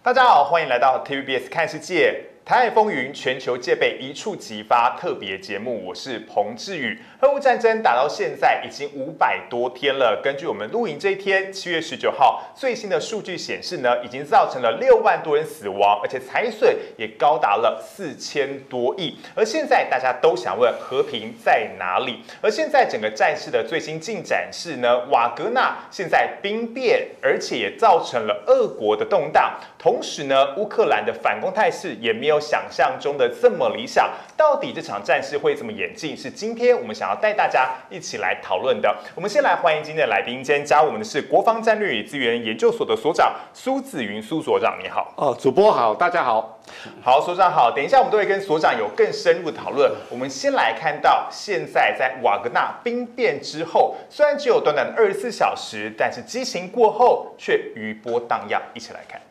大家好，欢迎来到 TVBS 看世界。台海风云，全球戒备一触即发特别节目，我是彭志宇。俄乌战争打到现在已经500多天了。根据我们录影这一天7月19号最新的数据显示呢，已经造成了6万多人死亡，而且财损也高达了4000多亿。而现在大家都想问和平在哪里？而现在整个战事的最新进展是呢，瓦格纳现在兵变，而且也造成了俄国的动荡。同时呢，乌克兰的反攻态势也没有想象中的这么理想。到底这场战事会怎么演进？是今天我们想要带大家一起来讨论的。我们先来欢迎今天的来宾，今天加入我们的是国防战略与资源研究所的所长苏子云苏所长，你好。主播好，大家好。好，所长好。等一下我们都会跟所长有更深入的讨论。我们先来看到现在在瓦格纳兵变之后，虽然只有短短的24小时，但是激情过后却余波荡漾。一起来看。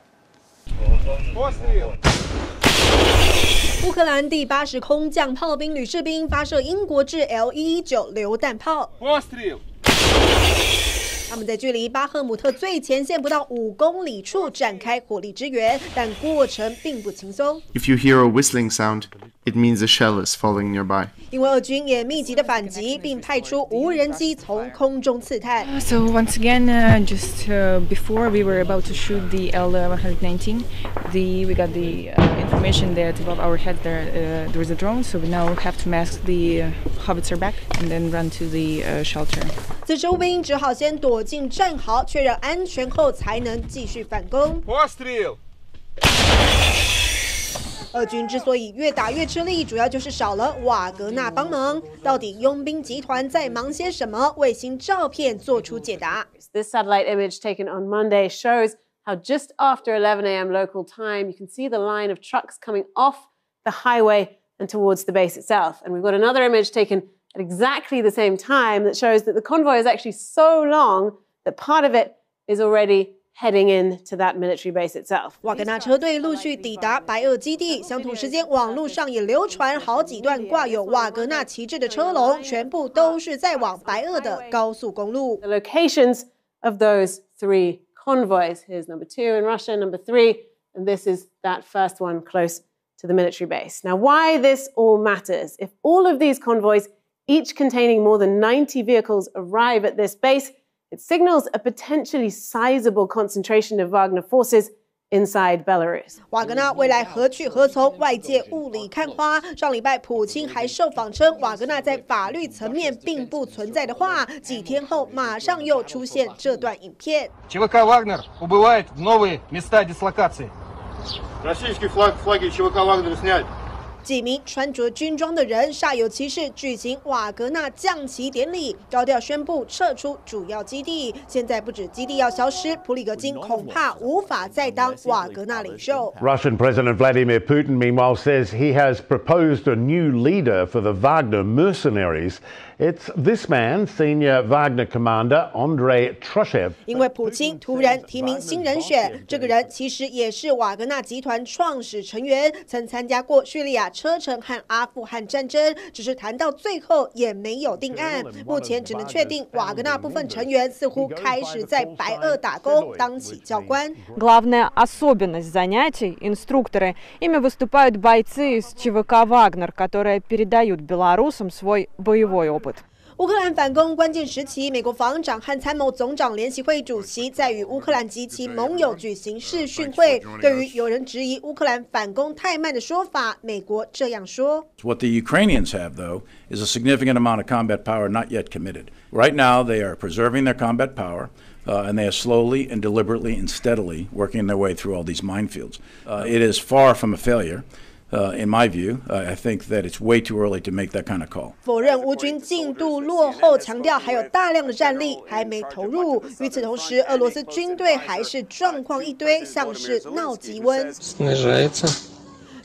乌克兰第80空降炮兵旅士兵发射英国制 L119榴弹炮。他们在距离巴赫姆特最前线不到5公里处展开火力支援，但过程并不轻松。If you hear a whistling sound, it means a shell is falling nearby. 因为俄军也密集的反击，并派出无人机从空中刺探。So once again, before we were about to shoot the L119, we got the information that above our head there was a drone. So we now have to mask the howitzer back and then run to the shelter. 此时乌兵只好先躲进战壕，确认安全后才能继续反攻。俄军之所以越打越吃力，主要就是少了瓦格纳帮忙。到底佣兵集团在忙些什么？卫星照片做出解答。This satellite image taken on Monday shows how just after 11 a.m. local time, you can see the line of trucks coming off the highway and towards the base itself. And we've got another image taken at exactly the same time that shows that the convoy is actually so long that part of it is already heading into that military base itself. 瓦格纳车队陆续抵达白俄基地，相同时间，网络上也流传好几段挂有瓦格纳旗帜的车龙，全部都是在往白俄的高速公路。 The locations of those 3 convoys. Here's number 2 in Russia, number 3, and this is that first one close to the military base. Now, why this all matters? If all of these convoys, each containing more than 90 vehicles, arrive at this base, it signals a potentially sizable concentration of Wagner forces inside Belarus. 瓦格纳未来何去何从？外界雾里看花。上礼拜，普京还受访称，瓦格纳在法律层面并不存在的话，几天后马上又出现这段影片。ЧВК «Вагнер» убывает в новые места дислокации. Российский флаги ЧВК «Вагнер» снять. 几名穿着军装的人煞有其事举行瓦格纳降旗典礼，高调宣布撤出主要基地。现在不止基地要消失，普里格金恐怕无法再当瓦格纳领袖。Russian President Vladimir Putin, meanwhile, says he has proposed a new leader for the Wagner mercenaries. It's this man, senior Wagner commander Andrei Trushev. 因为普京突然提名新人选，这个人其实也是瓦格纳集团创始成员，曾参加过叙利亚车臣和阿富汗战争，只是谈到最后也没有定案。目前只能确定，瓦格纳部分成员似乎开始在白俄打工，当起教官。Главная особенность занятий инструкторы, ими выступают бойцы из ЧВК «Вагнер», которые передают белорусам свой боевой опыт. 乌克兰反攻关键时期，美国防长和参谋总长联席会主席在与乌克兰及其盟友举行视讯会。对于有人质疑乌克兰反攻太慢的说法，美国这样说 ：What the Ukrainians have, though, is a significant amount of combat power not yet committed. Right now, they are preserving their combat power. And they are slowly and deliberately and steadily working their way through all these minefields. It is far from a failure. In my view, I think that it's way too early to make that kind of call. 否认乌军进度落后，强调还有大量的战力还没投入。与此同时，俄罗斯军队还是状况一堆，像是闹急温。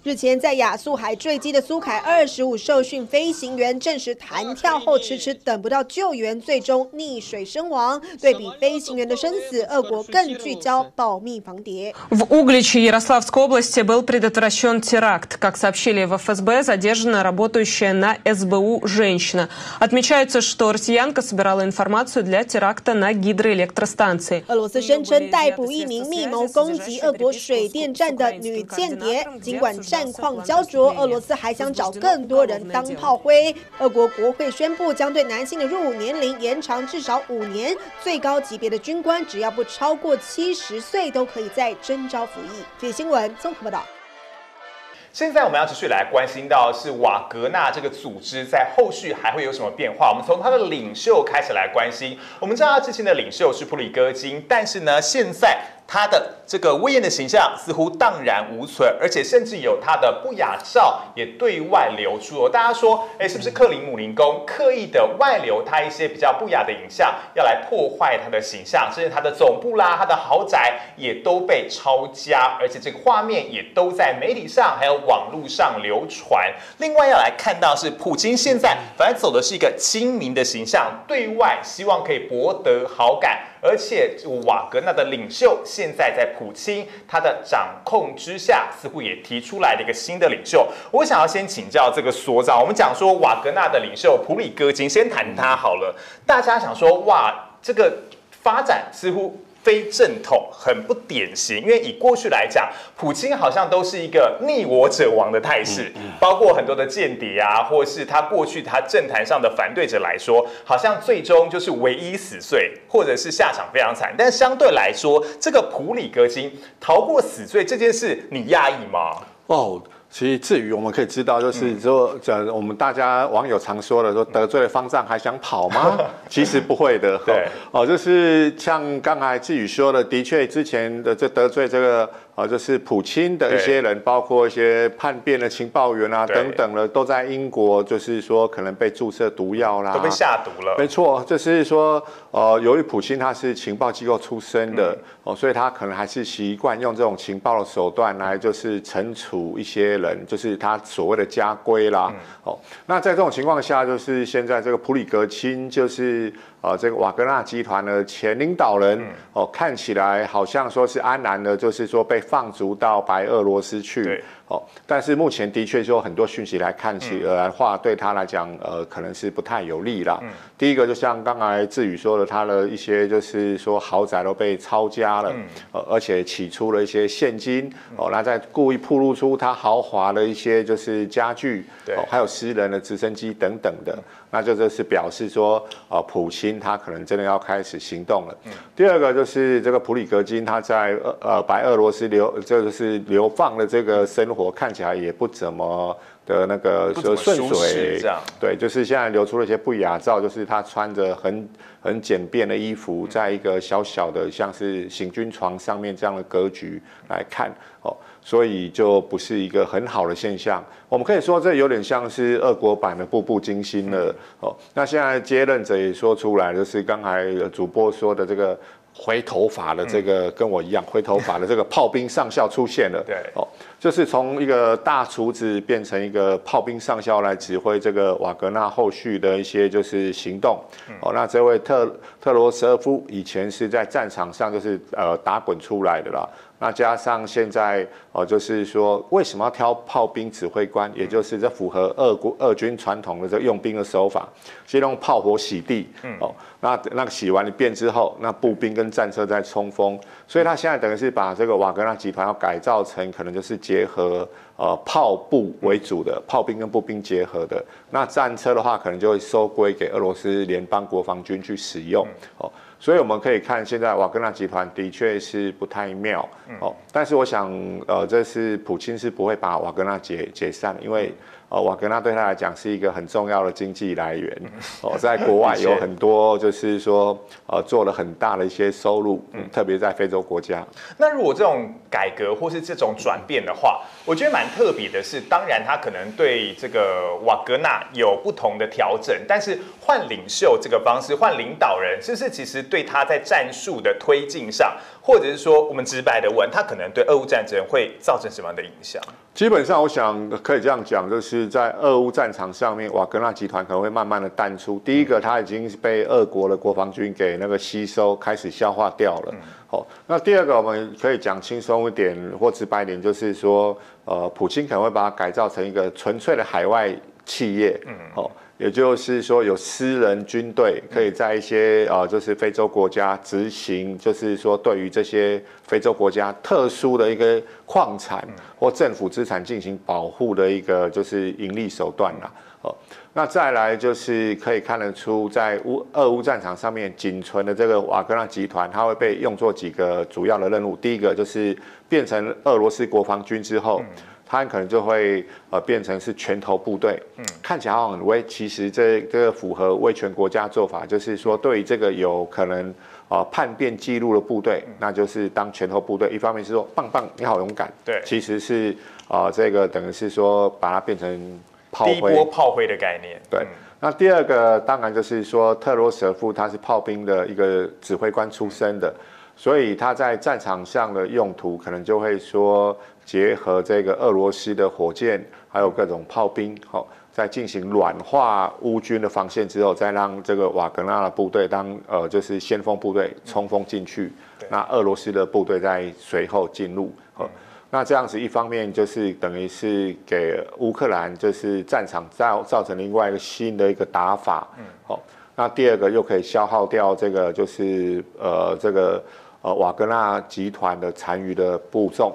日前在亚速海坠机的苏凯25受训飞行员证实弹跳后迟迟等不到救援，最终溺水身亡。对比飞行员的生死，俄国更聚焦保密防谍。В Угличе Ярославской области был предотвращен теракт. Как сообщили в ФСБ, задержана работающая на СБУ женщина. Отмечается, что россиянка собирала информацию для теракта на гидроэлектростанции. 俄罗斯声称逮捕一名密谋攻击俄国水电站的女间谍。尽管战况焦灼，俄罗斯还想找更多人当炮灰。俄国国会宣布将对男性的入伍年龄延长至少5年，最高级别的军官只要不超过70岁都可以在征召服役。这新闻综合报道。现在我们要继续来关心到是瓦格纳这个组织在后续还会有什么变化？我们从他的领袖开始来关心。我们知道他之前的领袖是普里戈金，但是呢，现在他的这个威严的形象似乎荡然无存，而且甚至有他的不雅照也对外流出。大家说，是不是克林姆林宫刻意的外流他一些比较不雅的影像，要来破坏他的形象？甚至他的总部啦、他的豪宅也都被抄家，而且这个画面也都在媒体上还有网络上流传。另外要来看到是普京现在反正走的是一个亲民的形象，对外希望可以博得好感。而且瓦格纳的领袖现在在普京他的掌控之下，似乎也提出来了一个新的领袖。我想要先请教这个所长，我们讲说瓦格纳的领袖普里戈金，先谈他好了。大家想说，哇，这个发展似乎非正统，很不典型。因为以过去来讲，普京好像都是一个逆我者亡的态势，包括很多的间谍啊，或是他过去他政坛上的反对者来说，好像最终就是唯一死罪，或者是下场非常惨。但相对来说，这个普里戈金逃过死罪这件事，你压抑吗？其实至于我们可以知道，就是说，我们大家网友常说的，说得罪了方丈还想跑吗？其实不会的。对，就是像刚才志宇说的，的确之前的这得罪这个就是普京的一些人，包括一些叛变的情报员啊等等的，都在英国，就是说可能被注射毒药啦，都被下毒了。没错，就是说，由于普京他是情报机构出身的，所以他可能还是习惯用这种情报的手段来就是惩处一些人，就是他所谓的家规啦。那在这种情况下，就是现在这个普里戈金就是这个瓦格纳集团的前领导人，看起来好像说是安然的，就是说被放逐到白俄罗斯去。但是目前的确就很多讯息来看起来的话，对他来讲，可能是不太有利啦。第一个就像刚才志宇说的，他的一些就是说豪宅都被抄家了，而且起出了一些现金，那再故意暴露出他豪华的一些就是家具，还有私人的直升机等等的，那这就是表示说，普京他可能真的要开始行动了。第二个就是这个普里戈金他在白俄罗斯就是流放的这个生活。看起来也不怎么的那个顺遂，对，就是现在流出了一些不雅照，就是他穿着很简便的衣服，在一个小小的像是行军床上面这样的格局来看，所以就不是一个很好的现象。我们可以说这有点像是俄国版的步步惊心了。那现在接任者也说出来，就是刚才主播说的这个。灰头发的这个跟我一样，灰头发的这个炮兵上校出现了。对，就是从一个大厨子变成一个炮兵上校来指挥这个瓦格纳后续的一些就是行动。那这位特罗舍夫以前是在战场上就是打滚出来的啦。那加上现在就是说为什么要挑炮兵指挥官，也就是这符合俄军传统的这个用兵的手法，先用炮火洗地，那个洗完一遍之后，那步兵跟战车再冲锋，所以他现在等于是把这个瓦格纳集团要改造成可能就是结合炮步为主的炮兵跟步兵结合的，那战车的话可能就会收归给俄罗斯联邦国防军去使用。所以我们可以看，现在瓦格纳集团的确是不太妙，但是我想，这是普京是不会把瓦格纳解散，因为瓦格纳对他来讲是一个很重要的经济来源，在国外有很多就是说做了很大的一些收入，特别在非洲国家。那如果这种改革或是这种转变的话，我觉得蛮特别的是，当然他可能对这个瓦格纳有不同的调整，但是换领袖这个方式，换领导人，是不是其实对他在战术的推进上，或者是说我们直白的问，他可能对俄乌战争会造成什么样的影响？基本上，我想可以这样讲，就是在俄乌战场上面，瓦格纳集团可能会慢慢的淡出。第一个，它已经被俄国的国防军给那个吸收，开始消化掉了。好，那第二个，我们可以讲轻松一点或直白一点，就是说，普京可能会把它改造成一个纯粹的海外企业。也就是说，有私人军队可以在一些就是非洲国家执行，就是说对于这些非洲国家特殊的一个矿产或政府资产进行保护的一个就是盈利手段啦。那再来就是可以看得出，在俄乌战场上面仅存的这个瓦格纳集团，它会被用作几个主要的任务。第一个就是变成俄罗斯国防军之后。它可能就会变成是拳头部队，看起来好像很威，其实这个符合威权国家做法，就是说对于这个有可能叛变记录的部队，那就是当拳头部队。一方面是说棒棒你好勇敢，对，其实是这个等于是说把它变成炮灰，第一波炮灰的概念，对。那第二个当然就是说特罗舍夫他是炮兵的一个指挥官出身的。所以他在战场上的用途可能就会说结合这个俄罗斯的火箭，还有各种炮兵，在进行软化乌军的防线之后，再让这个瓦格纳的部队当就是先锋部队冲锋进去，那俄罗斯的部队在随后进入。那这样子一方面就是等于是给乌克兰就是战场造成另外一个新的一个打法。那第二个又可以消耗掉这个就是这个瓦格纳集团的残余的部众，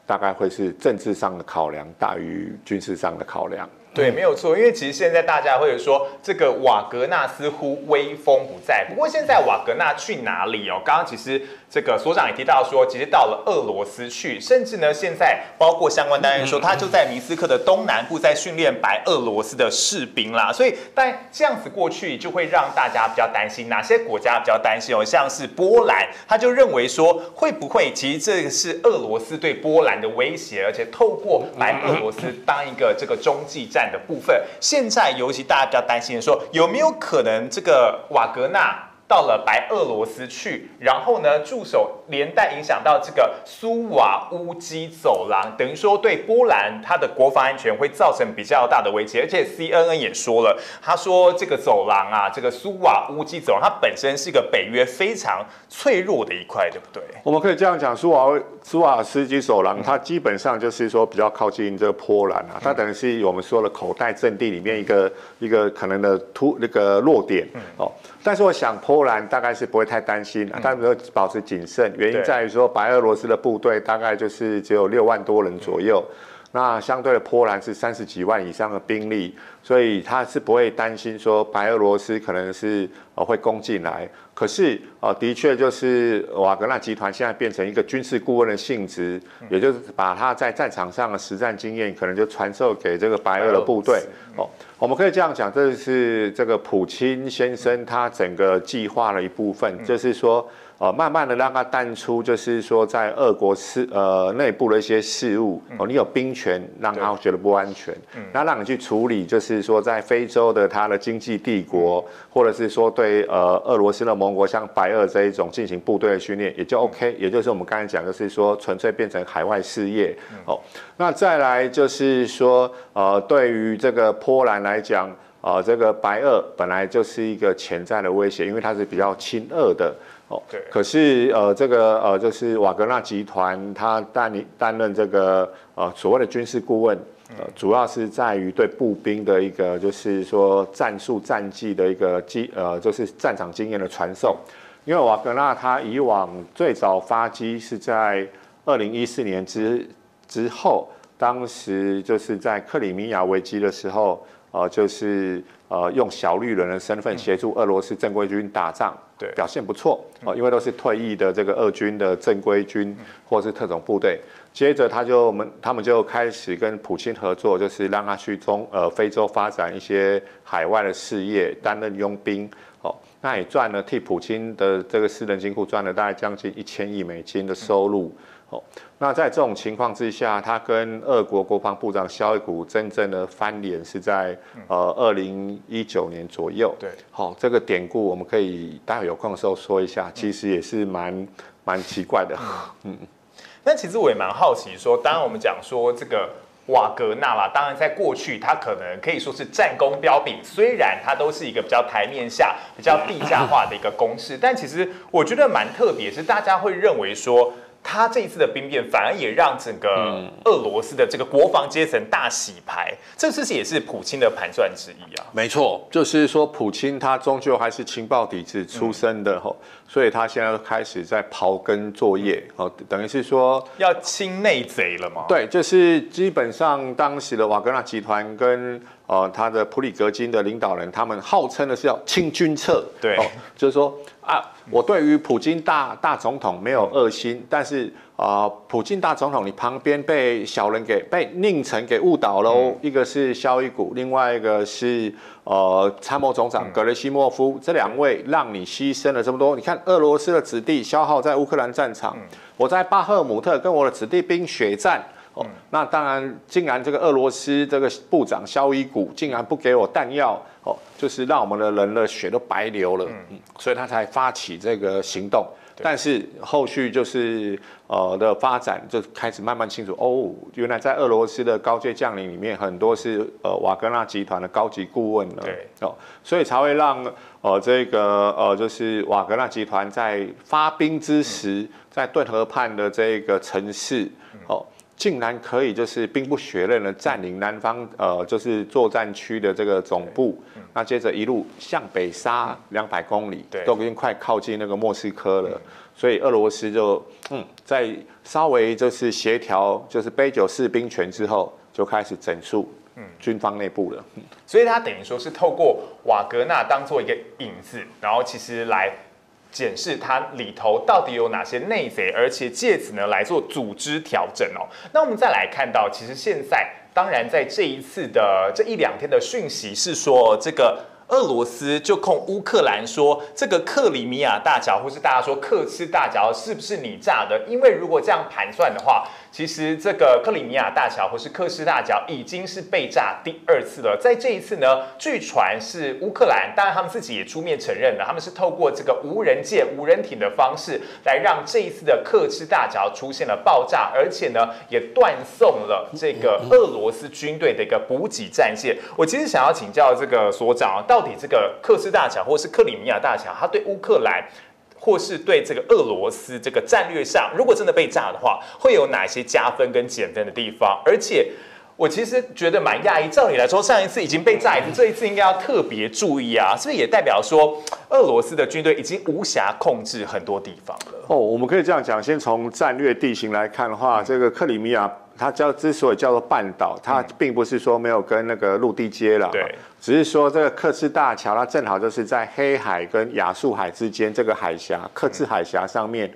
大概会是政治上的考量大于军事上的考量。对，没有错，因为其实现在大家会说这个瓦格纳似乎威风不再，不过现在瓦格纳去哪里哦？刚刚其实这个所长也提到说，其实到了俄罗斯去，甚至呢现在包括相关单位说，他就在明斯克的东南部在训练白俄罗斯的士兵啦，所以但这样子过去就会让大家比较担心，哪些国家比较担心哦？像是波兰，他就认为说会不会其实这个是俄罗斯对波兰的威胁，而且透过白俄罗斯当一个这个中继站的部分，现在尤其大家比较担心的说，有没有可能这个瓦格纳到了白俄罗斯去，然后呢驻守，连带影响到这个苏瓦乌基走廊，等于说对波兰它的国防安全会造成比较大的威胁。而且 CNN 也说了，他说这个走廊啊，这个苏瓦乌基走廊，它本身是一个北约非常脆弱的一块，对不对？我们可以这样讲，苏瓦斯基走廊，它基本上就是说比较靠近这个波兰啊，它等于是我们说的口袋阵地里面一个可能的那个弱点哦。但是我想波兰大概是不会太担心，但是保持谨慎，原因在于说白俄罗斯的部队大概就是只有6万多人左右。那相对的，波兰是30几万以上的兵力，所以他是不会担心说白俄罗斯可能是会攻进来。可是的确就是瓦格纳集团现在变成一个军事顾问的性质，也就是把他在战场上的实战经验可能就传授给这个白俄的部队。我们可以这样讲，这是这个普钦先生他整个计划的一部分，就是说。慢慢的让它淡出，就是说在俄国内部的一些事务，你有兵权，让他觉得不安全，那让你去处理，就是说在非洲的它的经济帝国，或者是说对俄罗斯的盟国像白俄这一种进行部队的训练，也就 OK， 也就是我们刚才讲，就是说纯粹变成海外事业。那再来就是说对于这个波兰来讲，这个白俄本来就是一个潜在的威胁，因为它是比较亲俄的。可是这个就是瓦格纳集团，他担任这个所谓的军事顾问，主要是在于对步兵的一个就是说战术战绩的一个就是战场经验的传授。因为瓦格纳他以往最早发迹是在2014年之后，当时就是在克里米亚危机的时候，就是用小绿人的身份协助俄罗斯正规军打仗。对，表现不错因为都是退役的这个俄军的正规军或是特种部队。接着他们就开始跟普钦合作，就是让他去非洲发展一些海外的事业，担任佣兵那也赚了替普钦的这个私人金库赚了大概将近1000亿美金的收入。那在这种情况之下，他跟俄国国防部长肖伊古真正的翻脸是在2019年左右。对，这个典故我们可以待会有空的时候说一下，其实也是蛮奇怪的。那其实我也蛮好奇说，当然我们讲说这个瓦格纳啦，当然在过去它可能可以说是战功彪炳，虽然它都是一个比较台面下、比较地下化的一个公式，但其实我觉得蛮特别，是大家会认为说。他这一次的兵变，反而也让整个俄罗斯的这个国防阶层大洗牌，这是不是也是普京的盘算之一啊？没错，就是说普京他终究还是情报体制出身的所以他现在开始在刨根作业等于是说要清内贼了吗？对，就是基本上当时的瓦格纳集团跟他的普里格金的领导人，他们号称的是要清君侧，对，就是说我对于普京大总统没有恶心，但是普京大总统你旁边被小人被佞臣给误导了一个是肖伊古，另外一个是参谋总长格雷西莫夫，这两位让你牺牲了这么多。你看俄罗斯的子弟消耗在乌克兰战场，我在巴赫姆特跟我的子弟兵血战。那当然，竟然这个俄罗斯这个部长肖伊古竟然不给我弹药，就是让我们的人的血都白流了，所以他才发起这个行动。但是后续就是的发展就开始慢慢清楚，原来在俄罗斯的高阶将领里面很多是瓦格纳集团的高级顾问了，所以才会让这个就是瓦格纳集团在发兵之时，在顿河畔的这个城市竟然可以就是兵不血刃的占领南方就是作战区的这个总部，那接着一路向北杀200公里，都已经快靠近那个莫斯科了。所以俄罗斯就在稍微就是协调就是杯酒释兵权之后，就开始整肃军方内部了。所以他等于说是透过瓦格纳当做一个引子，然后其实来检视它里头到底有哪些内贼，而且借此呢来做组织调整那我们再来看到，其实现在当然在这一次的这1-2天的讯息是说，这个俄罗斯就控乌克兰说，这个克里米亚大桥或是大家说克赤大桥是不是你炸的？因为如果这样盘算的话，其实这个克里米亚大桥或是克赤大桥已经是被炸第2次了。在这一次呢，据传是乌克兰，当然他们自己也出面承认了，他们是透过这个无人舰、无人艇的方式来让这一次的克赤大桥出现了爆炸，而且呢也断送了这个俄罗斯军队的一个补给战线。我其实想要请教这个所长，到底这个克赤大桥或是克里米亚大桥，它对乌克兰或是对这个俄罗斯这个战略上，如果真的被炸的话，会有哪些加分跟减分的地方？而且我其实觉得蛮讶异，照理来说，上一次已经被炸一次，这一次应该要特别注意啊，是不是也代表说俄罗斯的军队已经无暇控制很多地方了？我们可以这样讲，先从战略地形来看的话，这个克里米亚它之所以叫做半岛，它并不是说没有跟那个陆地接壤，对，只是说这个克赤大桥它正好就是在黑海跟亚速海之间这个海峡，克赤海峡上面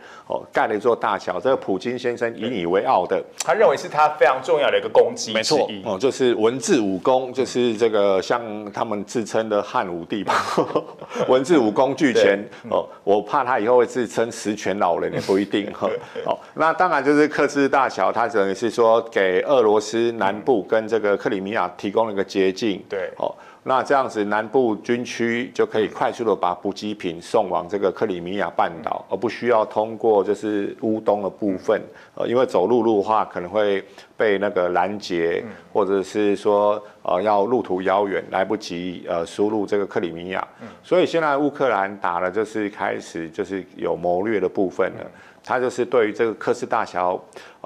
盖了一座大桥，这个普京先生引以为傲的，他认为是他非常重要的一个功绩之一，就是文治武功，就是这个像他们自称的汉武帝吧，文治武功俱全我怕他以后会自称十全老人也不一定那当然就是克赤大桥，它等于是说给俄罗斯南部跟这个克里米亚提供了一个捷径，对，那这样子南部军区就可以快速的把补给品送往这个克里米亚半岛，而不需要通过就是乌东的部分，因为走陆路的话可能会被那个拦截，或者是说要路途遥远，来不及输入这个克里米亚，所以现在乌克兰打了就是开始就是有谋略的部分了。他就是对于这个克赤大桥，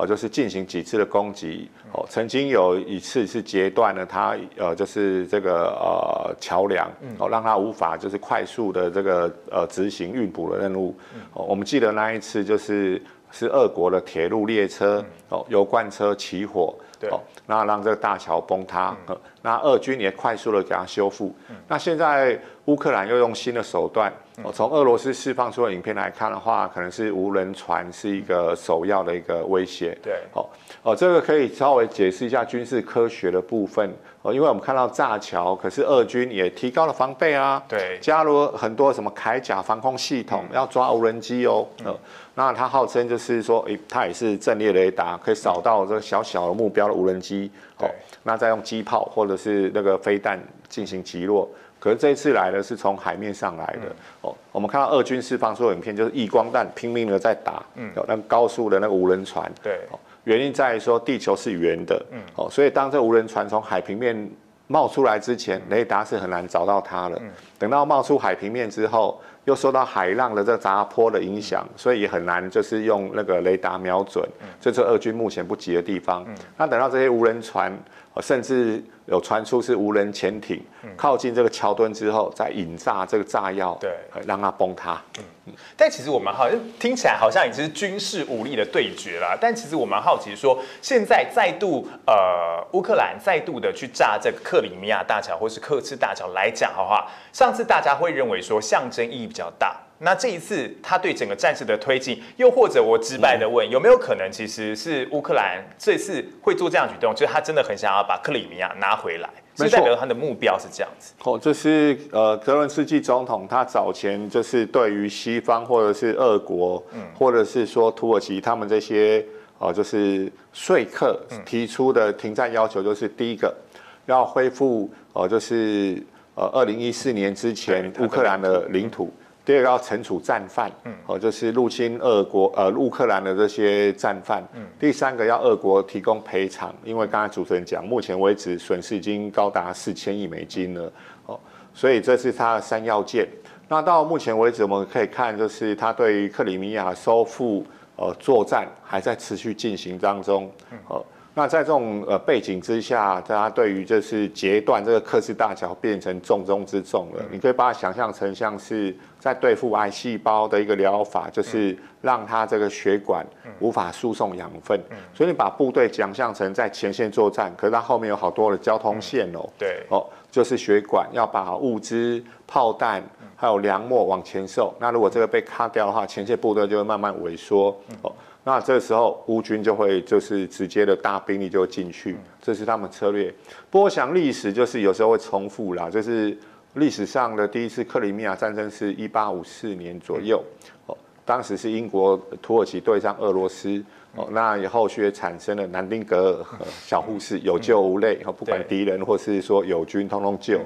就是进行几次的攻击，曾经有一次是截断了他就是这个桥梁，让他无法就是快速的这个执行运补的任务。我们记得那一次就是俄国的铁路列车油罐车起火，那让这个大桥崩塌，那俄军也快速的给它修复。那现在乌克兰又用新的手段，从俄罗斯释放出的影片来看的话，可能是无人船是一个首要的一个威胁。对，这个可以稍微解释一下军事科学的部分。因为我们看到炸桥，可是俄军也提高了防备啊，对，加入了很多什么铠甲防空系统，要抓无人机那他号称就是说，他也是阵列雷达，可以扫到这个小小的目标的无人机，那再用机炮或者是那个飞弹进行击落。可是这一次来的是从海面上来的哦。我们看到俄军释放出的影片，就是曳光弹拼命的在打，有那个高速的那个无人船。对，原因在于说地球是圆的，哦，所以当这无人船从海平面冒出来之前，雷达是很难找到它的。等到冒出海平面之后，又受到海浪的这个杂波的影响，所以也很难就是用那个雷达瞄准，这是俄军目前不及的地方。那等到这些无人船，甚至有传出是无人潜艇靠近这个桥墩之后，再引炸这个炸药，对，让它崩塌。但其实我蛮好像听起来好像已经是军事武力的对决啦。但其实我蛮好奇说，现在再度乌克兰再度的去炸这个克里米亚大桥或是刻赤大桥来讲的话，上次大家会认为说象征意义比较大。那这一次，他对整个战事的推进，又或者我直白的问，有没有可能其实是乌克兰这次会做这样举动，就是他真的很想要把克里米亚拿回来，是代表他的目标是这样子？哦，这是泽伦斯基总统他早前就是对于西方或者是俄国，或者是说土耳其他们这些就是说客提出的停战要求，就是第一个要恢复就是2014年之前乌克兰的领土。第二个要惩处战犯，就是入侵乌克兰的这些战犯。第三个要俄国提供赔偿，因为刚才主持人讲，目前为止损失已经高达4000亿美金了，所以这是他的3要件。那到目前为止，我们可以看，就是他对于克里米亚收复作战还在持续进行当中。那在这种背景之下，大家对于就是截断这个刻赤大桥变成重中之重了。你可以把它想象成像是在对付癌细胞的一个疗法，就是让它这个血管无法输送养分。所以你把部队想象成在前线作战，可是它后面有好多的交通线哦。对，就是血管要把物资、炮弹还有粮秣往前送。那如果这个被卡掉的话，前线部队就会慢慢萎缩。那这时候乌军就会就是直接的大兵力就进去，这是他们策略。不过我想历史就是有时候会重复啦，就是历史上的第一次克里米亚战争是1854年左右，当时是英国、土耳其对上俄罗斯，那也后续也产生了南丁格尔小护士有救无类，不管敌人或是说友军通通救，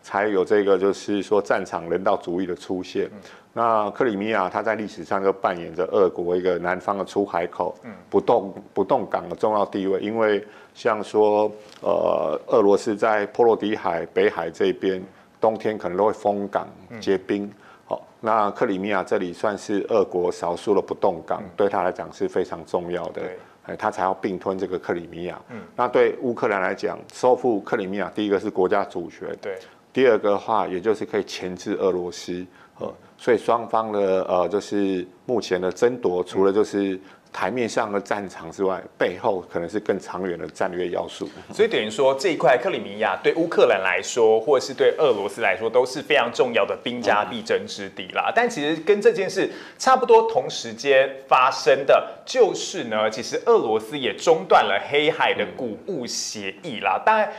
才有这个就是说战场人道主义的出现。那克里米亚它在历史上就扮演着俄国一个南方的出海口，不动港的重要地位。因为像说俄罗斯在波罗的海、北海这边冬天可能都会封港结冰，那克里米亚这里算是俄国少数的不动港，对他来讲是非常重要的。他才要并吞这个克里米亚。那对乌克兰来讲，收复克里米亚，第一个是国家主权，第二个的话，也就是可以钳制俄罗斯。所以双方的就是目前的争夺，除了就是台面上的战场之外，背后可能是更长远的战略要素。所以等于说，这一块克里米亚对乌克兰来说，或者是对俄罗斯来说，都是非常重要的兵家必争之地啦。但其实跟这件事差不多同时间发生的，就是呢，其实俄罗斯也中断了黑海的谷物协议啦。当然，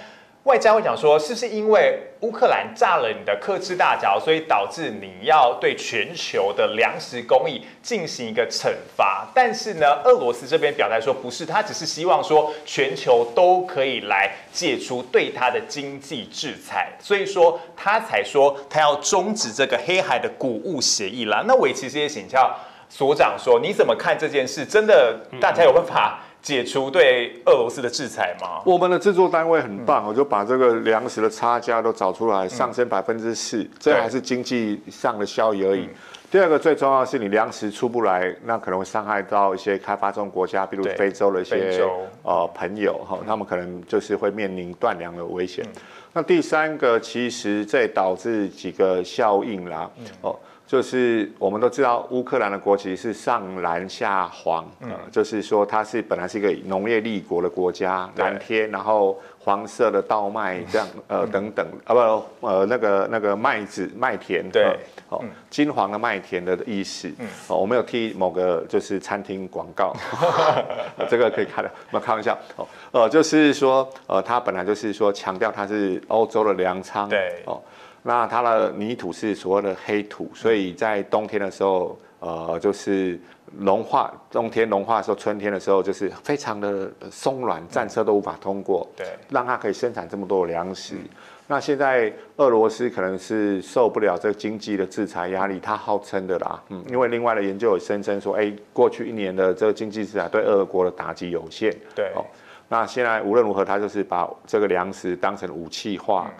外交会讲说，是不是因为乌克兰炸了你的刻赤大桥，所以导致你要对全球的粮食供应进行一个惩罚？但是呢，俄罗斯这边表态说不是，他只是希望说全球都可以来解除对他的经济制裁，所以说他才说他要终止这个黑海的谷物协议啦。那我其实也请教所长说，你怎么看这件事？真的大家有办法解除对俄罗斯的制裁吗？我们的制作单位很棒，我就把这个粮食的差价都找出来，上升4%，这还是经济上的效益而已。第二个最重要的是，你粮食出不来，那可能会伤害到一些开发中国家，比如非洲的一些朋友哈，他们可能就是会面临断粮的危险。那第三个，其实这导致几个效应啦，就是我们都知道乌克兰的国旗是上蓝下黄，就是说它是本来是一个农业立国的国家，蓝天，然后黄色的稻麦这样，等等，那个麦子麦田，对，金黄的麦田的意思，我没有替某个就是餐厅广告，这个可以看的，我们开玩笑，就是说，它本来就是说强调它是欧洲的粮仓，对，那它的泥土是所谓的黑土，所以在冬天的时候，就是融化，冬天融化的时候，春天的时候就是非常的松软，战车都无法通过，对，让它可以生产这么多的粮食。那现在俄罗斯可能是受不了这个经济的制裁压力，他号称的啦，因为另外的研究有声称说，过去1年的这个经济制裁对俄国的打击有限，对，那现在无论如何，他就是把这个粮食当成武器化。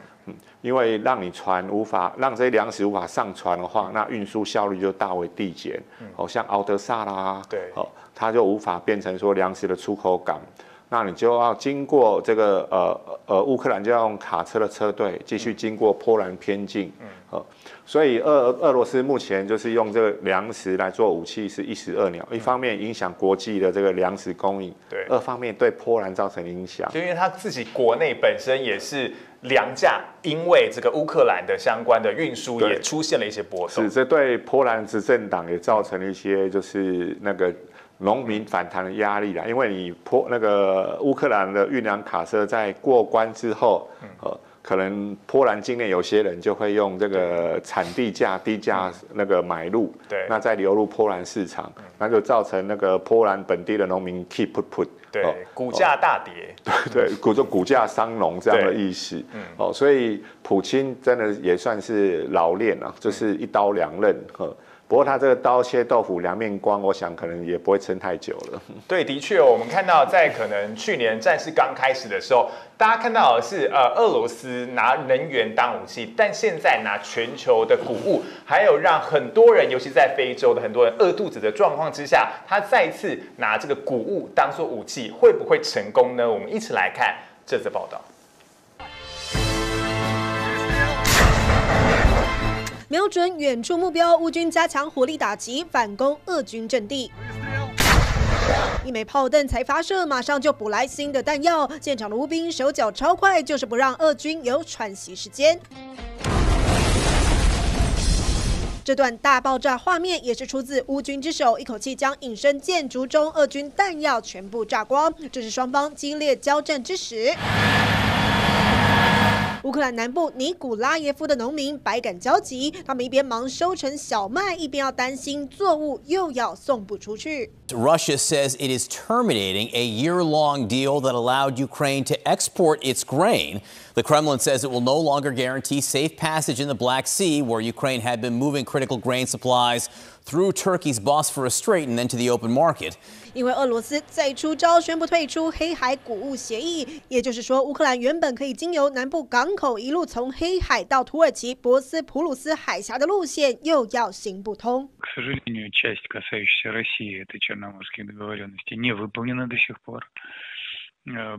因为让这些粮食无法上船的话，那运输效率就大为递减。像敖德萨啦，对，它就无法变成说粮食的出口港。那你就要经过这个乌克兰就要用卡车的车队继续经过波兰边境。所以俄罗斯目前就是用这个粮食来做武器，是一石二鸟。一方面影响国际的这个粮食供应，对；二方面对波兰造成影响，就因为他自己国内本身也是粮价，因为这个乌克兰的相关的运输也出现了一些波动。是，这对波兰执政党也造成了一些就是那个农民反弹的压力啦。因为你那个乌克兰的运粮卡车在过关之后，可能波兰境内有些人就会用这个产地价低价那个买入，对，那再流入波兰市场，那就造成那个波兰本地的农民 keep put， 对，股价大跌，对，股价伤农这样的意思，所以普京真的也算是老练了，就是一刀两刃，不过他这个刀切豆腐两面光，我想可能也不会撑太久了。对，的确，我们看到在可能去年战事刚开始的时候，大家看到的是俄罗斯拿能源当武器，但现在拿全球的谷物，还有让很多人，尤其在非洲的很多人饿肚子的状况之下，他再次拿这个谷物当作武器，会不会成功呢？我们一起来看这则报道。瞄准远处目标，乌军加强火力打击，反攻俄军阵地。一枚炮弹才发射，马上就补来新的弹药。现场的乌兵手脚超快，就是不让俄军有喘息时间。这段大爆炸画面也是出自乌军之手，一口气将隐身建筑中俄军弹药全部炸光。这是双方激烈交战之时。乌克兰南部尼古拉耶夫的农民百感交集，他们一边忙收成小麦，一边要担心作物又要送不出去。Russia says it is terminating a year-long deal that allowed Ukraine to export its grain. The Kremlin says it will no longer guarantee safe passage in the Black Sea, where Ukraine had been moving critical grain supplies through Turkey's Bosphorus Strait and then to the open market. 因为俄罗斯再出招，宣布退出黑海谷物协议，也就是说，乌克兰原本可以经由南部港口一路从黑海到土耳其博斯普鲁斯海峡的路线又要行不通。К сожалению, часть, касающаяся России, это Черноморские договоренности, не выполнена до сих пор.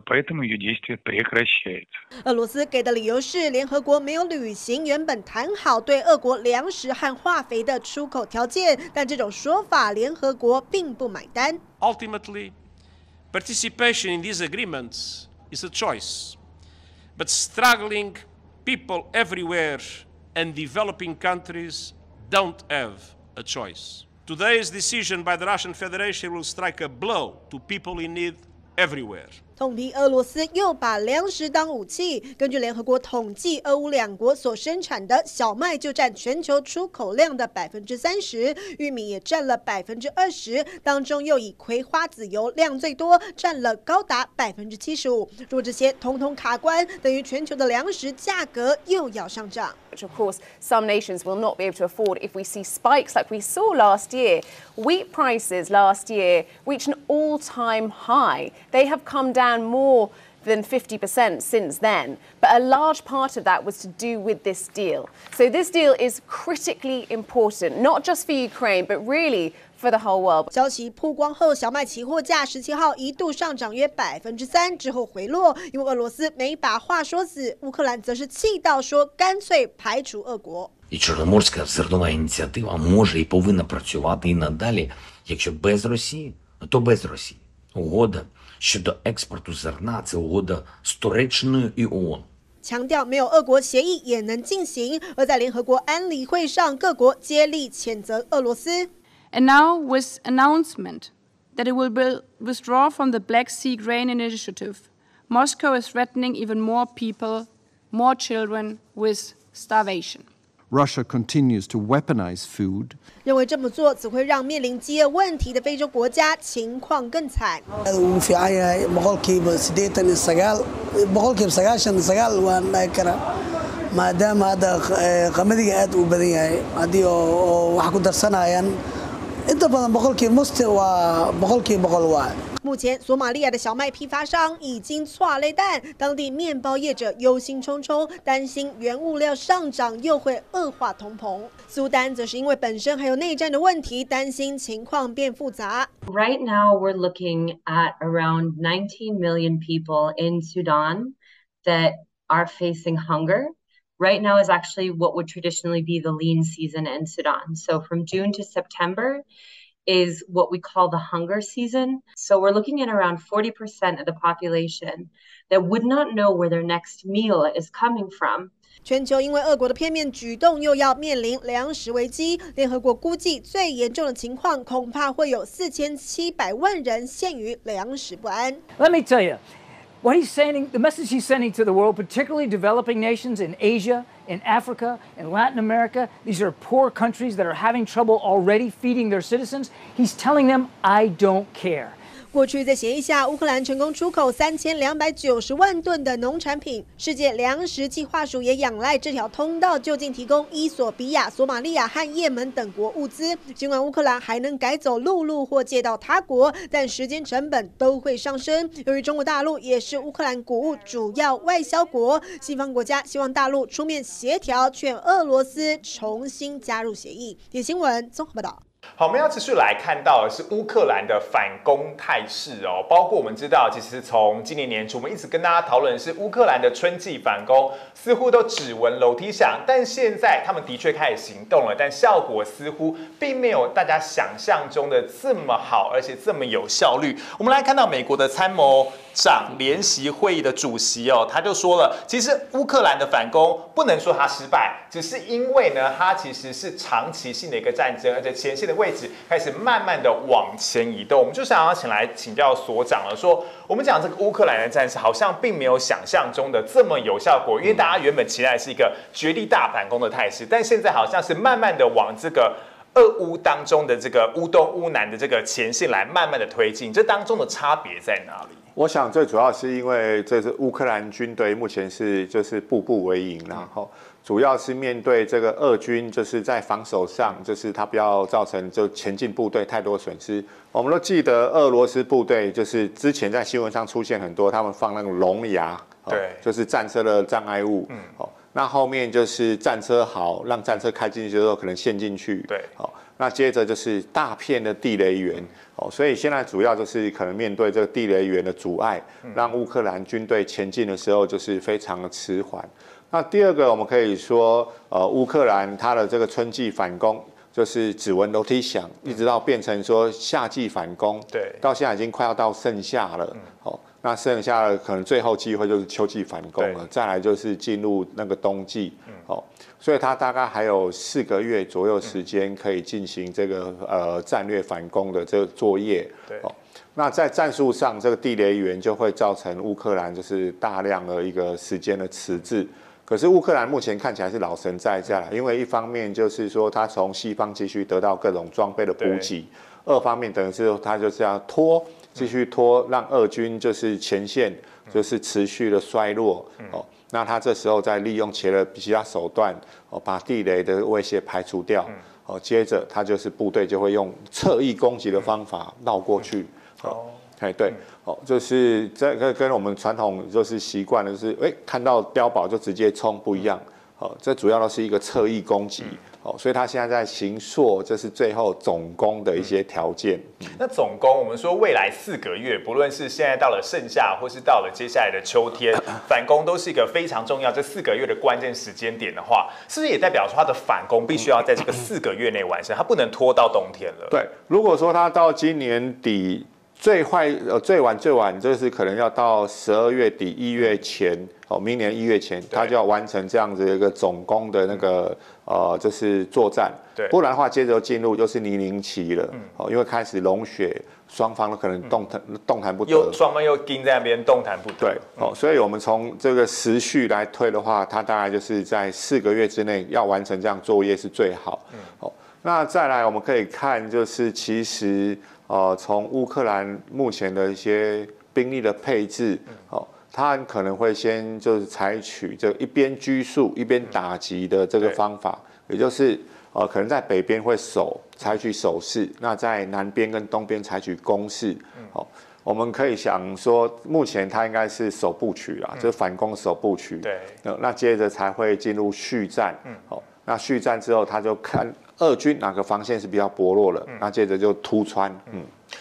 Поэтому ее действие прекращается. 俄罗斯给的理由是，联合国没有履行原本谈好对俄国粮食和化肥的出口条件，但这种说法联合国并不买单。Ultimately, participation in these agreements is a choice, but struggling people everywhere and developing countries don't have a choice. Today's decision by the Russian Federation will strike a blow to people in need everywhere. 痛批俄罗斯又把粮食当武器。根据联合国统计，俄乌两国所生产的小麦就占全球出口量的30%，玉米也占了20%，当中又以葵花籽油量最多，占了高达75%。如果这些通通卡关，等于全球的粮食价格又要上涨。Which of course some nations will not be able to afford if we see spikes like we saw last year. Wheat prices last year reached an all-time high. They have come down more than 50% since then, but a large part of that was to do with this deal. So this deal is critically important, not just for Ukraine, but really for the whole world. 消息曝光后，小麦期货价17号一度上涨约3%，之后回落，因为俄罗斯没把话说死，乌克兰则是气到说干脆排除俄国。І Чорноморська зернова ініціатива може і повинна працювати і надалі, якщо без Росії, то без Росії. Угода щодо експорту зерна – це угода з Туреччиною і ООН. 强调没有俄国协议也能进行，而在联合国安理会上，各国接力谴责俄罗斯。And now with announcement that it will withdraw from the Black Sea Grain Initiative, Moscow is threatening even more people, more children with starvation. Russia continues to weaponize food. 认为这么做只会让面临饥饿问题的非洲国家情况更惨。boqolkiiba 89 boqolkiiba 99 waan dhahi karaa maadaama hadda qamadiga aad u badan yahay haddii oo wax ku darsanayaan inta badan boqolkiiba100waa。目前，索马利亚的小麦批发商已经剉雷蛋，当地面包业者忧心忡忡，担心原物料上涨又会恶化通膨。苏丹则是因为本身还有内战的问题，担心情况变复杂。Right now, we're looking at around 19 million people in Sudan that are facing hunger. Right now is actually what would traditionally be the lean season in Sudan. So from June to September is what we call the hunger season. So we're looking at around 40% of the population that would not know where their next meal is coming from. 全球因为俄国的片面举动，又要面临粮食危机。联合国估计，最严重的情况恐怕会有4700万人陷于粮食不安。Let me tell you, what he's sending, the message he's sending to the world, particularly developing nations in Asia, in Africa, in Latin America, these are poor countries that are having trouble already feeding their citizens. He's telling them, I don't care. 过去在协议下，乌克兰成功出口3290万吨的农产品。世界粮食计划署也仰赖这条通道，就近提供伊索比亚、索马利亚和也门等国物资。尽管乌克兰还能改走陆路或借到他国，但时间成本都会上升。由于中国大陆也是乌克兰谷物主要外销国，西方国家希望大陆出面协调，劝俄罗斯重新加入协议。点新闻综合报道。好，我们要持续来看到的是乌克兰的反攻态势哦，包括我们知道，其实从今年年初，我们一直跟大家讨论的是乌克兰的春季反攻，似乎都只闻楼梯响，但现在他们的确开始行动了，但效果似乎并没有大家想象中的这么好，而且这么有效率。我们来看到美国的参谋长联席会议的主席哦，他就说了，其实乌克兰的反攻不能说它失败，只是因为呢，它其实是长期性的一个战争，而且前线的位置开始慢慢的往前移动。我们就想要请教所长了，说我们讲这个乌克兰的战士好像并没有想象中的这么有效果，因为大家原本期待是一个绝地大反攻的态势，但现在好像是慢慢的往这个俄乌当中的这个乌东乌南的这个前线来慢慢的推进，这当中的差别在哪里？我想最主要是因为这是乌克兰军队目前就是步步为营，然后主要是面对这个俄军，就是在防守上，就是他不要造成就前进部队太多损失。我们都记得俄罗斯部队就是之前在新闻上出现很多，他们放那个龙牙，对，就是战车的障碍物，那后面就是战车好，让战车开进去之后可能陷进去，对，那接着就是大片的地雷原，所以现在主要就是可能面对这个地雷原的阻碍，让乌克兰军队前进的时候就是非常的迟缓。那第二个，我们可以说，乌克兰它的这个春季反攻就是只闻楼梯响，一直到变成说夏季反攻，对，到现在已经快要到盛夏了，那剩下的可能最后机会就是秋季反攻了，再来就是进入那个冬季，所以它大概还有4个月左右时间可以进行这个战略反攻的这个作业，那在战术上，这个地雷原就会造成乌克兰就是大量的一个时间的迟滞。可是乌克兰目前看起来是老神在在，因为一方面就是说他从西方继续得到各种装备的补给，二方面等于是他就是要继续拖，让俄军就是前线就是持续的衰弱，那他这时候再利用其他手段，把地雷的威胁排除掉，接着他就是部队就会用侧翼攻击的方法绕过去，对，就是这个跟我们传统就是习惯的，就是看到碉堡就直接冲不一样，这主要都是一个侧翼攻击，所以他现在在行硕，这是最后总攻的一些条件。那总攻，我们说未来4个月，不论是现在到了盛夏，或是到了接下来的秋天，反攻都是一个非常重要。这4个月的关键时间点的话，是不是也代表说他的反攻必须要在这个4个月内完成，他不能拖到冬天了？对，如果说他到今年底。最晚就是可能要到12月底1月前，明年1月前，他就要完成这样子一个总攻的那个就是作战，不然的话接着进入就是泥泞期了，因为开始融雪，双方都可能动弹不得，双方又盯在那边动弹不得，对，所以我们从这个时序来推的话，它大概就是在4个月之内要完成这样作业是最好，那再来我们可以看就是其实。从乌克兰目前的一些兵力的配置，他很可能会先就是采取这一边拘束一边打击的这个方法，也就是可能在北边会采取守势，那在南边跟东边采取攻势。我们可以想说，目前他应该是首部曲啦，就是反攻首部曲。对，那接着才会进入续战。那续战之后，他就看俄军哪个防线是比较薄弱的，那接着就突穿。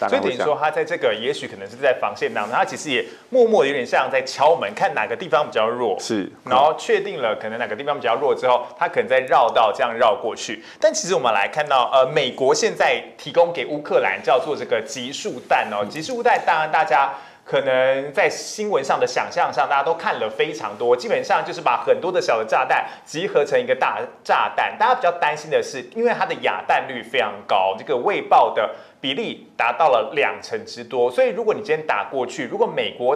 所以等于说，他在这个也许可能是在防线当中，他其实也默默有点像在敲门，看哪个地方比较弱，是，然后确定了可能哪个地方比较弱之后，他可能再绕道这样绕过去。但其实我们来看到，美国现在提供给乌克兰叫做这个集束弹哦，集束弹当然大家可能在新闻上的想象上，大家都看了非常多，基本上就是把很多的小的炸弹集合成一个大炸弹。大家比较担心的是，因为它的哑弹率非常高，这个未爆的比例达到了20%之多，所以如果你今天打过去，如果美国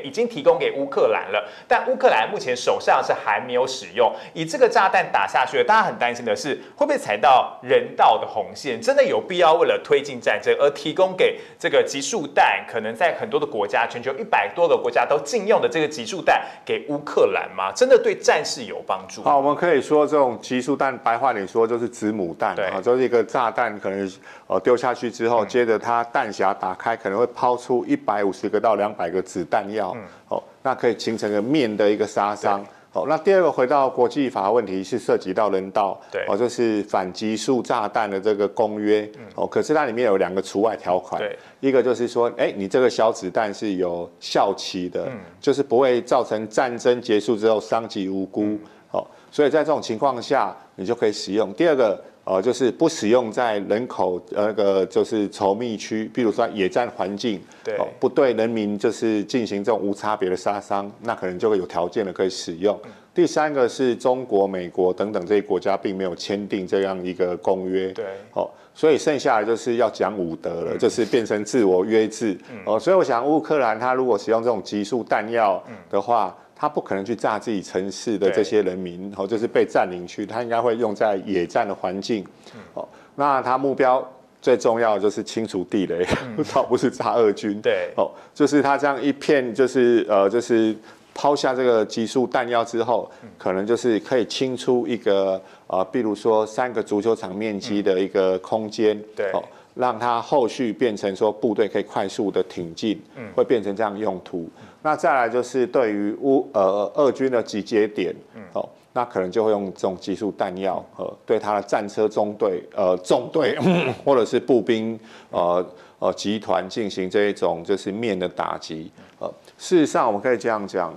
已经提供给乌克兰了，但乌克兰目前手上是还没有使用，以这个炸弹打下去了，大家很担心的是会不会踩到人道的红线？真的有必要为了推进战争而提供给这个集束弹？可能在很多的国家，全球100多个国家都禁用的这个集束弹给乌克兰吗？真的对战事有帮助？好，我们可以说这种集束弹，白话点说就是子母弹，就是一个炸弹，可能丢下去之后，接着它弹匣打开，可能会抛出150个到200个子弹药，那可以形成个面的一个杀伤。那第二个回到国际法问题是涉及到人道，就是反集束炸弹的这个公约，可是它里面有2个除外条款，一个就是说，你这个小子弹是有效期的，就是不会造成战争结束之后伤及无辜，所以在这种情况下你就可以使用。第二个就是不使用在人口就是稠密区，比如说野战环境，不对人民就是进行这种无差别的杀伤，那可能就会有条件的可以使用。第三个是中国、美国等等这些国家并没有签订这样一个公约，所以剩下来就是要讲武德了，就是变成自我约制。所以我想乌克兰他如果使用这种集束弹药的话，他不可能去炸自己城市的这些人民，就是被占领区，他应该会用在野战的环境。那他目标最重要的就是清除地雷，倒不是炸俄军。就是他这样一片，就是抛下这个集束弹药之后，可能就是可以清出一个比如说3个足球场面积的一个空间。让它后续变成说部队可以快速的挺进，会变成这样用途。那再来就是对于俄军的集结点，那可能就会用这种集束弹药，对他的战车纵队或者是步兵集团进行这一种就是面的打击。事实上我们可以这样讲，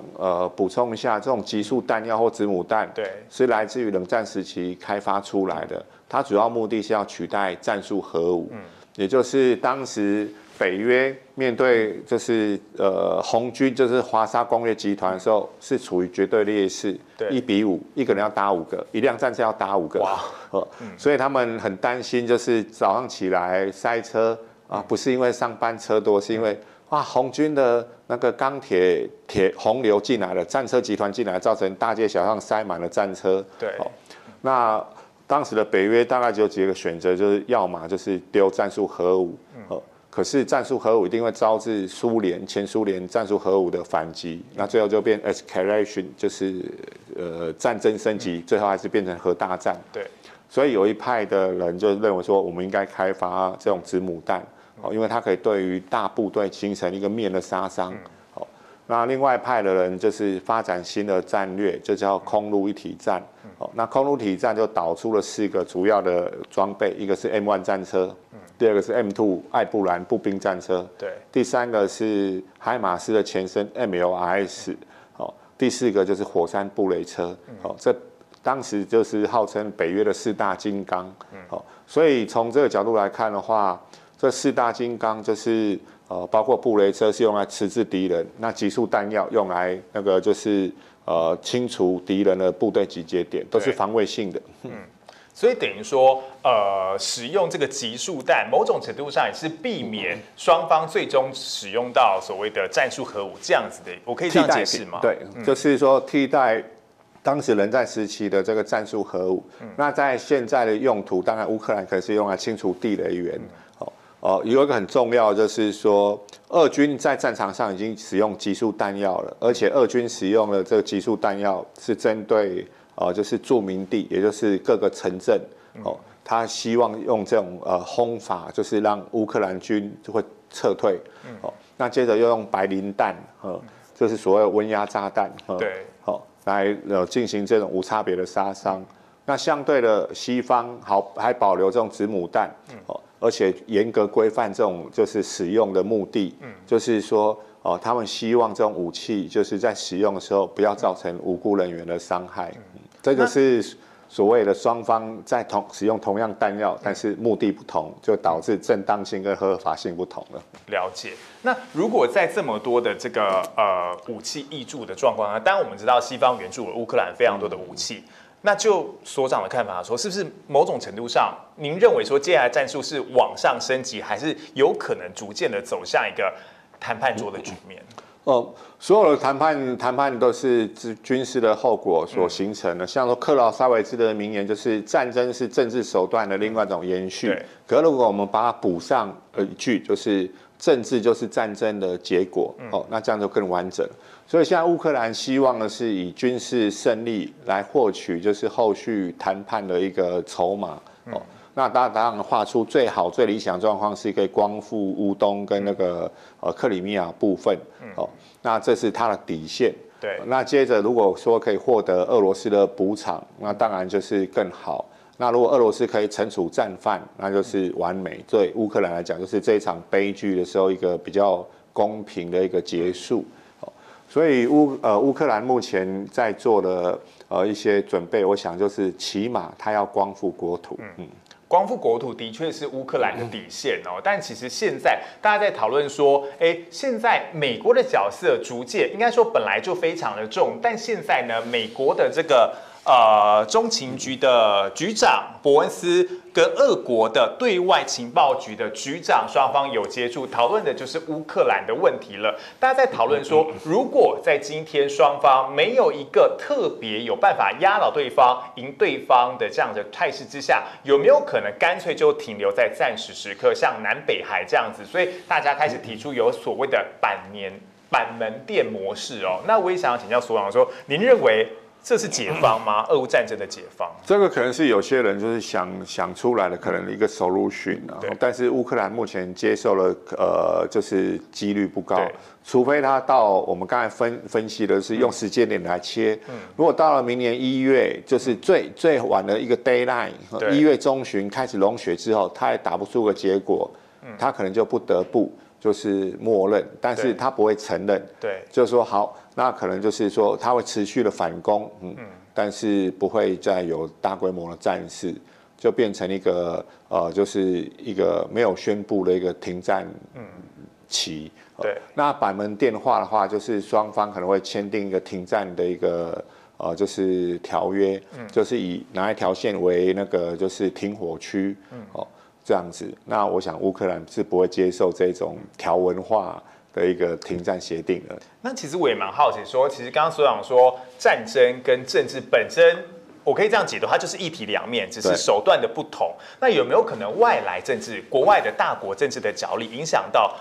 补充一下，这种集束弹药或子母弹，是来自于冷战时期开发出来的。它主要目的是要取代战术核武，也就是当时北约面对就是红军就是华沙工业集团的时候，是处于绝对劣势，1比5，一个人要打5个，一辆战车要打5个，所以他们很担心，就是早上起来塞车不是因为上班车多，是因为红军的那个钢铁洪流进来了，战车集团进来，造成大街小巷塞满了战车。那当时的北约大概只有几个选择，就是要么就是丢战术核武，可是战术核武一定会招致前苏联战术核武的反击，那最后就变 escalation， 就是战争升级，最后还是变成核大战。所以有一派的人就认为说，我们应该开发这种子母弹，因为它可以对于大部队形成一个面的杀伤。那另外一派的人就是发展新的战略，就叫空陆一体战。那空陆一体战就导出了4个主要的装备，一个是 M1 战车，第二个是 M2 艾布兰步兵战车，第3个是海马斯的前身 MLRS， 第4个就是火山布雷车。这当时就是号称北约的4大金刚。所以从这个角度来看的话，这4大金刚就是包括布雷车是用来迟滞敌人，那集束弹药用来那个就是清除敌人的部队集结点，都是防卫性的。所以等于说，使用这个集束弹，某种程度上也是避免双方最终使用到所谓的战术核武这样子的，我可以这样解释吗？对，就是说替代当时冷战时期的这个战术核武。那在现在的用途，当然乌克兰可能是用来清除地雷源。有一个很重要，就是说，俄军在战场上已经使用集束弹药了，而且俄军使用的这个集束弹药是针对就是驻民地，也就是各个城镇，他希望用这种轰法，就是让乌克兰军就会撤退，那接着又用白磷弹，就是所谓的温压炸弹，对，来进行这种无差别的杀伤。那相对的，西方还保留这种子母弹，而且严格规范这种就是使用的目的，就是说，他们希望这种武器就是在使用的时候不要造成无辜人员的伤害。这个是所谓的双方在使用同样弹药，但是目的不同，就导致正当性跟合法性不同了。了解。那如果在这么多的这个武器挹注的状况下，当然我们知道西方援助了乌克兰非常多的武器。那就所长的看法说，是不是某种程度上，您认为说接下来战术是往上升级，还是有可能逐渐的走向一个谈判桌的局面？所有的谈判都是军事的后果所形成的。像说克劳塞维兹的名言就是“战争是政治手段的另外一种延续”。可如果我们把它补上一句，就是“政治就是战争的结果”，那这样就更完整。所以现在乌克兰希望的是以军事胜利来获取就是后续谈判的一个筹码。那当然画出最好最理想状况是可以光复乌东跟那个克里米亚部分。那这是它的底线。对。那接着如果说可以获得俄罗斯的补偿，那当然就是更好。那如果俄罗斯可以惩处战犯，那就是完美。对乌克兰来讲，就是这一场悲剧的时候一个比较公平的一个结束。所以乌克兰目前在做的一些准备，我想就是起码他要光复国土。光复国土的确是乌克兰的底线哦，但其实现在大家在讨论说，现在美国的角色逐渐应该说本来就非常的重，但现在呢，美国的这个中情局的局长伯恩斯跟俄国的对外情报局的局长双方有接触，讨论的就是乌克兰的问题了。大家在讨论说，如果在今天双方没有一个特别有办法压倒对方、赢对方的这样的态势之下，有没有可能干脆就停留在战时时刻，像南北海这样子？所以大家开始提出有所谓的板门店模式哦。那我也想要请教所长说，您认为这是解放吗？俄乌战争的解放？这个可能是有些人就是想出来的，可能一个 solution 啊。但是乌克兰目前接受了就是几率不高，除非他到我们刚才分析的是用时间点来切。如果到了明年1月，就是最晚的一个 deadline，1月中旬开始融雪之后，他也打不出个结果，他可能就不得不就是默认，但是他不会承认。对，就是说好。那可能就是说，他会持续的反攻，但是不会再有大规模的战事，就变成一个就是一个没有宣布的一个停战期。对，那板门店化的话，就是双方可能会签订一个停战的一个就是条约，就是以哪一条线为那个就是停火区，这样子。那我想乌克兰是不会接受这种条文化的一个停战协定了。那其实我也蛮好奇说，其实刚刚所长说战争跟政治本身，我可以这样解读，它就是一体两面，只是手段的不同。那有没有可能外来政治、国外的大国政治的角力，影响到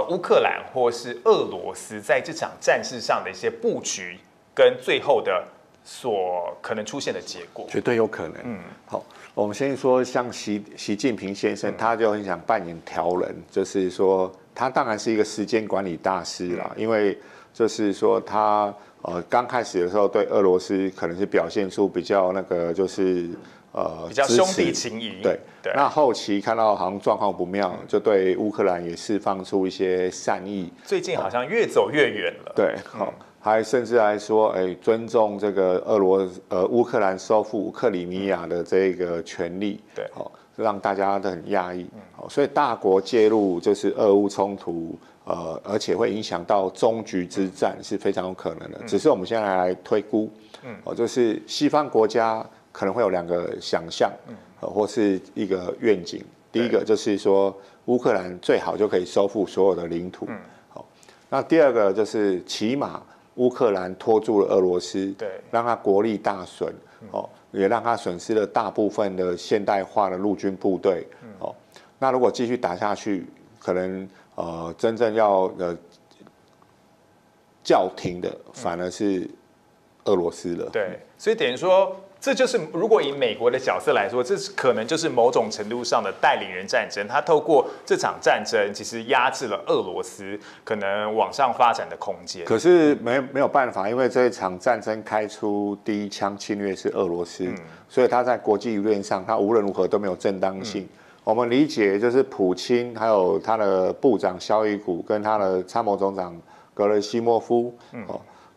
乌克兰或是俄罗斯在这场战事上的一些布局跟最后的所可能出现的结果？绝对有可能。好，我们先说像习近平先生，他就很想扮演调人，就是说。他当然是一个时间管理大师啦，因为就是说他刚开始的时候对俄罗斯可能是表现出比较那个就是比较兄弟情谊。对。那后期看到好像状况不妙，就对乌克兰也释放出一些善意。最近好像越走越远了。对，好，还甚至还说，尊重这个乌克兰收复克里米亚的这个权利。对，好。让大家都很讶异，所以大国介入就是俄乌冲突，而且会影响到终局之战是非常有可能的。只是我们现在来推估，就是西方国家可能会有2个想象，或是一个愿景。第一个就是说，乌克兰最好就可以收复所有的领土，那第二个就是起码乌克兰拖住了俄罗斯，让他国力大损，也让他损失了大部分的现代化的陆军部队，那如果继续打下去，可能真正要叫停的反而是俄罗斯了。对，所以等于说，这就是如果以美国的角色来说，这可能就是某种程度上的代理人战争。他透过这场战争，其实压制了俄罗斯可能往上发展的空间。可是没有办法，因为这一场战争开出第一枪侵略是俄罗斯，所以他在国际舆论上，他无论如何都没有正当性。我们理解就是普京还有他的部长肖伊古跟他的参谋总长格勒西莫夫，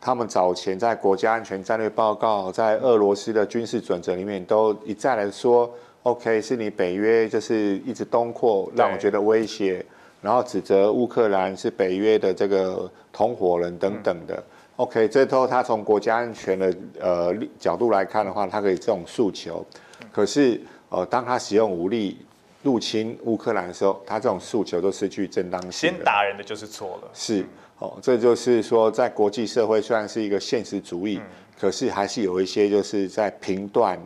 他们早前在国家安全战略报告，在俄罗斯的军事准则里面都一再来说 ，OK， 是你北约就是一直东扩，让我觉得威胁，然后指责乌克兰是北约的这个同伙人等等的。OK， 这都他从国家安全的角度来看的话，他可以这种诉求。可是当他使用武力入侵乌克兰的时候，他这种诉求都失去正当性。先打人的就是错了。是。这就是说，在国际社会虽然是一个现实主义，可是还是有一些就是在评断，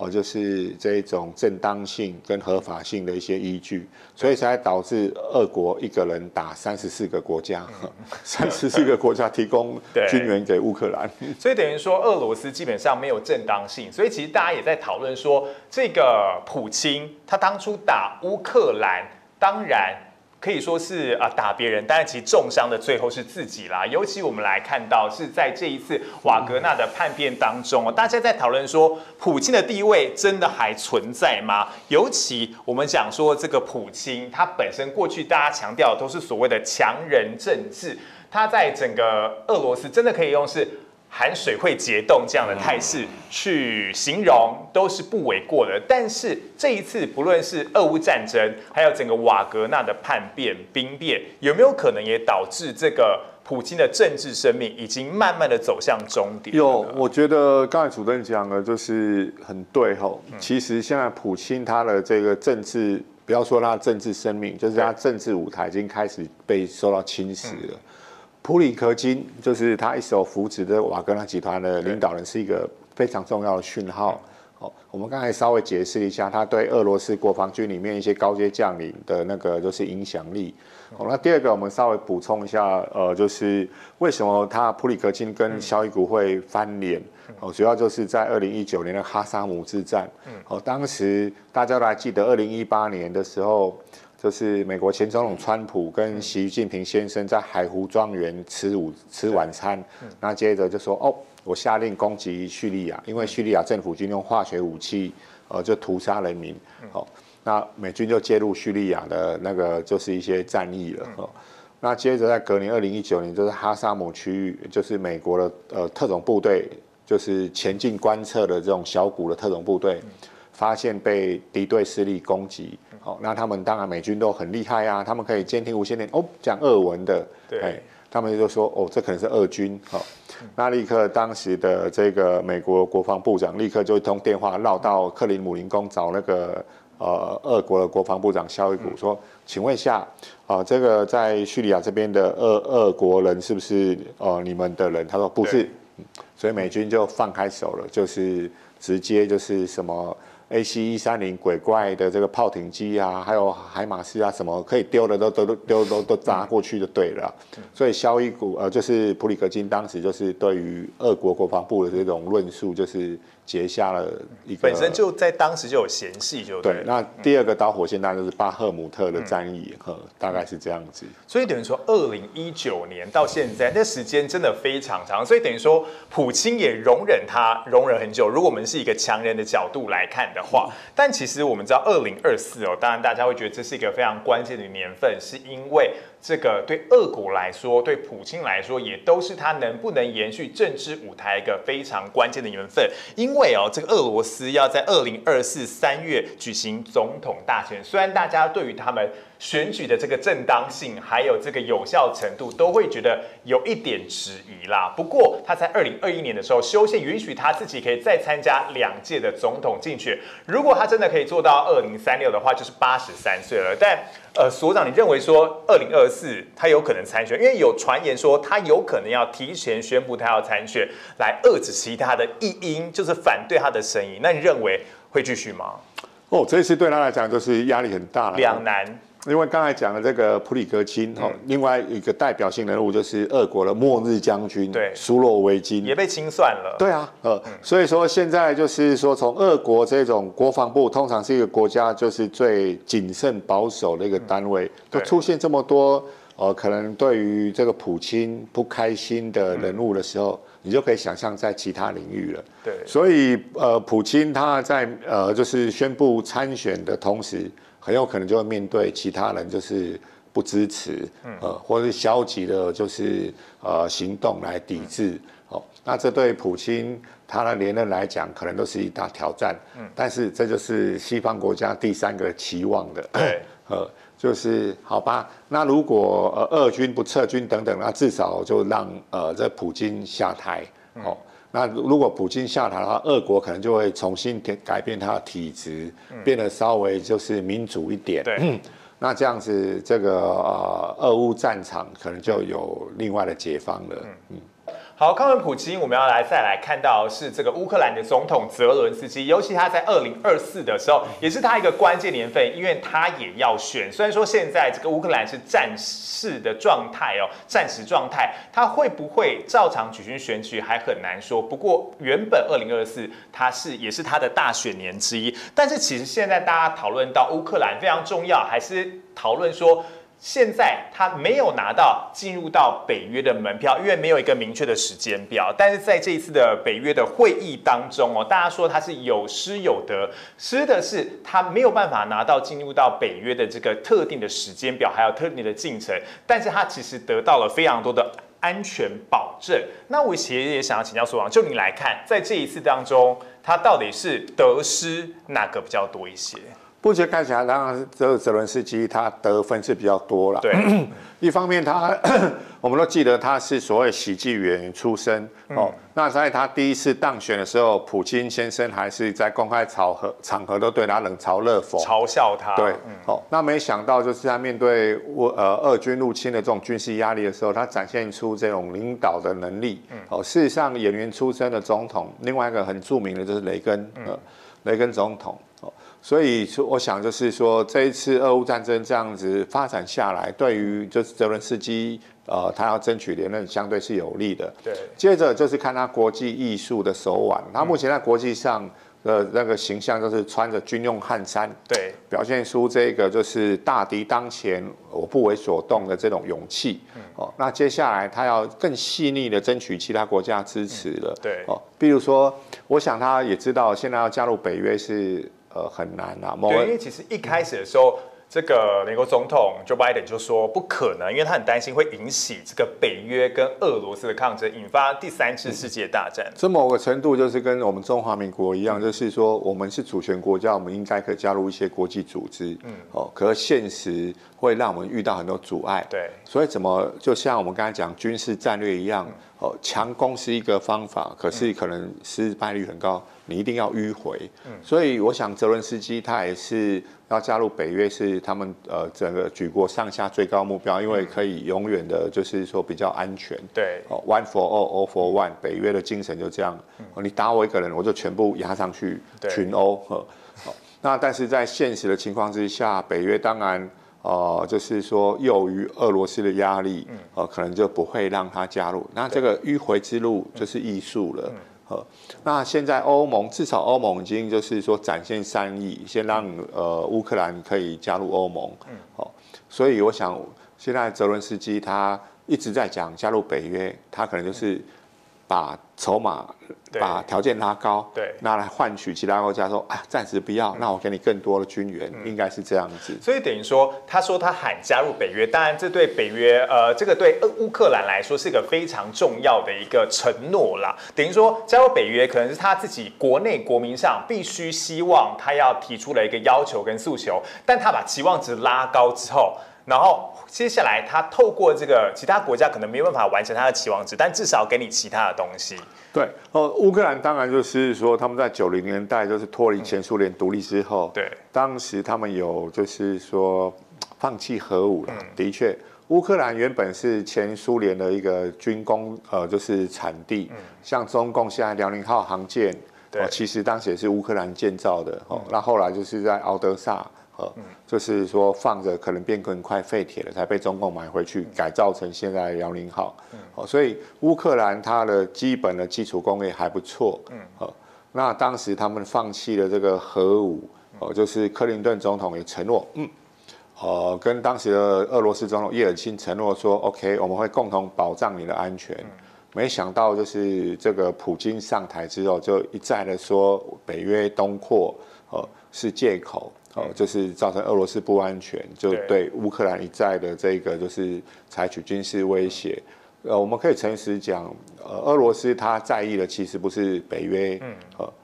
就是这种正当性跟合法性的一些依据，所以才导致俄国一个人打34个国家，34个国家提供军援给乌克兰，所以等于说俄罗斯基本上没有正当性，所以其实大家也在讨论说，这个普京他当初打乌克兰，当然可以说是打别人，但是其实重伤的最后是自己啦。尤其我们来看到是在这一次瓦格纳的叛变当中，大家在讨论说，普京的地位真的还存在吗？尤其我们讲说这个普京，他本身过去大家强调的都是所谓的强人政治，他在整个俄罗斯真的可以用是含水会结冻这样的态势去形容都是不为过的。但是这一次，不论是俄乌战争，还有整个瓦格纳的叛变、兵变，有没有可能也导致这个普京的政治生命已经慢慢的走向终点？有，我觉得刚才主持人讲的就是很对吼。其实现在普京他的这个政治，不要说他的政治生命，就是他政治舞台已经开始被受到侵蚀了。普里克金就是他一手扶植的瓦格纳集团的领导人，是一个非常重要的讯号。我们刚才稍微解释一下，他对俄罗斯国防军里面一些高阶将领的那个就是影响力。那第二个，我们稍微补充一下，就是为什么他普里克金跟肖伊古会翻脸？主要就是在2019年的哈萨姆之战。当时大家都还记得，2018年的时候。就是美国前总统川普跟习近平先生在海湖庄园吃晚餐，那接着就说我下令攻击叙利亚，因为叙利亚政府军用化学武器就屠杀人民，那美军就介入叙利亚的那个就是一些战役了，那接着在隔年2019年，就是哈萨姆区域，就是美国的特种部队，就是前进观测的这种小股的特种部队。发现被敌对势力攻击，那他们当然美军都很厉害啊，他们可以监听无线电，讲俄文的，他们就说这可能是俄军，那立刻当时的这个美国国防部长立刻就一通电话绕到克林姆林宫找那个俄国的国防部长肖伊古说，请问一下，这个在叙利亚这边的俄国人是不是你们的人？他说不是，所以美军就放开手了，就是直接就是什么。AC-130鬼怪的这个炮艇机啊，还有海马斯啊，什么可以丢的都砸过去就对了。所以肖伊古就是普里克金当时就是对于俄国国防部的这种论述，就是结下了一个本身就在当时就有嫌隙，就对。那第二个导火线当然就是巴赫姆特的战役，大概是这样子。所以等于说，2019年到现在，那时间真的非常长。所以等于说，普京也容忍很久。如果我们是一个强人的角度来看的话，但其实我们知道2024当然大家会觉得这是一个非常关键的年份，是因为这个对俄国来说，对普京来说，也都是他能不能延续政治舞台一个非常关键的年份。因为这个俄罗斯要在2024 3月举行总统大选，虽然大家对于他们选举的这个正当性还有这个有效程度都会觉得有一点质疑啦。不过他在2021年的时候修宪允许他自己可以再参加2届的总统竞选，如果他真的可以做到2036的话，就是83岁了。但所长，你认为说2024他有可能参选？因为有传言说他有可能要提前宣布他要参选，来遏制其他的异音，就是反对他的声音。那你认为会继续吗？这一次对他来讲就是压力很大了，两难。因为刚才讲的这个普里格金，另外一个代表性人物就是俄国的末日将军，对，苏洛维金也被清算了。对啊，所以说现在就是说，从俄国这种国防部通常是一个国家就是最谨慎保守的一个单位，都出现这么多可能对于这个普京不开心的人物的时候，你就可以想象在其他领域了。对，所以普京他在就是宣布参选的同时，很有可能就会面对其他人就是不支持，或者是消极的，就是行动来抵制。那这对普京他的连任来讲，可能都是一大挑战。但是这就是西方国家第三个期望的。对，就是好吧，那如果俄军不撤军等等，那至少就让这普京下台。那如果普京下台的话，俄国可能就会重新改变它的体质，变得稍微就是民主一点。对，那这样子，这个俄乌战场可能就有另外的解放了。好，看完普京，我们要再来看到是这个乌克兰的总统泽伦斯基，尤其他在2024的时候，也是他一个关键年份，因为他也要选。虽然说现在这个乌克兰是战时的状态战时状态，他会不会照常举行选举还很难说。不过原本2024他也是他的大选年之一，但是其实现在大家讨论到乌克兰非常重要，还是讨论说。现在他没有拿到进入到北约的门票，因为没有一个明确的时间表。但是在这一次的北约的会议当中大家说他是有失有得，失的是他没有办法拿到进入到北约的这个特定的时间表，还有特定的进程，但是他其实得到了非常多的安全保证。那我其实也想要请教所长，就你来看，在这一次当中，他到底是得失哪个比较多一些？目前看起来，当然这个泽伦斯基他得分是比较多了。对，一方面我们都记得他是所谓喜剧演员出身那在他第一次当选的时候，普京先生还是在公开场合都对他冷嘲热讽，嘲笑他。对，那没想到就是在面对俄军入侵的这种军事压力的时候，他展现出这种领导的能力。事实上，演员出身的总统，另外一个很著名的就是雷根总统。所以我想就是说，这一次俄乌战争这样子发展下来，对于就是泽伦斯基他要争取连任相对是有利的。对。接着就是看他国际艺术的手腕，他目前在国际上的那个形象就是穿着军用汗衫，对，表现出这个就是大敌当前我不为所动的这种勇气。那接下来他要更细腻的争取其他国家支持了。对。比如说，我想他也知道现在要加入北约是。很难啊，对，因为其实一开始的时候，这个美国总统 Joe Biden 就说不可能，因为他很担心会引起这个北约跟俄罗斯的抗争，引发第3次世界大战。这某个程度就是跟我们中华民国一样，就是说我们是主权国家，我们应该可以加入一些国际组织。可是现实会让我们遇到很多阻碍。对，所以就像我们刚才讲军事战略一样，强攻是一个方法，可是可能失败率很高。你一定要迂回，所以我想泽伦斯基他也是要加入北约，是他们整个举国上下最高目标，因为可以永远的，就是说比较安全。对，One for all, all for one， 北约的精神就这样。你打我一个人，我就全部压上去，群殴。那但是在现实的情况之下，北约当然就是说囿于俄罗斯的压力，可能就不会让他加入。那这个迂回之路就是艺术了。那现在至少欧盟已经就是说展现善意，先让乌克兰可以加入欧盟。所以我想现在泽伦斯基他一直在讲加入北约，他可能就是把筹码、把条件拉高，拿来换取其他国家说暂时不要，那我给你更多的军援，应该是这样子。所以等于说，他说他喊加入北约，当然这对北约这个对乌克兰来说是一个非常重要的一个承诺啦。等于说加入北约，可能是他自己国内国民上必须希望他要提出了一个要求跟诉求，但他把期望值拉高之后。然后接下来，他透过这个其他国家可能没有办法完成他的期望值，但至少给你其他的东西。对，乌克兰当然就是说他们在90年代就是脱离前苏联独立之后，对，当时他们有就是说放弃核武了。的确，乌克兰原本是前苏联的一个军工就是产地，像中共现在辽宁号航舰。其实当时也是乌克兰建造的那后来就是在敖德萨就是说放着可能变更快废铁了，才被中共买回去改造成现在的辽宁号。所以乌克兰它的基本的基础工业还不错。那当时他们放弃了这个核武，就是克林顿总统也承诺，跟当时的俄罗斯总统叶尔钦承诺说 ，OK， 我们会共同保障你的安全。没想到就是这个普京上台之后，就一再的说北约东扩是借口，就是造成俄罗斯不安全，就对乌克兰一再的这个就是采取军事威胁。我们可以诚实讲，俄罗斯他在意的其实不是北约，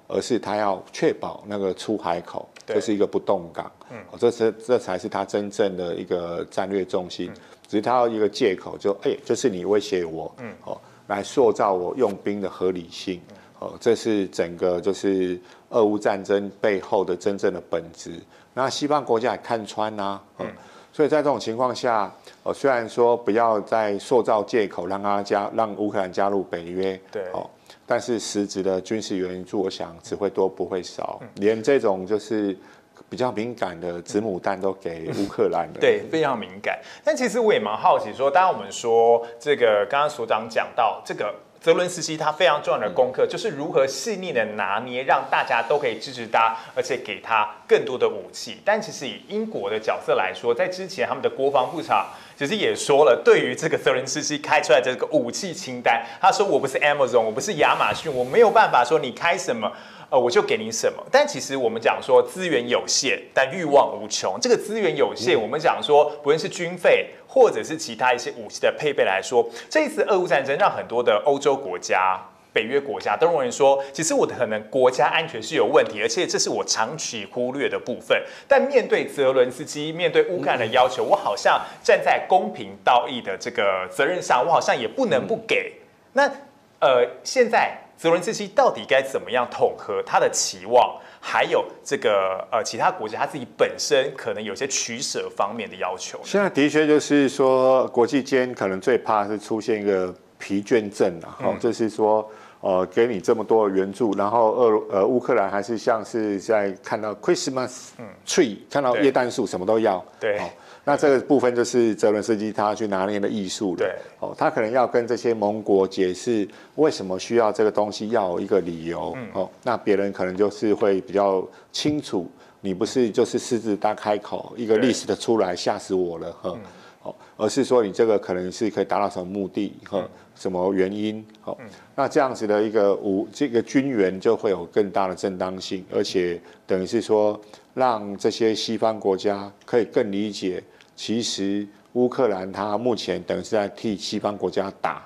而是他要确保那个出海口，这是一个不动港，这才是他真正的一个战略重心。只是他要一个借口，就是你威胁我，来塑造我用兵的合理性，这是整个就是俄乌战争背后的真正的本质。那西方国家也看穿所以在这种情况下，虽然说不要再塑造借口让乌克兰加入北约，但是实质的军事援助，我想只会多不会少，连这种就是比较敏感的子母弹都给乌克兰了。对，非常敏感。但其实我也蛮好奇说，当然我们说这个刚刚所长讲到这个。泽伦斯基他非常重要的功课就是如何细腻的拿捏，让大家都可以支持他，而且给他更多的武器。但其实以英国的角色来说，在之前他们的国防部长其实也说了，对于这个泽伦斯基开出来的这个武器清单，他说我不是 Amazon， 我不是亚马逊，我没有办法说你开什么。我就给你什么，但其实我们讲说资源有限，但欲望无穷。这个资源有限，我们讲说不论是军费或者是其他一些武器的配备来说，这一次俄乌战争让很多的欧洲国家、北约国家都认为说，其实我的可能国家安全是有问题，而且这是我长期忽略的部分。但面对泽伦斯基、面对乌克兰的要求，我好像站在公平道义的这个责任上，我好像也不能不给。那现在。泽伦斯基到底该怎么样统合他的期望，还有这个其他国家他自己本身可能有些取舍方面的要求？现在的确就是说，国际间可能最怕是出现一个疲倦症就是说给你这么多的援助，然后乌克兰还是像是在看到 Christmas tree，看到耶诞树什么都要。对。那这个部分就是泽伦斯基他去拿捏的艺术了。对，他可能要跟这些盟国解释为什么需要这个东西，要有一个理由。那别人可能就是会比较清楚，你不是就是狮子大开口一个 list 的出来吓死我了而是说你这个可能是可以达到什么目的什么原因那这样子的一个这个军援就会有更大的正当性，而且等于是说让这些西方国家可以更理解。其实乌克兰它目前等于是在替西方国家打，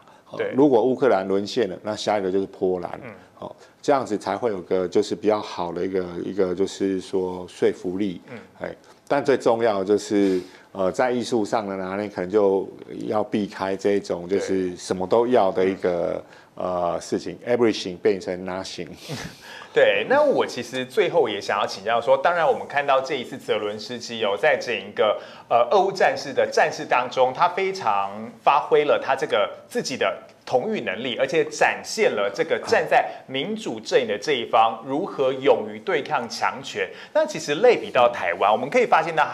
如果乌克兰沦陷了，那下一个就是波兰，这样子才会有个就是比较好的一个就是说说服力，但最重要的就是在艺术上的拿捏，可能就要避开这种就是什么都要的一个事情 ，everything 变成 nothing。对，那我其实最后也想要请教说，当然我们看到这一次泽伦斯基在整一个俄乌战事的战事当中，他非常发挥了他这个自己的统御能力，而且展现了这个站在民主阵营的这一方如何勇于对抗强权。那其实类比到台湾，我们可以发现到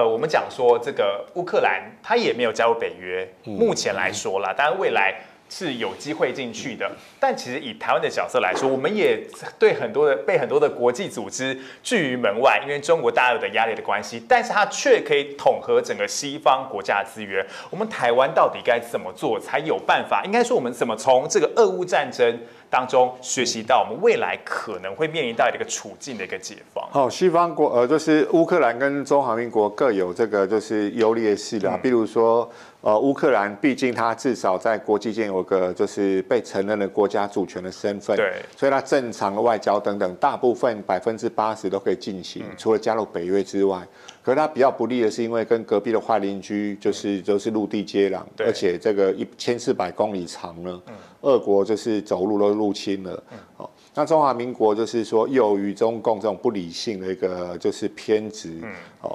我们讲说这个乌克兰他也没有加入北约，目前来说啦，当然未来是有机会进去的，但其实以台湾的角色来说，我们也被很多的国际组织拒于门外，因为中国大陆的压力的关系，但是它却可以统合整个西方国家的资源。我们台湾到底该怎么做才有办法？应该说我们怎么从这个俄乌战争当中学习到我们未来可能会面临到的一个处境的一个解放？西方国就是乌克兰跟中华民国各有这个就是优劣势啦，比如说。乌克兰毕竟它至少在国际间有个就是被承认的国家主权的身份，对，所以它正常的外交等等，大部分80%都可以进行，除了加入北约之外。可是它比较不利的是，因为跟隔壁的坏邻居就是陆地接壤，而且这个1400公里长呢，俄国就是走路都入侵了。那中华民国就是说囿于中共这种不理性的一个就是偏执，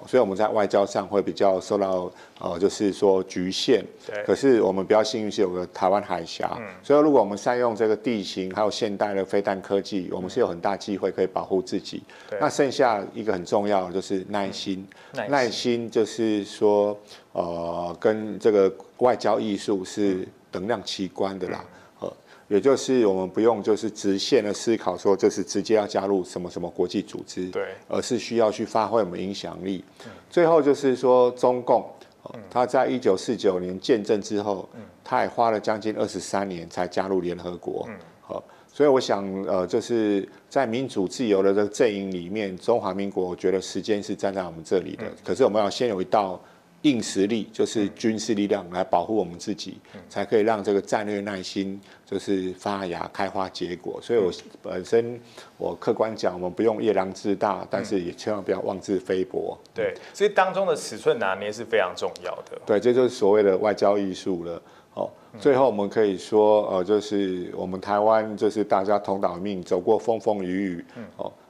所以我们在外交上会比较受到就是说局限。可是我们比较幸运是有个台湾海峡，所以如果我们善用这个地形还有现代的飞弹科技，我们是有很大机会可以保护自己。那剩下一个很重要的就是耐心，耐心就是说跟这个外交艺术是等量齐观的啦。也就是我们不用就是直线的思考说就是直接要加入什么什么国际组织，而是需要去发挥我们影响力。最后就是说中共，他在1949年建政之后，他也花了将近23年才加入联合国。所以我想就是在民主自由的这个阵营里面，中华民国我觉得时间是站在我们这里的。可是我们要先有一道硬实力，就是军事力量来保护我们自己，才可以让这个战略耐心就是发芽、开花结果。所以我本身我客观讲，我们不用夜郎自大，但是也千万不要妄自菲薄。对，所以当中的尺寸拿捏是非常重要的。对，这就是所谓的外交艺术了。最后我们可以说，就是我们台湾就是大家同岛命，走过风风雨雨。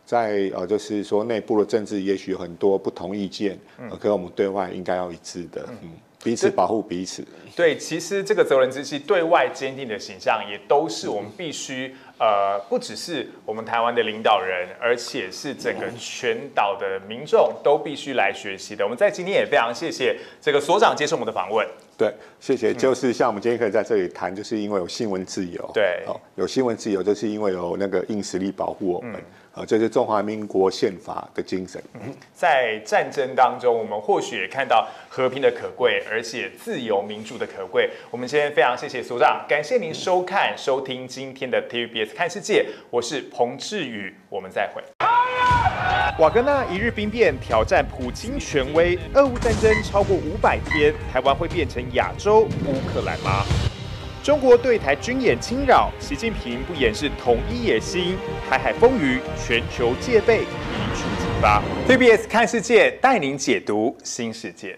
在就是说内部的政治也许有很多不同意见，可是我们对外应该要一致的，彼此保护彼此。对，其实这个责任之气，对外坚定的形象，也都是我们必须不只是我们台湾的领导人，而且是整个全岛的民众都必须来学习的。我们在今天也非常谢谢这个所长接受我们的访问。对，谢谢。就是像我们今天可以在这里谈，就是因为有新闻自由。对，有新闻自由，就是因为有那个硬实力保护我们。这是中华民国宪法的精神。在战争当中，我们或许也看到和平的可贵，而且自由民主的可贵。我们今天非常谢谢所长，感谢您收听今天的 TVBS 看世界，我是彭智宇，我们再会。瓦格纳一日兵变挑战普京权威，俄乌战争超过500天，台湾会变成亚洲乌克兰吗？中国对台军演侵扰，习近平不掩饰统一野心，台海风雨，全球戒备一触即发。TVBS 看世界带您解读新世界。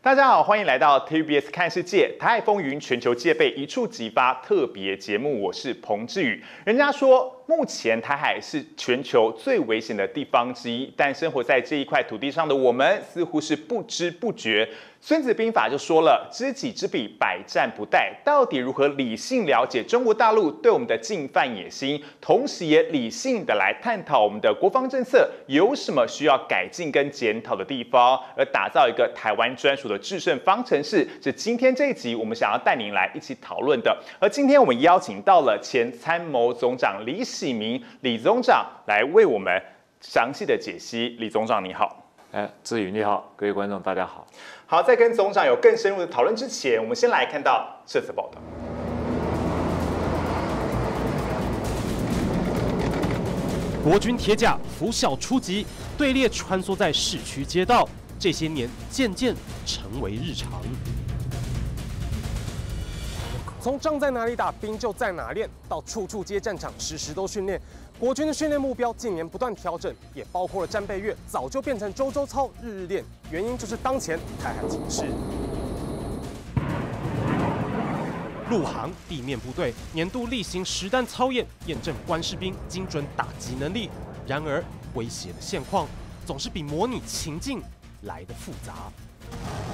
大家好，欢迎来到 TVBS 看世界，台海风云，全球戒备一触即发特别节目，我是彭智宇。人家说，目前台海是全球最危险的地方之一，但生活在这一块土地上的我们，似乎是不知不觉。孙子兵法就说了，知己知彼，百战不殆。到底如何理性了解中国大陆对我们的进犯野心，同时也理性的来探讨我们的国防政策有什么需要改进跟检讨的地方，而打造一个台湾专属的制胜方程式，是今天这一集我们想要带您来一起讨论的。而今天我们邀请到了前参谋总长李喜明李总长来为我们详细的解析。李总长你好。智宇你好，各位观众大家好。好，在跟总长有更深入的讨论之前，我们先来看到这次报道。国军铁甲拂晓出击，队列穿梭在市区街道，这些年渐渐成为日常。从仗在哪里打，兵就在哪练，到处处接战场，时时都训练。国军的训练目标近年不断调整，也包括了战备月，早就变成周周操、日日练。原因就是当前台海情势。陆航地面部队年度例行实弹操演，验证官士兵精准打击能力。然而，威胁的现况总是比模拟情境来得复杂。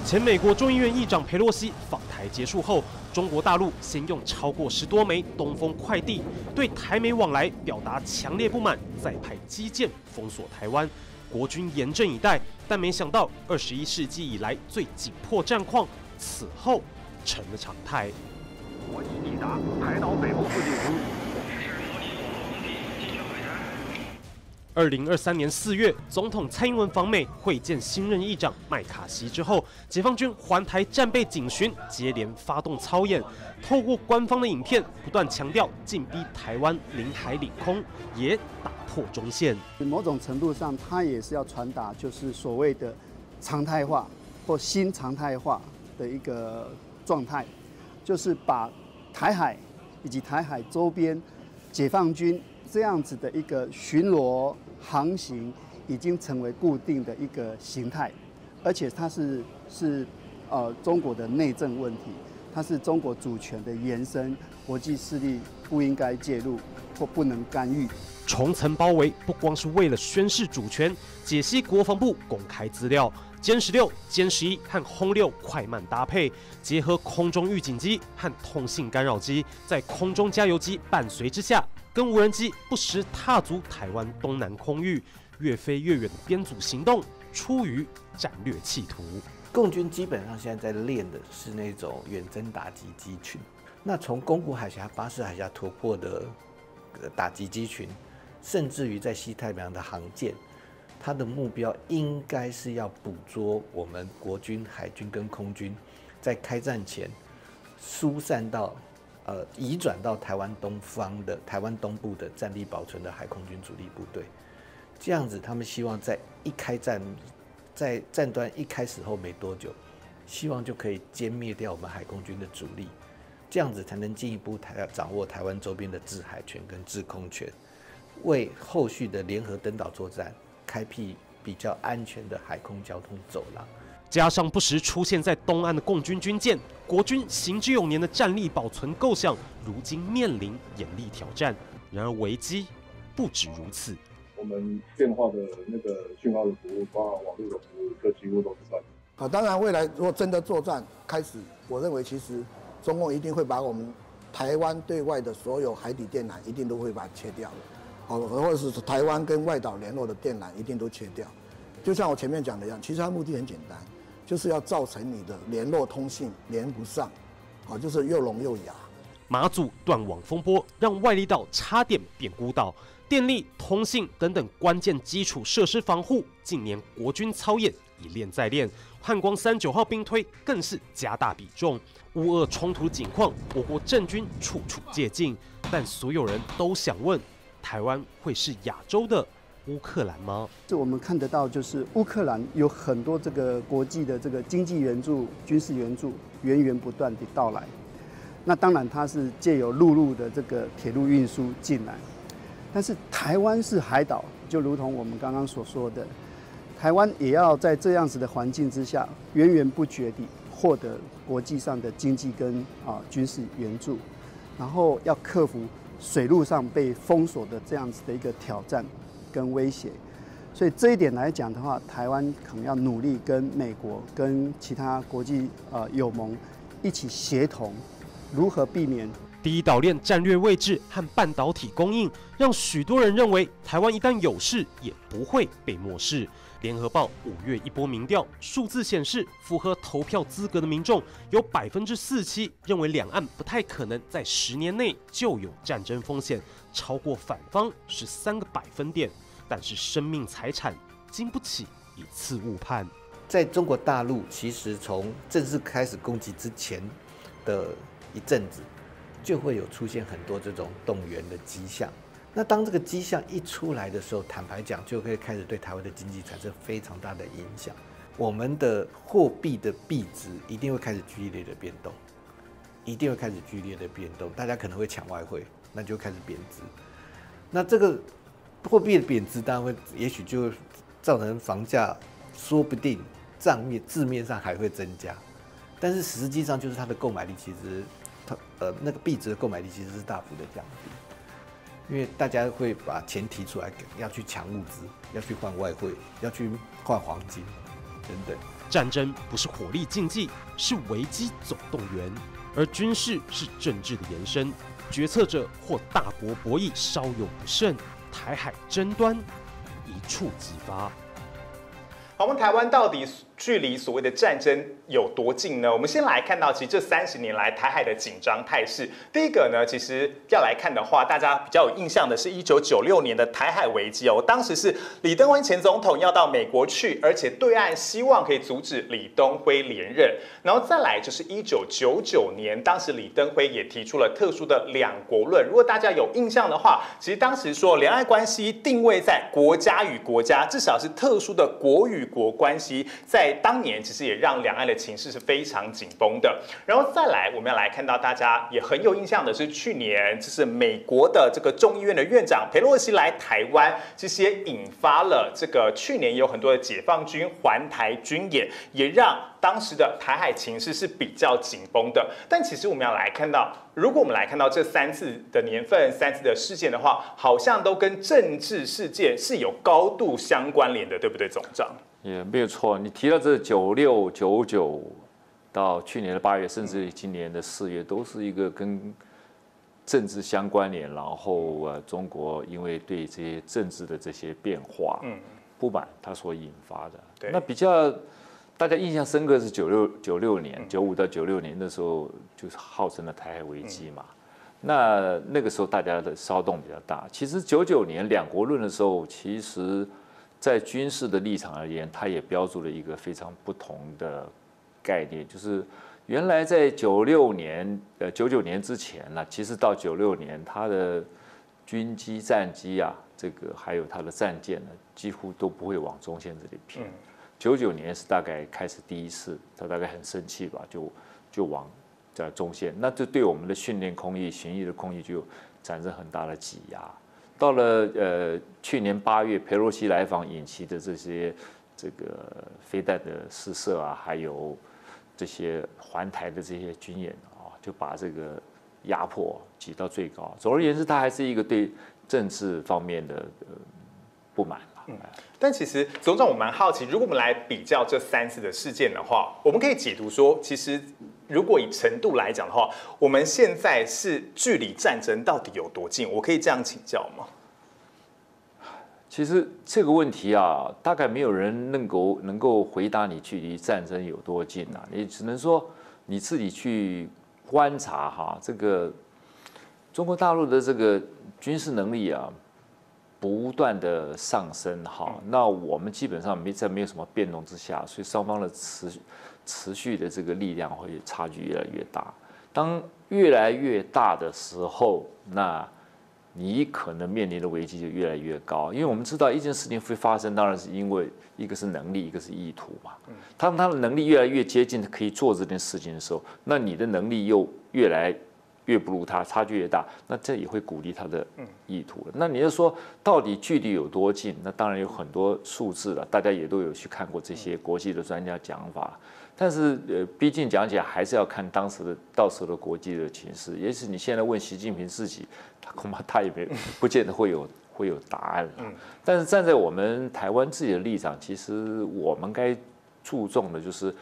前美国众议院议长裴洛西访台结束后，中国大陆先用超过10多枚东风快递对台美往来表达强烈不满，再派基舰封锁台湾。国军严阵以待，但没想到21世纪以来最紧迫战况，此后成了常态。国际抵达台岛北部附近。2023年4月，总统蔡英文访美会见新任议长麦卡锡之后，解放军环台战备警巡接连发动操演，透过官方的影片不断强调进逼台湾领海领空，也打破中线。某种程度上，它也是要传达就是所谓的常态化或新常态化的一个状态，就是把台海以及台海周边解放军这样子的一个巡逻、航行已经成为固定的一个形态，而且它是中国的内政问题，它是中国主权的延伸，国际势力不应该介入或不能干预。重层包围不光是为了宣示主权，解析国防部公开资料。歼16、歼11和轰6快慢搭配，结合空中预警机和通信干扰机，在空中加油机伴随之下，跟无人机不时踏足台湾东南空域，越飞越远的编组行动，出于战略企图。共军基本上现在在练的是那种远征打击机群，那从宫古海峡、巴士海峡突破的打击机群，甚至于在西太平洋的航舰。它的目标应该是要捕捉我们国军、海军跟空军在开战前疏散到移转到台湾东部的战力保存的海空军主力部队。这样子，他们希望在在战端一开始后没多久，希望就可以歼灭掉我们海空军的主力，这样子才能进一步掌握台湾周边的制海权跟制空权，为后续的联合登岛作战开辟比较安全的海空交通走廊。加上不时出现在东岸的共军军舰，国军行之有年的战力保存构想，如今面临严厉挑战。然而危机不止如此，我们电话的那个讯号的服务，包含网络的服务，这几乎都是断的。当然未来如果真的作战开始，我认为其实中共一定会把我们台湾对外的所有海底电缆一定都会把它切掉的。或者是台湾跟外岛联络的电缆一定都切掉，就像我前面讲的一样，其实它目的很简单，就是要造成你的联络通信连不上，就是又聋又哑。马祖断网风波让外离岛差点变孤岛，电力、通信等等关键基础设施防护，近年国军操演一练再练，汉光39号兵推更是加大比重。乌俄冲突情况，我国政军处处借镜，但所有人都想问。台湾会是亚洲的乌克兰吗？这我们看得到，就是乌克兰有很多这个国际的这个经济援助、军事援助源源不断的到来。那当然，它是借由陆路的这个铁路运输进来。但是台湾是海岛，就如同我们刚刚所说的，台湾也要在这样子的环境之下，源源不绝地获得国际上的经济跟军事援助，然后要克服水路上被封锁的这样子的一个挑战跟威胁，所以这一点来讲的话，台湾可能要努力跟美国、跟其他国际友盟一起协同，如何避免第一岛链战略位置和半导体供应，让许多人认为台湾一旦有事也不会被漠视。联合报5月一波民调数字显示，符合投票资格的民众有47%认为两岸不太可能在10年内就有战争风险，超过反方13个百分点。但是生命财产经不起一次误判。在中国大陆，其实从正式开始攻击之前的一阵子，就会有出现很多这种动员的迹象。那当这个迹象一出来的时候，坦白讲，就会开始对台湾的经济产生非常大的影响。我们的货币的币值一定会开始剧烈的变动，大家可能会抢外汇，那就开始贬值。那这个货币的贬值，当然会，也许就造成房价，说不定字面上还会增加，但是实际上就是它的购买力其实，那个币值的购买力其实是大幅的降低。因为大家会把钱提出来，要去抢物资，要去换外汇，要去换黄金，等等。战争不是火力竞技，是危机总动员，而军事是政治的延伸。决策者或大国博弈稍有不慎，台海争端一触即发。好，我们台湾到底距离所谓的战争有多近呢？我们先来看到，其实这30年来台海的紧张态势。第一个呢，其实要来看的话，大家比较有印象的是1996年的台海危机哦，当时是李登辉前总统要到美国去，而且对岸希望可以阻止李登辉连任。然后再来就是1999年，当时李登辉也提出了特殊的两国论。如果大家有印象的话，其实当时说两岸关系定位在国家与国家，至少是特殊的国与国关系，在在当年其实也让两岸的情势是非常紧绷的。然后再来，我们要来看到大家也很有印象的是，去年就是美国的这个众议院的院长裴洛西来台湾，这些引发了这个去年有很多的解放军环台军演，也让当时的台海情势是比较紧绷的。但其实我们要来看到，如果我们来看到这3次的年份、3次的事件的话，好像都跟政治事件是有高度相关联的，对不对，总长？也没有错。你提到这96、99到去年的8月，甚至今年的4月，都是一个跟政治相关联。然后中国因为对这些政治的这些变化不满，它所引发的。那比较大家印象深刻是96年、95到96年的时候，就是号称的台海危机嘛。那个时候大家的骚动比较大。其实99年两国论的时候，其实在军事的立场而言，它也标注了一个非常不同的概念，就是原来在99年之前呢，其实到96年，它的军机、战机啊，这个还有它的战舰呢，几乎都不会往中线这里偏。99年是大概开始第一次，他大概很生气吧，就往在中线，那这对我们的训练空域、巡弋的空域就产生很大的挤压。到了去年8月，裴洛西来访引起的这个飞弹的试射啊，还有这些环台的这些军演啊，就把这个压迫挤到最高。总而言之，它还是一个对政治方面的不满。但其实总长，我蛮好奇，如果我们来比较这3次的事件的话，我们可以解读说，其实如果以程度来讲的话，我们现在是距离战争到底有多近？我可以这样请教吗？其实这个问题啊，大概没有人能够回答你距离战争有多近啊，你只能说你自己去观察哈，这个中国大陆的这个军事能力啊，不断的上升哈，那我们基本上在没有什么变动之下，所以双方的持续的这个力量会差距越来越大。当越来越大的时候，那你可能面临的危机就越来越高。因为我们知道一件事情会发生，当然是因为一个是能力，一个是意图嘛。当他的能力越来越接近可以做这件事情的时候，那你的能力又越来越不如他，差距越大，那这也会鼓励他的意图了。那你就说到底距离有多近？那当然有很多数字了，大家也都有去看过这些国际的专家讲法。但是毕竟讲起来还是要看到时的国际的情势。也许你现在问习近平自己，恐怕他也不见得会有答案了。但是站在我们台湾自己的立场，其实我们该注重的就是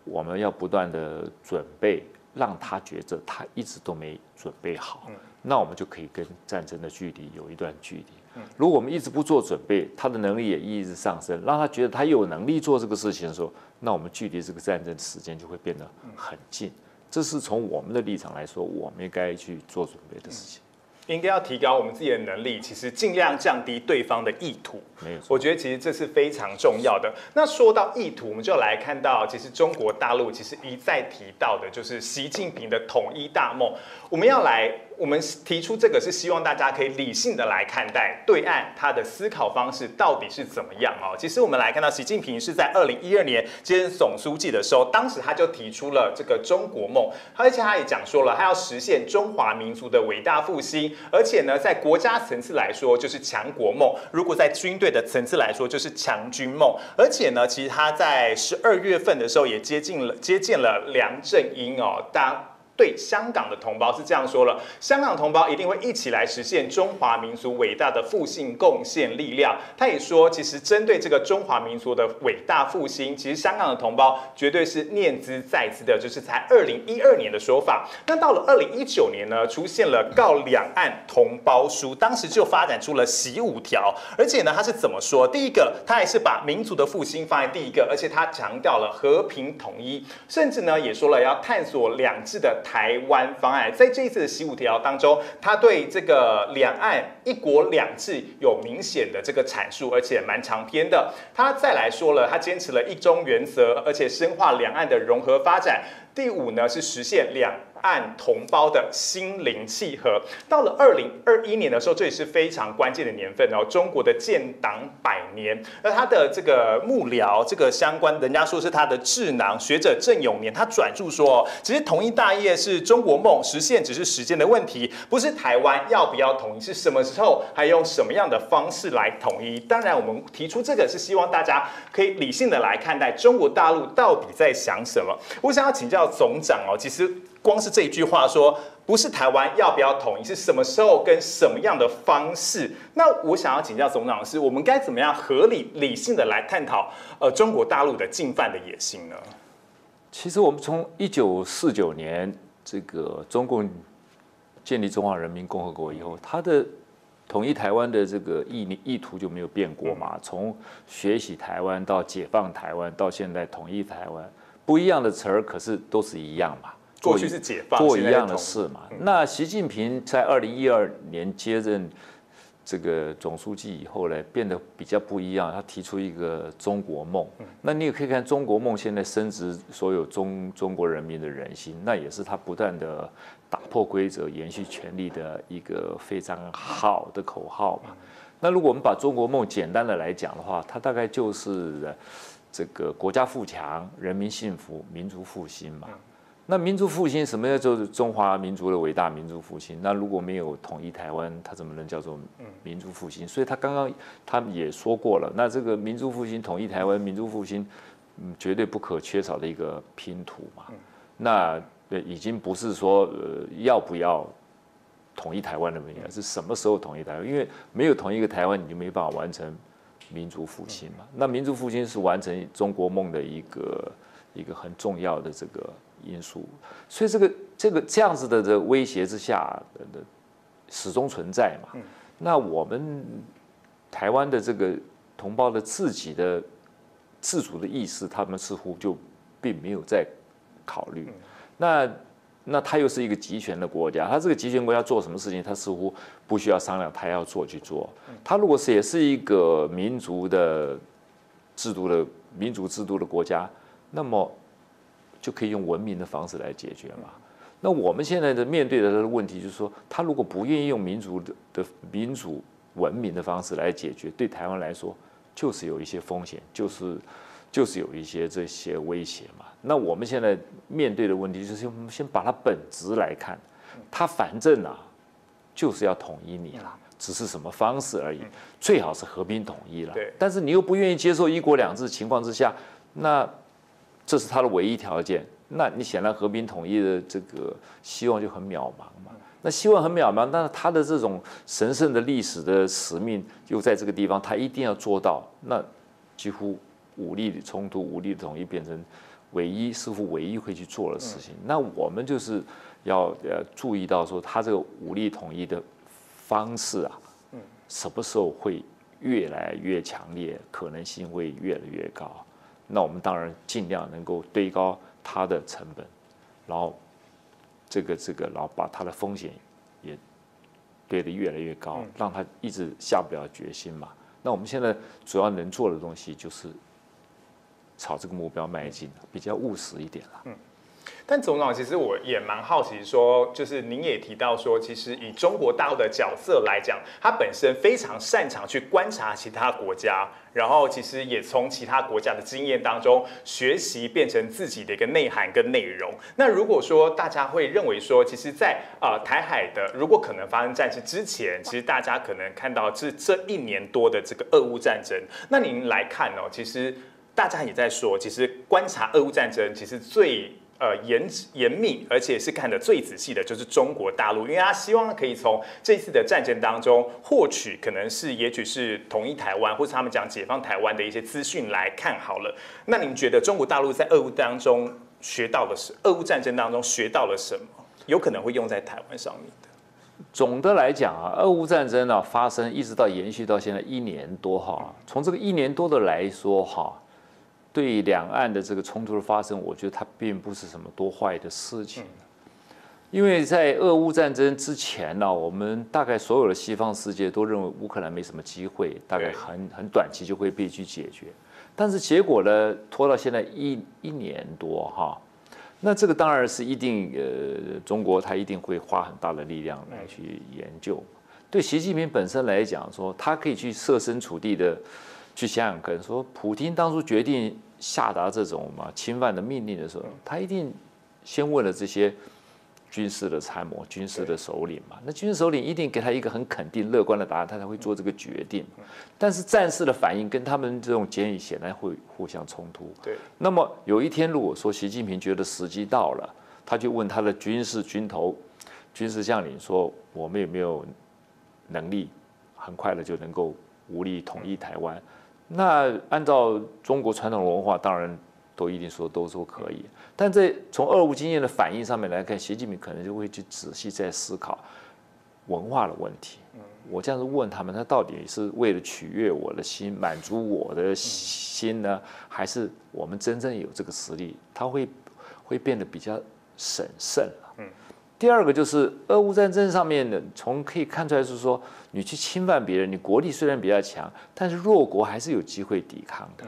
我们要不断的准备。让他觉得他一直都没准备好，那我们就可以跟战争的距离有一段距离。如果我们一直不做准备，他的能力也一直上升，让他觉得他有能力做这个事情的时候，那我们距离这个战争时间就会变得很近。这是从我们的立场来说，我们应该去做准备的事情。应该要提高我们自己的能力，其实尽量降低对方的意图。我觉得其实这是非常重要的。那说到意图，我们就来看到，其实中国大陆其实一再提到的就是习近平的统一大梦。我们提出这个是希望大家可以理性的来看待对岸他的思考方式到底是怎么样哦。其实我们来看到习近平是在2012年接任总书记的时候，当时他就提出了这个中国梦，而且他也讲说了，他要实现中华民族的伟大复兴，而且呢，在国家层次来说就是强国梦，如果在军队的层次来说就是强军梦，而且呢，其实他在12月份的时候也接见了梁振英哦，对香港的同胞是这样说了：香港同胞一定会一起来实现中华民族伟大的复兴贡献力量。他也说，其实针对这个中华民族的伟大复兴，其实香港的同胞绝对是念兹在兹的，就是才2012年的说法。那到了2019年呢，出现了告两岸同胞书，当时就发展出了习5条，而且呢，他是怎么说？第一个，他还是把民族的复兴放在第一个，而且他强调了和平统一，甚至呢也说了要探索两制的台湾方案。在这一次的习5条当中，他对这个两岸一国两制有明显的这个阐述，而且蛮长篇的。他再来说了，他坚持了一中原则，而且深化两岸的融合发展。第5呢是实现两岸同胞的心灵契合。到了2021年的时候，这也是非常关键的年份哦，中国的建党100年。那他的这个幕僚，这个相关，人家说是他的智囊学者郑永年，他转述说，其实统一大业是中国梦，实现只是时间的问题，不是台湾要不要统一，是什么时候，还用什么样的方式来统一。当然，我们提出这个是希望大家可以理性的来看待中国大陆到底在想什么。我想要请教总长哦，其实光是这一句话说，不是台湾要不要统一，是什么时候跟什么样的方式？那我想要请教总长的是，我们该怎么样合理理性的来探讨中国大陆的进犯的野心呢？其实我们从1949年这个中共建立中华人民共和国以后，它的统一台湾的这个意图就没有变过嘛。从学习台湾到解放台湾，到现在统一台湾，不一样的词儿，可是都是一样嘛。过去是解放，做一样的事嘛。那习近平在2012年接任这个总书记以后呢，变得比较不一样。他提出一个中国梦，那你也可以看中国梦现在深植所有中国人民的人心，那也是他不断的打破规则、延续权力的一个非常好的口号嘛。那如果我们把中国梦简单的来讲的话，它大概就是这个国家富强、人民幸福、民族复兴嘛。那民族复兴什么叫做中华民族的伟大民族复兴？那如果没有统一台湾，它怎么能叫做民族复兴？所以他刚刚他也说过了，那这个民族复兴、统一台湾、民族复兴，绝对不可缺少的一个拼图嘛。那已经不是说要不要统一台湾的问题，是什么时候统一台湾？因为没有统一一个台湾，你就没办法完成民族复兴嘛。那民族复兴是完成中国梦的一个很重要的这个因素，所以这样子的威胁之下的始终存在嘛。那我们台湾的这个同胞的自己的自主的意识，他们似乎就并没有在考虑。那他又是一个集权的国家，他这个集权国家做什么事情，他似乎不需要商量，他要做去做。他如果也是一个民族制度的国家，那么就可以用文明的方式来解决嘛。那我们现在面对的问题就是说，他如果不愿意用民主文明的方式来解决，对台湾来说就是有一些风险，就是有一些这些威胁嘛。那我们现在面对的问题就是先把它本质来看，它反正就是要统一你啦，只是什么方式而已，最好是和平统一啦。但是你又不愿意接受1国2制情况之下，那这是他的唯一条件，那你显然和平统一的这个希望就很渺茫嘛。那希望很渺茫，但是他的这种神圣的历史的使命又在这个地方，他一定要做到。那几乎武力的冲突、武力的统一变成似乎唯一会去做的事情。那我们就是要注意到说，他这个武力统一的方式什么时候会越来越强烈，可能性会越来越高。那我们当然尽量能够堆高它的成本，然后然后把它的风险也堆得越来越高，让它一直下不了决心嘛。那我们现在主要能做的东西就是朝这个目标迈进，比较务实一点啦。但总长，其实我也蛮好奇说，就是您也提到说，其实以中国大陆的角色来讲，它本身非常擅长去观察其他国家，然后其实也从其他国家的经验当中学习，变成自己的一个内涵跟内容。那如果说大家会认为说，其实在台海的如果可能发生战事之前，其实大家可能看到这1年多的这个俄乌战争，那您来看哦，其实大家也在说，其实观察俄乌战争，其实最严密，而且是看得最仔细的，就是中国大陆，因为他希望可以从这次的战争当中获取，可能是也许是统一台湾，或是他们讲解放台湾的一些资讯来看好了。那您觉得中国大陆在俄乌战争当中学到了什么，有可能会用在台湾上面的？总的来讲俄乌战争发生一直到延续到现在1年多从这个1年多的来说对两岸的这个冲突的发生，我觉得它并不是什么多坏的事情，因为在俄乌战争之前我们大概所有的西方世界都认为乌克兰没什么机会，大概很短期就会被去解决，但是结果呢，拖到现在一年多那这个当然是一定，中国他一定会花很大的力量来去研究。对习近平本身来讲，说他可以去设身处地的去想想看，说普京当初决定下达这种侵犯的命令的时候，他一定先问了这些军事的参谋、军事的首领嘛。那军事首领一定给他一个很肯定、乐观的答案，他才会做这个决定。但是战士的反应跟他们这种建议显然会互相冲突。对。那么有一天，如果说习近平觉得时机到了，他就问他的军事军头、军事将领说：“我们有没有能力很快的就能够武力统一台湾？”那按照中国传统文化，当然都一定都说可以。但在从俄乌经验的反应上面来看，习近平可能就会去仔细在思考文化的问题。我这样子问他们，他到底是为了取悦我的心、满足我的心呢，还是我们真正有这个实力？他会变得比较审慎了。第二个就是俄乌战争上面的，可以看出来是说，你去侵犯别人，你国力虽然比较强，但是弱国还是有机会抵抗的。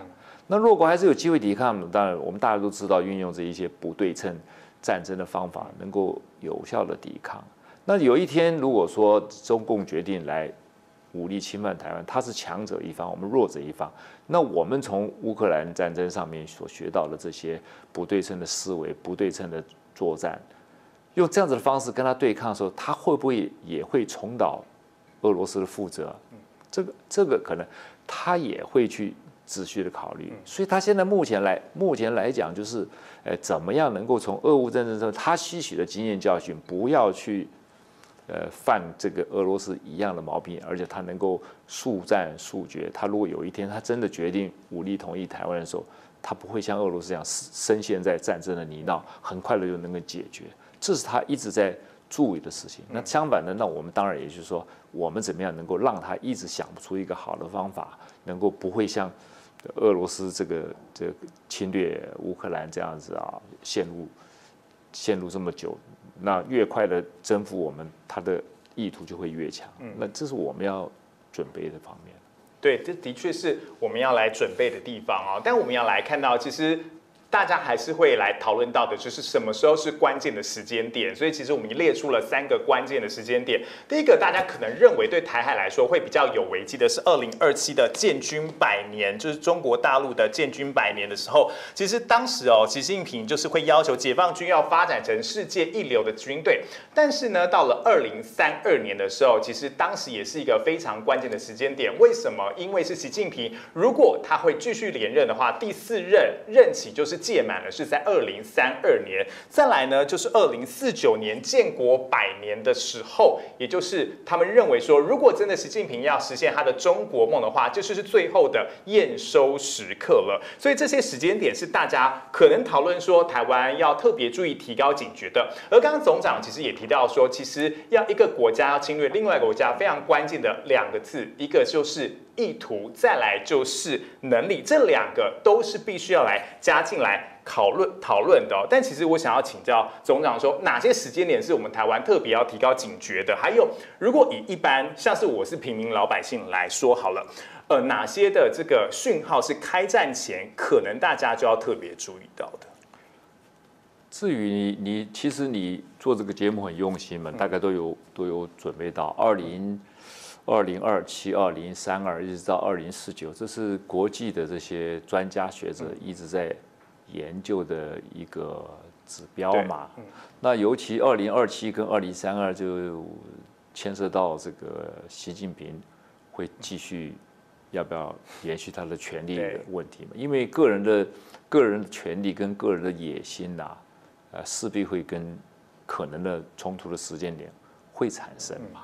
那弱国还是有机会抵抗的，当然我们大家都知道，运用这一些不对称战争的方法，能够有效的抵抗。那有一天，如果说中共决定来武力侵犯台湾，他是强者一方，我们弱者一方，那我们从乌克兰战争上面所学到的这些不对称的思维、不对称的作战，用这样子的方式跟他对抗的时候，他会不会也会重蹈俄罗斯的覆辙？这个可能他也会去仔细的考虑。所以他现在目前来讲，就是怎么样能够从俄乌战争中他吸取的经验教训，不要去犯这个俄罗斯一样的毛病，而且他能够速战速决。他如果有一天他真的决定武力统一台湾的时候，他不会像俄罗斯这样深陷在战争的泥淖，很快的就能够解决。这是他一直在注意的事情。那相反的，那我们当然也就是说，我们怎么样能够让他一直想不出一个好的方法，能够不会像俄罗斯这个侵略乌克兰这样子啊，陷入这么久。那越快的征服我们，他的意图就会越强。那这是我们要准备的方面。对，这的确是我们要来准备的地方哦。但我们要来看到，其实大家还是会来讨论到的，就是什么时候是关键的时间点。所以其实我们列出了3个关键的时间点。第一个，大家可能认为对台海来说会比较有危机的是2027的建军100年，就是中国大陆的建军100年的时候，其实当时习近平就是会要求解放军要发展成世界一流的军队。但是呢，到了2032年的时候，其实当时也是一个非常关键的时间点。为什么？因为是习近平，如果他会继续连任的话，第4任期就是届满了，是在2032年。再来呢，就是2049年建国100年的时候，也就是他们认为说，如果真的习近平要实现他的中国梦的话，这就是最后的验收时刻了。所以这些时间点是大家可能讨论说，台湾要特别注意、提高警觉的。而刚刚总长其实也提到说，其实要一个国家要侵略另外一个国家，非常关键的2个字，一个就是意图，再来就是能力，这2个都是必须要来加进来讨论的。但其实我想要请教总长说，哪些时间点是我们台湾特别要提高警觉的？还有，如果以一般像是我是平民老百姓来说好了，哪些的这个讯号是开战前可能大家就要特别注意到的？至于你其实你做这个节目很用心嘛，大概都有准备到2027、2032一直到2049，这是国际的这些专家学者一直在研究的一个指标嘛。那尤其2027跟2032就牵涉到这个习近平会继续要不要延续他的权力的问题嘛，因为个人的权利跟个人的野心呐，势必会跟可能的冲突的时间点会产生嘛。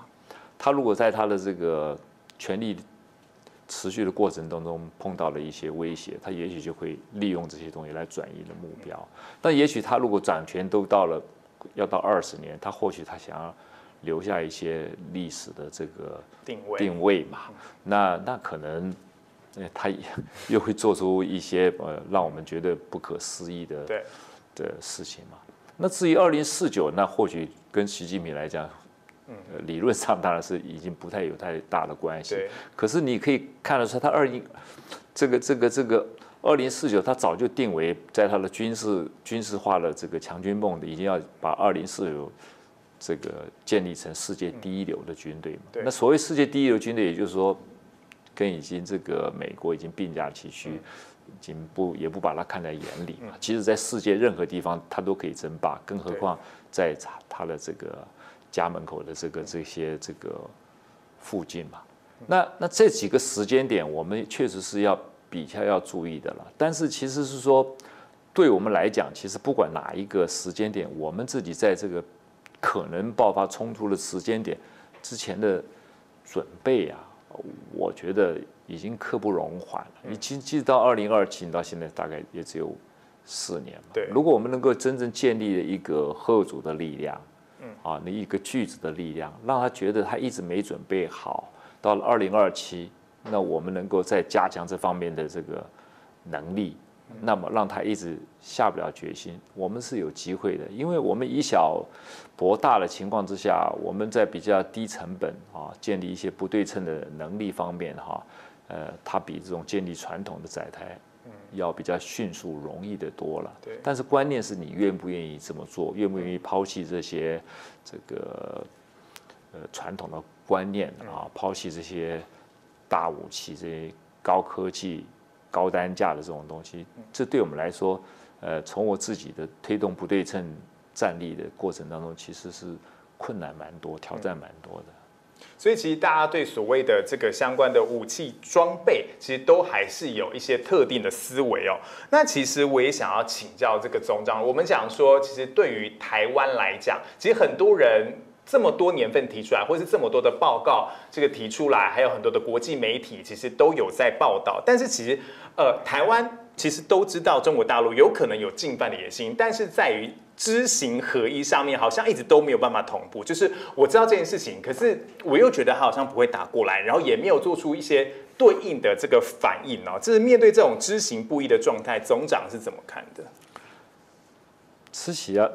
他如果在他的这个权力持续的过程当中碰到了一些威胁，他也许就会利用这些东西来转移的目标。但也许他如果掌权都要到20年，他或许他想要留下一些历史的这个定位嘛，那可能他又会做出一些让我们觉得不可思议的事情嘛。那至于2049，那或许跟习近平来讲，理论上当然是已经不太有太大的关系。可是你可以看得出，他这个2049他早就定为在他的军事化的这个强军梦的，已经要把2049这个建立成世界第一流的军队嘛。那所谓世界第一流军队，也就是说，跟已经这个美国已经并驾齐驱，已经也不把它看在眼里嘛。其实，在世界任何地方，它都可以争霸，更何况在它的这个家门口的这些附近嘛。那这几个时间点，我们确实是比较要注意的了。但是其实是说，对我们来讲，其实不管哪一个时间点，我们自己在这个可能爆发冲突的时间点之前的准备啊，我觉得已经刻不容缓了。你其实到2027到现在大概也只有4年嘛。对，如果我们能够真正建立一个后主的力量，啊，那一个句子的力量，让他觉得他一直没准备好。到了2027，那我们能够再加强这方面的这个能力，那么让他一直下不了决心，我们是有机会的。因为我们以小博大的情况之下，我们在比较低成本啊，建立一些不对称的能力方面哈，它比这种建立传统的载台要比较迅速容易的多了。对。但是关键是你愿不愿意这么做，愿不愿意抛弃这些传统的观念啊，抛弃这些大武器、这些高科技、高单价的这种东西，这对我们来说，从我自己的推动不对称战力的过程当中，其实是困难蛮多、挑战蛮多的。所以其实大家对所谓的这个相关的武器装备，其实都还是有一些特定的思维哦。那其实我也想要请教这个总长，我们讲说，其实对于台湾来讲，其实很多人这么多年份提出来，或是这么多的报告这个提出来，还有很多的国际媒体其实都有在报道。但是其实台湾其实都知道中国大陆有可能有进犯的野心，但是在于知行合一上面好像一直都没有办法同步。就是我知道这件事情，可是我又觉得他好像不会打过来，然后也没有做出一些对应的这个反应哦。就是面对这种知行不一的状态，总长是怎么看的？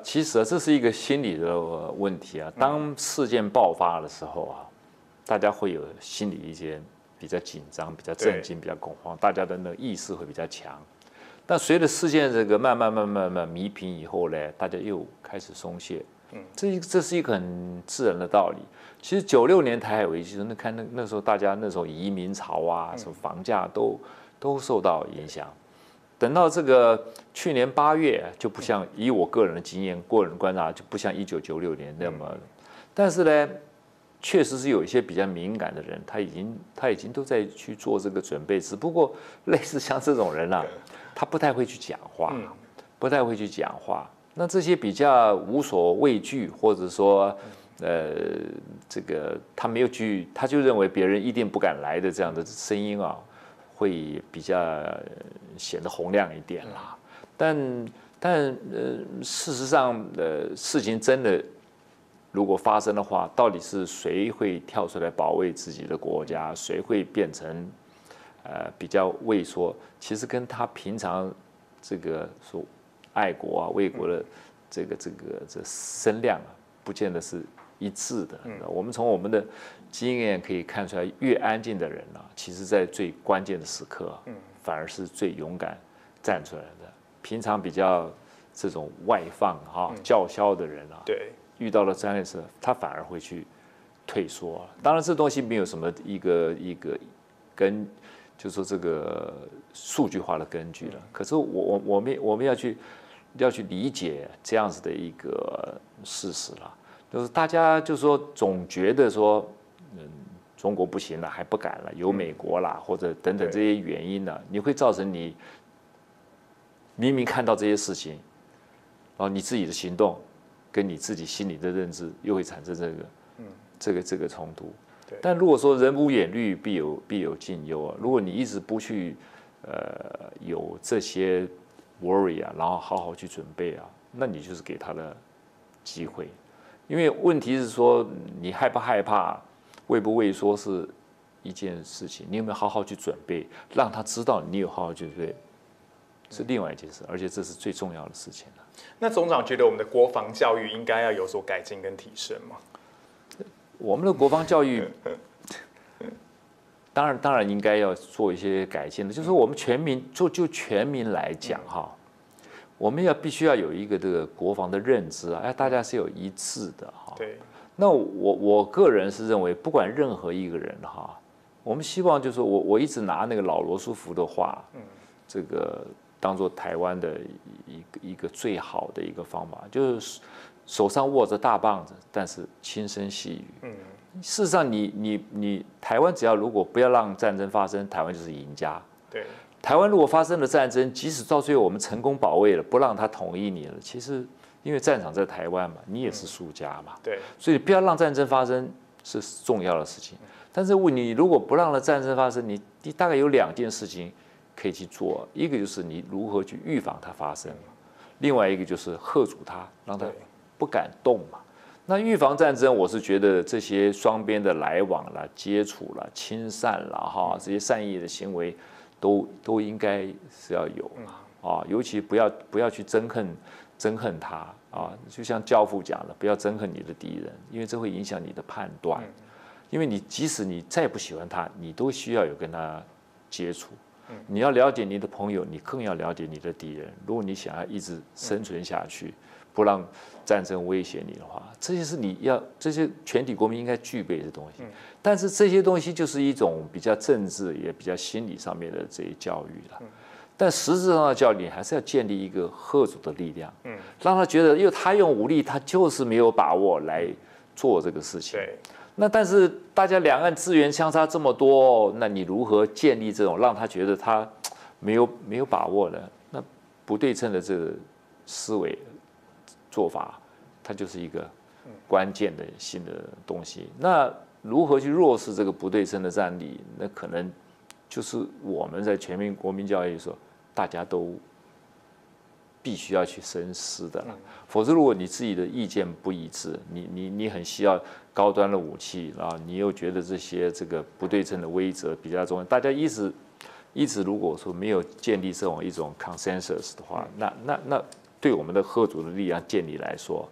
其实这是一个心理的问题啊。当事件爆发的时候啊，大家会有心理一些比较紧张、比较震惊、比较恐慌，大家的那个意识会比较强。但随着事件这个慢慢弥平以后呢，大家又开始松懈。这是一个很自然的道理。其实96年台海危机，那时候大家那时候移民潮啊，什么房价都受到影响。等到这个去年8月，就不像以我个人的经验、个人观察，就不像1996年那么。但是呢，确实是有一些比较敏感的人，他已经都在去做这个准备。只不过类似像这种人啊，他不太会去讲话，不太会去讲话。那这些比较无所畏惧，或者说这个他没有去，他就认为别人一定不敢来的这样的声音啊，会比较显得洪亮一点啦。但事实上事情真的如果发生的话，到底是谁会跳出来保卫自己的国家，谁会变成比较畏缩？其实跟他平常这个说爱国啊、为国的这声量啊，不见得是一致的。我们从我们的经验可以看出来，越安静的人啊，其实在最关键的时刻啊，反而是最勇敢站出来的。平常比较这种外放叫嚣的人啊，对，遇到了这样的事，他反而会去退缩。当然，这东西没有什么一个就是说这个数据化的根据了。可是我们要去理解这样子的一个事实了，就是大家就说总觉得说，中国不行了，还不敢了，有美国啦，或者等等这些原因呢，你会造成你明明看到这些事情，然后你自己的行动跟你自己心里的认知又会产生这个冲突。但如果说人无远虑，必有近忧啊。如果你一直不去有这些 worry 啊，然后好好去准备啊，那你就是给他的机会。因为问题是说，你害不害怕、畏不畏缩是一件事情，你有没有好好去准备，让他知道你有好好去准备，是另外一件事，而且这是最重要的事情了。那总长觉得我们的国防教育应该要有所改进跟提升吗？我们的国防教育当然应该要做一些改进的，就是我们全民就全民来讲哈，我们必须要有一个这个国防的认知啊，大家是有一致的哈。对。那我个人是认为，不管任何一个人哈，我们希望就是我一直拿那个老罗斯福的话，这个当做台湾的一个最好的一个方法，就是手上握着大棒子，但是轻声细语。事实上你台湾只要如果不要让战争发生，台湾就是赢家。对。台湾如果发生了战争，即使到最后我们成功保卫了，不让他统一你了，其实。因为战场在台湾嘛，你也是输家嘛，对，所以不要让战争发生是重要的事情。但是你如果不让了战争发生，你大概有2件事情可以去做，一个就是你如何去预防它发生，另外一个就是嚇阻它，让它不敢动嘛。那预防战争，我是觉得这些双边的来往啦、接触啦、亲善啦哈，这些善意的行为都应该是要有啊，尤其不要去憎恨他啊，就像教父讲的，不要憎恨你的敌人，因为这会影响你的判断。因为你即使你再不喜欢他，你都需要有跟他接触。你要了解你的朋友，你更要了解你的敌人。如果你想要一直生存下去，不让战争威胁你的话，这些是这些全体国民应该具备的东西。但是这些东西就是一种比较政治也比较心理上面的这些教育了。但实质上的教育还是要建立一个嚇阻的力量，让他觉得，因为他用武力，他就是没有把握来做这个事情。那但是大家两岸资源相差这么多，那你如何建立这种让他觉得他没有把握的？那不对称的这个思维做法，它就是一个关键的新的东西。那如何去落实这个不对称的战力？那可能就是我们在全民国民教育的时候，大家都必须要去深思的了。否则，如果你自己的意见不一致，你很需要高端的武器啊，你又觉得这个不对称的规则比较重要，大家一直如果说没有建立一种 consensus 的话，那对我们的嚇阻的力量建立来说，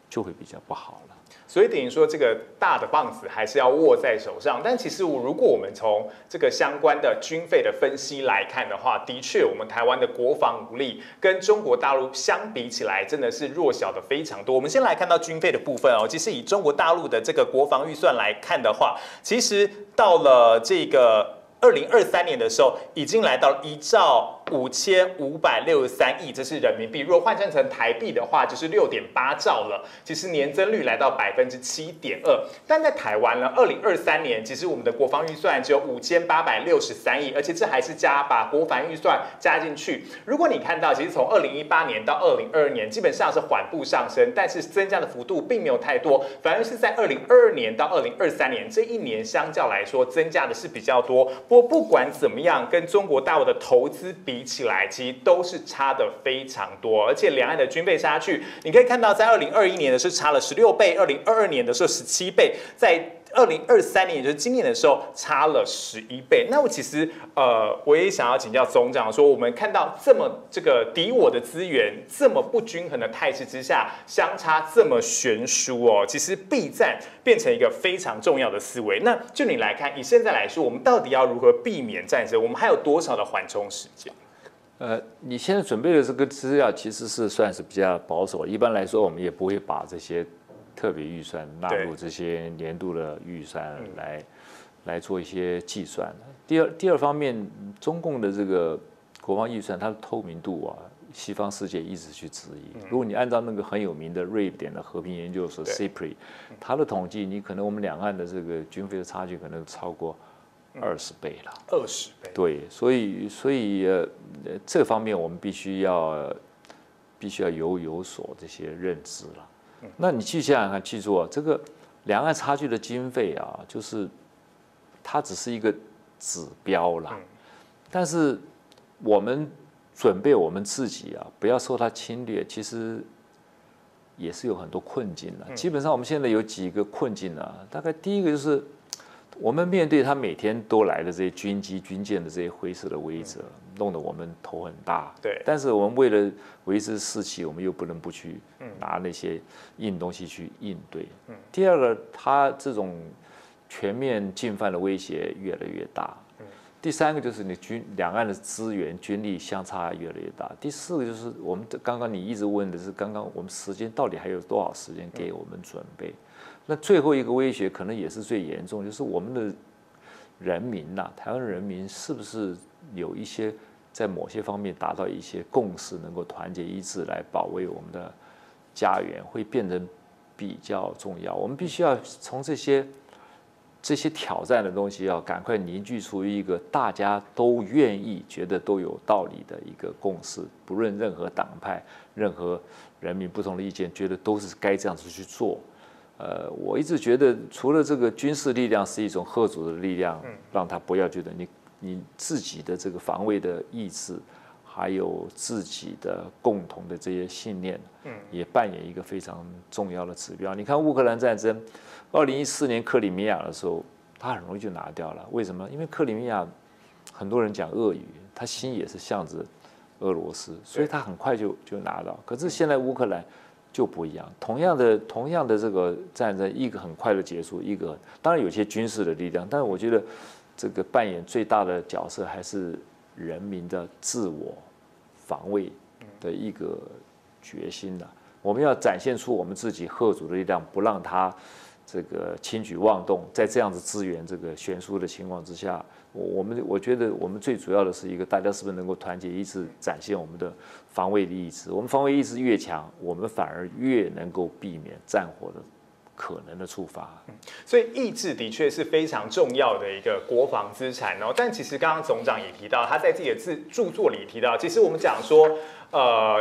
就会比较不好了。所以等于说，这个大的棒子还是要握在手上。但其实，如果我们从这个相关的军费的分析来看的话，的确，我们台湾的国防武力跟中国大陆相比起来，真的是弱小的非常多。我们先来看到军费的部分哦。其实以中国大陆的这个国防预算来看的话，其实到了这个2023年的时候，已经来到了1兆5563亿，这是人民币。如果换算成台币的话，就是6.8兆了。其实年增率来到7.2%。但在台湾呢，2023年其实我们的国防预算只有5863亿，而且这还是把国防预算加进去。如果你看到，其实从2018年到2022年，基本上是缓步上升，但是增加的幅度并没有太多，反而是在2022年到2023年这一年相较来说，增加的是比较多。不过不管怎么样，跟中国大陆的投资比起来，其实都是差的非常多，而且两岸的军费差距，你可以看到，在2021年的是差了16倍，2022年的时候17倍，在2023年，也就是今年的时候，差了11倍。那我其实我也想要请教总长说，我们看到这么这个敌我的资源这么不均衡的态势之下，相差这么悬殊哦，其实避战变成一个非常重要的思维。那就你来看，以现在来说，我们到底要如何避免战争？我们还有多少的缓冲时间？你现在准备的这个资料其实是算是比较保守。一般来说，我们也不会把这些特别预算纳入这些年度的预算来做一些计算。第二方面，中共的这个国防预算，它的透明度啊，西方世界一直去质疑。如果你按照那个很有名的瑞典的和平研究所 CIPRI， 它的统计，你可能我们两岸的这个军费的差距可能超过20倍了。20倍。对，所以这方面我们必须要有所这些认知了。那你去想想看，记住啊，这个两岸差距的经费啊，就是它只是一个指标啦。但是我们准备我们自己啊，不要受它侵略，其实也是有很多困境的。基本上我们现在有几个困境啊，大概第一个就是我们面对它每天都来的这些军机、军舰的这些灰色的威慑，弄得我们头很大。对。但是我们为了维持士气，我们又不能不去拿那些硬东西去应对。第二个，它这种全面进犯的威胁越来越大。第三个就是你两岸的资源军力相差越来越大。第四个就是我们刚刚你一直问的是，刚刚我们时间到底还有多少时间给我们准备？那最后一个威胁可能也是最严重，就是我们的人民呐，台湾人民是不是有一些在某些方面达到一些共识，能够团结一致来保卫我们的家园，会变成比较重要。我们必须要从这些挑战的东西，要赶快凝聚出一个大家都愿意、觉得都有道理的一个共识，不论任何党派、任何人民不同的意见，觉得都是该这样子去做。我一直觉得，除了这个军事力量是一种嚇阻的力量，让他不要觉得你自己的这个防卫的意志，还有自己的共同的这些信念，也扮演一个非常重要的指标。你看乌克兰战争，2014年克里米亚的时候，他很容易就拿掉了。为什么？因为克里米亚很多人讲俄语，他心也是向着俄罗斯，所以他很快就拿到。可是现在乌克兰就不一样，同样的这个战争，一个很快的结束，一个当然有些军事的力量，但是我觉得这个扮演最大的角色还是人民的自我防卫的一个决心的。我们要展现出我们自己嚇阻的力量，不让他这个轻举妄动。在这样子资源这个悬殊的情况之下，我觉得我们最主要的是一个，大家是不是能够团结一致，展现我们的防卫的意志。我们防卫意志越强，我们反而越能够避免战火的可能的触发。所以意志的确是非常重要的一个国防资产哦。但其实刚刚总长也提到，他在自己的著作里提到，其实我们讲说，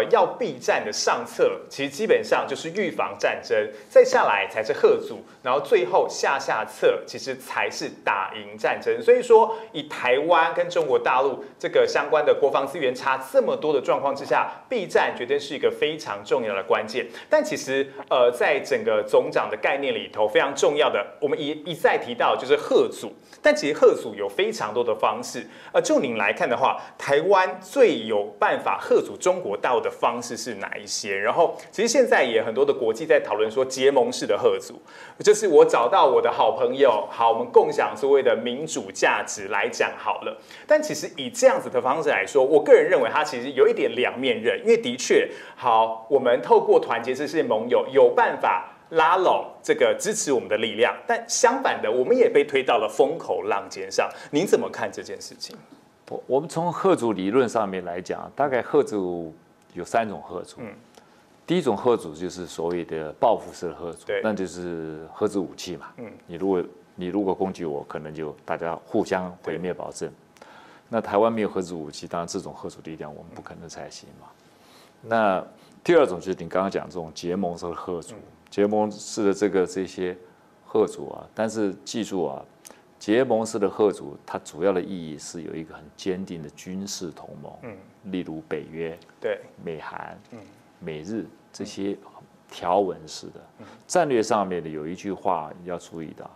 要避战的上策，其实基本上就是预防战争，再下来才是嚇阻，然后最后下策其实才是打赢战争。所以说，以台湾跟中国大陆这个相关的国防资源差这么多的状况之下，避战绝对是一个非常重要的关键。但其实在整个总长的概念里头，非常重要的，我们一再提到就是嚇阻。但其实嚇阻有非常多的方式。就您来看的话，台湾最有办法嚇阻中国大陆的方式是哪一些？然后，其实现在也很多的国际在讨论说结盟式的嚇阻，就是我找到我的好朋友，好，我们共享所谓的民主价值来讲好了。但其实以这样子的方式来说，我个人认为它其实有一点两面刃，因为的确，好，我们透过团结这些盟友，有办法拉拢这个支持我们的力量，但相反的，我们也被推到了风口浪尖上。您怎么看这件事情？我们从嚇阻理论上面来讲，大概嚇阻有3种嚇阻。第一种嚇阻就是所谓的报复式的嚇阻，那就是核子武器嘛。你如果攻击我，可能就大家互相毁灭保证。那台湾没有核子武器，当然这种嚇阻力量我们不可能采行嘛。那第二种就是你刚刚讲这种结盟式的嚇阻。结盟式的这些嚇阻啊，但是记住啊，结盟式的嚇阻，它主要的意义是有一个很坚定的军事同盟，例如北约、美韩、美日这些条文式的。战略上面的有一句话要注意的，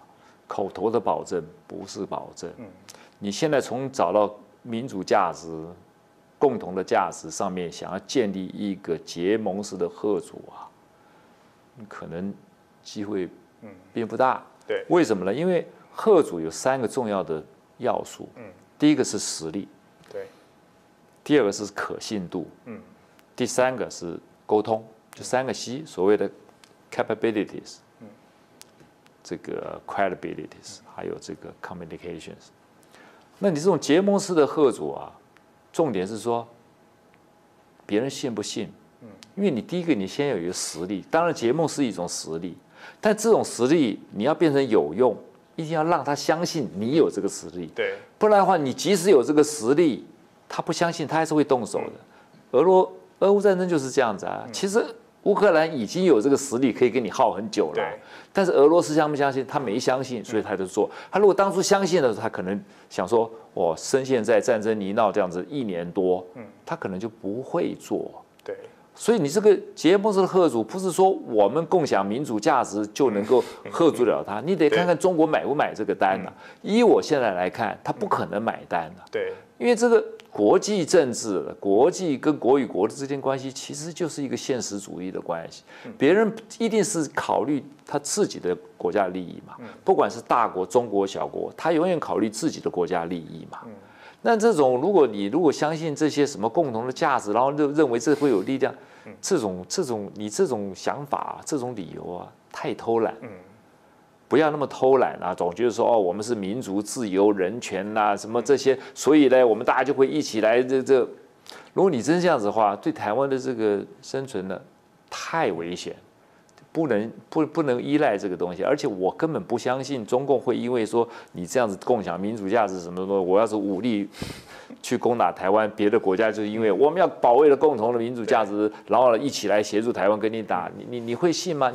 口头的保证不是保证。你现在从找到民主价值、共同的价值上面，想要建立一个结盟式的嚇阻啊，可能机会并不大。对，为什么呢？因为嚇阻有3个重要的要素。第一个是实力，对。第二个是可信度，第3个是沟通，就3个 C， 所谓的 capabilities，这个 credibilities， 还有这个 communications。那你这种结盟式的嚇阻啊，重点是说别人信不信？因为你第一个，你先有一个实力，当然结盟是一种实力，但这种实力你要变成有用，一定要让他相信你有这个实力。对，不然的话，你即使有这个实力，他不相信，他还是会动手的。俄乌战争就是这样子啊。其实乌克兰已经有这个实力可以跟你耗很久了，但是俄罗斯相不相信？他没相信，所以他就做。他如果当初相信的时候，他可能想说，我深陷在战争泥淖这样子1年多，他可能就不会做。对。所以你这个结盟式的嚇阻，不是说我们共享民主价值就能够嚇阻了他，你得看看中国买不买这个单呢？以我现在来看，他不可能买单的。对，因为这个国际政治、国际跟国与国之间关系，其实就是一个现实主义的关系。别人一定是考虑他自己的国家利益嘛，不管是大国、中国、小国，他永远考虑自己的国家利益嘛。那这种，如果相信这些什么共同的价值，然后认为这会有力量，你这种想法、这种理由啊，太偷懒。不要那么偷懒啊，总觉得说我们是民族自由、人权呐、什么这些，所以呢，我们大家就会一起来这。如果你真这样子的话，对台湾的这个生存呢，太危险，不能依赖这个东西。而且我根本不相信中共会因为说你这样子共享民主价值什么的，我要是武力去攻打台湾，别的国家就是因为我们要保卫了共同的民主价值，然后一起来协助台湾跟你打，你会信吗？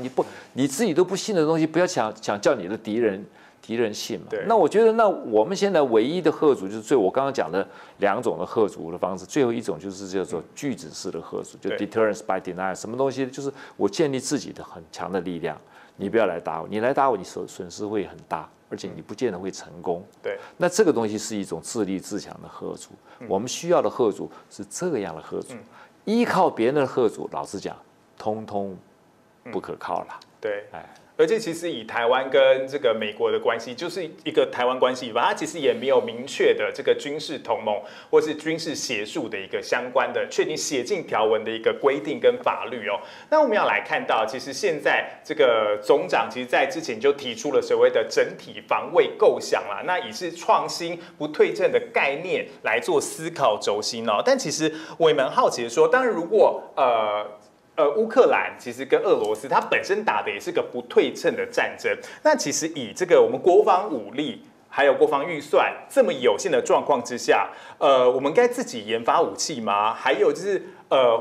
你自己都不信的东西，不要想叫你的敌人信嘛。那我觉得，那我们现在唯一的吓阻就是我刚刚讲的2种的吓阻的方式，最后一种就是叫做拒止式的吓阻，就 deterrence by denial。什么东西？就是我建立自己的很强的力量，你不要来打我，你来打我，你损失会很大。而且你不见得会成功。对，那这个东西是一种自立自强的吓阻。我们需要的吓阻是这样的吓阻，依靠别人的吓阻，老实讲，通通不可靠了。对，而且其实以台湾跟这个美国的关系，就是一个台湾关系吧，它其实也没有明确的这个军事同盟或是军事协助的一个相关的确定写进条文的一个规定跟法律哦。那我们要来看到，其实现在这个总长其实在之前就提出了所谓的整体防卫构想啦，那以是创新不退阵的概念来做思考轴心哦。但其实我也蛮好奇的说，当然如果乌克兰其实跟俄罗斯，它本身打的也是个不对称的战争。那其实以这个我们国防武力还有国防预算这么有限的状况之下，我们该自己研发武器吗？还有就是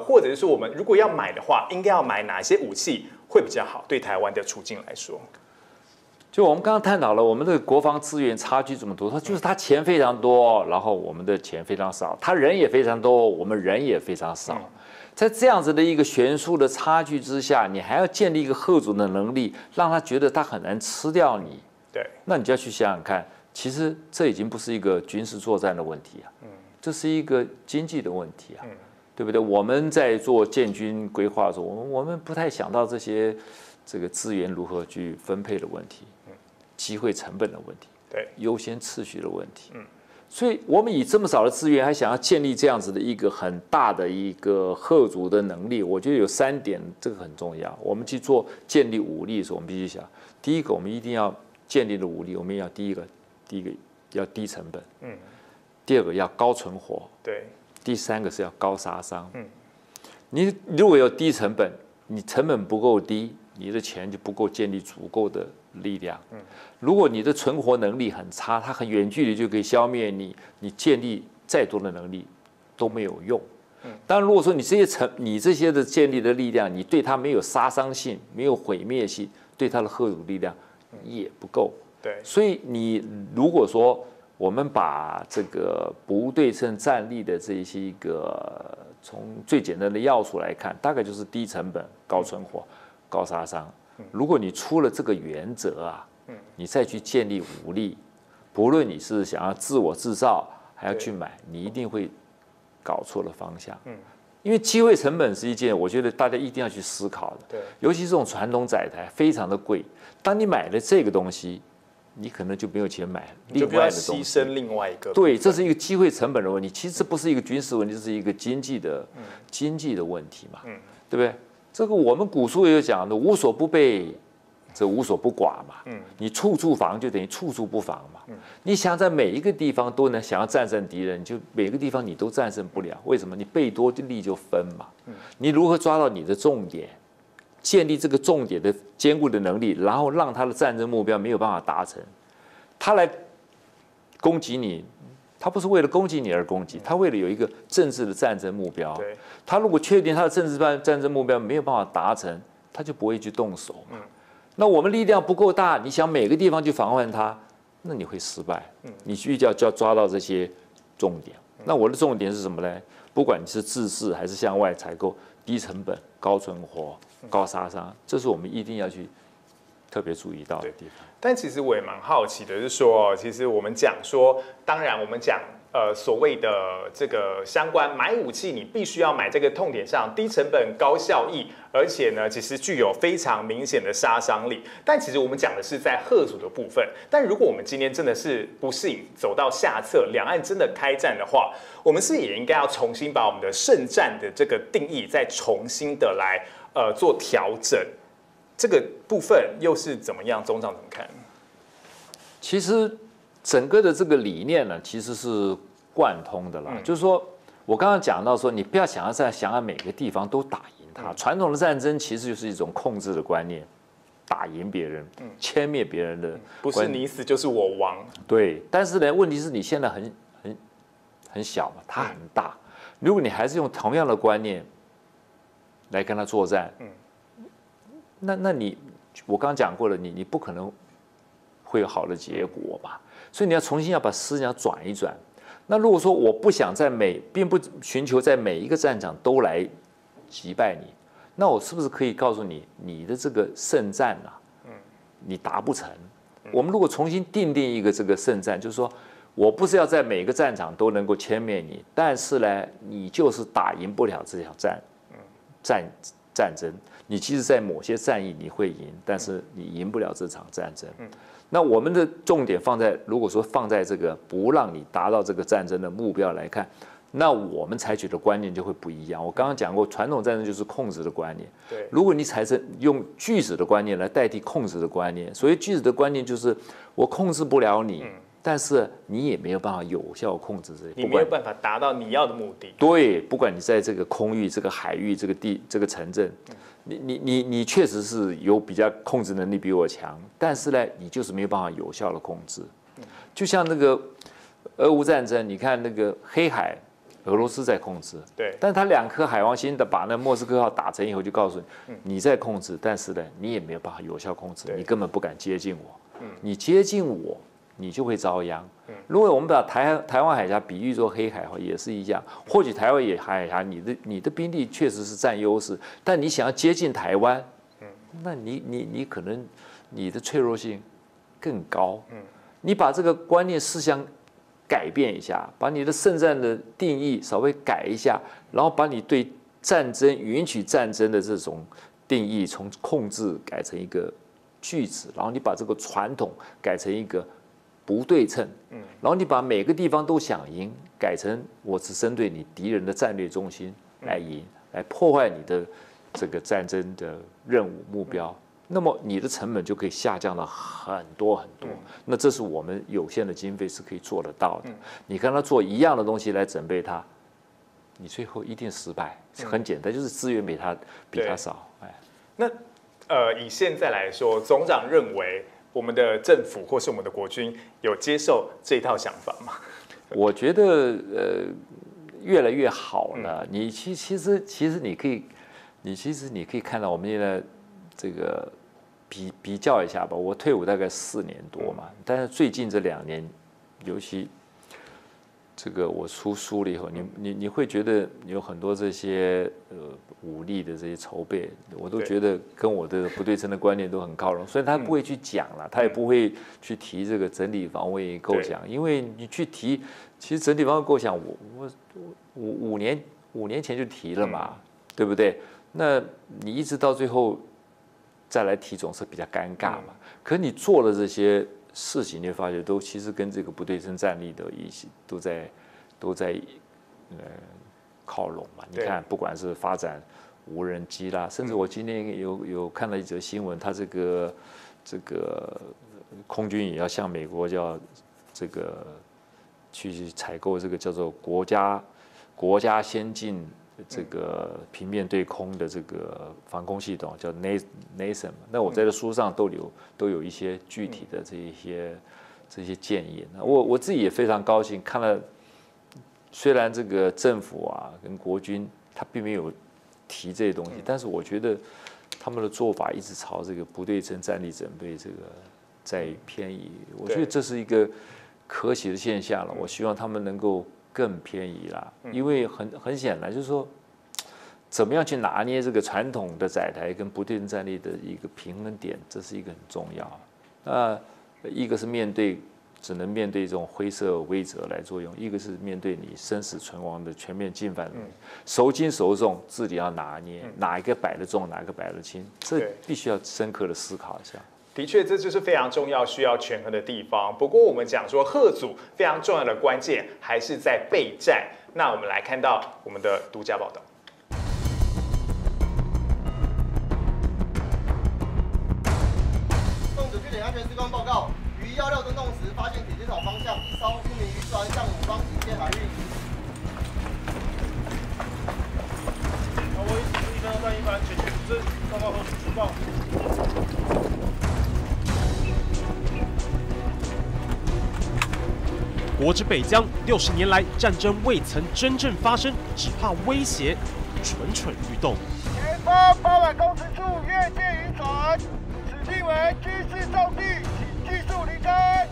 或者是说我们如果要买的话，应该要买哪些武器会比较好？对台湾的处境来说，就我们刚刚探讨了，我们的国防资源差距这么多，就是他钱非常多，然后我们的钱非常少；他人也非常多，我们人也非常少。在这样子的一个悬殊的差距之下，你还要建立一个吓阻的能力，让他觉得他很难吃掉你。对，那你就要去想想看，其实这已经不是一个军事作战的问题啊，这是一个经济的问题啊，对不对？我们在做建军规划的时候，我们不太想到这个资源如何去分配的问题，机会成本的问题，对，优先次序的问题，所以我们以这么少的资源，还想要建立这样子的一个很大的一个吓阻的能力，我觉得有3点，这个很重要。我们去做建立武力的时候，我们必须想，第一个，我们一定要建立的武力，我们要第一个要低成本，第2个要高存活，对，第3个是要高杀伤，你如果有低成本，你成本不够低，你的钱就不够建立足够的力量。如果你的存活能力很差，它很远距离就可以消灭你，你建立再多的能力都没有用。当然，如果说你这些的建立的力量，你对它没有杀伤性、没有毁灭性，对它的吓阻力量也不够。对，所以你如果说我们把这个不对称战力的这些一个从最简单的要素来看，大概就是低成本、高存活、高杀伤。如果你出了这个原则啊，你再去建立武力，不论你是想要自我制造，还要去买，你一定会搞错了方向。因为机会成本是一件，我觉得大家一定要去思考的。对，尤其这种传统载台非常的贵，当你买了这个东西，你可能就没有钱买另外的东西，牺牲另外一个。对，这是一个机会成本的问题。其实这不是一个军事问题，这是一个经济的问题嘛，对不对？这个我们古书也有讲的，无所不备，这无所不寡嘛。你处处防就等于处处不防嘛。你想在每一个地方都能想要战胜敌人，就每个地方你都战胜不了。为什么？你备多力就分嘛。你如何抓到你的重点，建立这个重点的坚固的能力，然后让他的战争目标没有办法达成，他来攻击你。他不是为了攻击你而攻击，他为了有一个政治的战争目标。他如果确定他的政治战争目标没有办法达成，他就不会去动手嘛。那我们力量不够大，你想每个地方去防范它，那你会失败。你需要抓到这些重点。那我的重点是什么呢？不管你是自制还是向外采购，低成本、高存活、高杀伤，这是我们一定要去特别注意到的地方。但其实我也蛮好奇的，是说，其实我们讲说，当然我们讲所谓的这个相关买武器，你必须要买这个痛点上低成本高效益，而且呢，其实具有非常明显的杀伤力。但其实我们讲的是在嚇阻的部分。但如果我们今天真的是不适应走到下策，两岸真的开战的话，我们是也应该要重新把我们的圣战的这个定义再重新的来做调整。这个部分又是怎么样？总长怎么看？其实整个的这个理念呢，其实是贯通的啦。就是说我刚刚讲到说，你不要想要每个地方都打赢它。传统的战争其实就是一种控制的观念，打赢别人，歼灭别人的，不是你死就是我亡。对，但是呢，问题是你现在很小嘛，它很大。如果你还是用同样的观念来跟他作战，那你我刚刚讲过了，你不可能会有好的结果嘛。所以你要重新要把思想转一转。那如果说我不想并不寻求在每一个战场都来击败你，那我是不是可以告诉你，你的这个圣战啊，你达不成？我们如果重新定一个这个圣战，就是说我不是要在每个战场都能够歼灭你，但是呢，你就是打赢不了这条战争。你其实，在某些战役你会赢，但是你赢不了这场战争。那我们的重点如果说放在这个不让你达到这个战争的目标来看，那我们采取的观念就会不一样。我刚刚讲过，传统战争就是控制的观念。对，如果你用拒止的观念来代替控制的观念，所谓拒止的观念就是我控制不了你，但是你也没有办法有效控制这，你没有办法达到你要的目的。对，不管你在这个空域、这个海域、这个城镇。你确实是有比较控制能力比我强，但是呢，你就是没有办法有效的控制。就像那个俄乌战争，你看那个黑海，俄罗斯在控制，对，但他2颗海王星的把那莫斯科号打沉以后，就告诉你，你在控制，但是呢，你也没有办法有效控制，你根本不敢接近我，你接近我，你就会遭殃。如果我们把台湾海峡比喻作黑海，也是一样。或许台湾海峡你的兵力确实是占优势，但你想要接近台湾，那你可能你的脆弱性更高。你把这个观念思想改变一下，把你的圣战的定义稍微改一下，然后把你对战争允许战争的这种定义从控制改成一个拒止，然后你把这个传统改成一个不对称，然后你把每个地方都想赢改成我只针对你敌人的战略中心来赢，来破坏你的这个战争的任务目标，那么你的成本就可以下降了很多很多。那这是我们有限的经费是可以做得到的。你跟他做一样的东西来准备它，你最后一定失败。很简单，就是资源比他少。那以现在来说，总长认为我们的政府或是我们的国军有接受这一套想法吗？我觉得越来越好了。你其实你可以看到我们现在这个比较一下吧。我退伍大概4年多嘛，但是最近这2年，尤其这个我出书了以后，你会觉得有很多这些武力的这些筹备，我都觉得跟我的不对称的观念都很靠拢。虽然他不会去讲了，他也不会去提这个整体防卫构想，因为你去提，其实整体防卫构想，我5年前就提了嘛，对不对？那你一直到最后再来提，总是比较尴尬嘛。可是你做了这些事情，你会发觉其实跟这个不对称战力的一起都在靠拢嘛。你看，不管是发展无人机啦，甚至我今天有看到一则新闻，他这个空军也要向美国叫这个去采购这个叫做国家先进这个平面对空的这个防空系统，叫 NASAM。那我在这书上都有一些具体的这些建议。那我自己也非常高兴，看了。虽然这个政府啊跟国军他并没有提这些东西，但是我觉得他们的做法一直朝这个不对称战力准备这个在偏移。我觉得这是一个可喜的现象了。我希望他们能够更偏移啦，因为很显然就是说，怎么样去拿捏这个传统的载台跟不对称战力的一个平衡点，这是一个很重要。那一个是面对只能面对这种灰色规则来作用，一个是面对你生死存亡的全面进犯，孰轻孰重，自己要拿捏，哪一个摆得重，哪一个摆得轻，这必须要深刻的思考一下。的确，这就是非常重要、需要权衡的地方。不过，我们讲说贺祖非常重要的关键还是在备战。那我们来看到我们的独家报道。纵指据点安全施工报告，于16登洞时发现铁质厂方向一艘1名渔船向我方警戒海域。我1分2班前组织报告后续报。国之北疆60年来战争未曾真正发生，只怕威胁蠢蠢欲动。前方800公尺处越界渔船，此地为军事重地，请技术离开。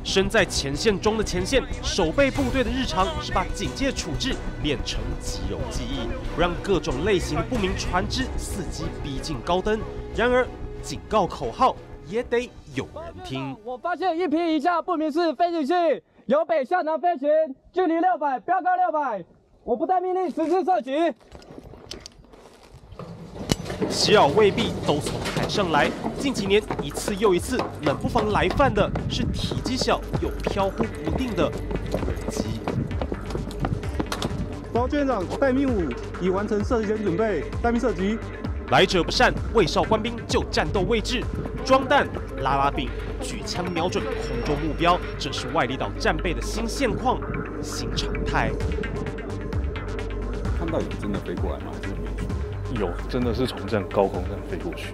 身在前线中的前线守备部队的日常是把警戒处置练成肌肉记忆，不让各种类型的不明船只伺机逼近高登。然而，警告口号也得有人听。我发现1批以下不明式飞行器由北向南飞行，距离600，标高600。我不待命令，实施射击。希尔未必都从海上来，近几年一次又一次，冷不防来犯的是体积小又飘忽不定的无人机。报告舰长，待命5已完成射击前准备，待命射击。来者不善，卫哨官兵就战斗位置，装弹、拉柄、举枪瞄准空中目标，这是外里岛战备的新现况、新常态。看到有真的飞过来吗？还是没去？有，真的是从这样高空这样飞过去。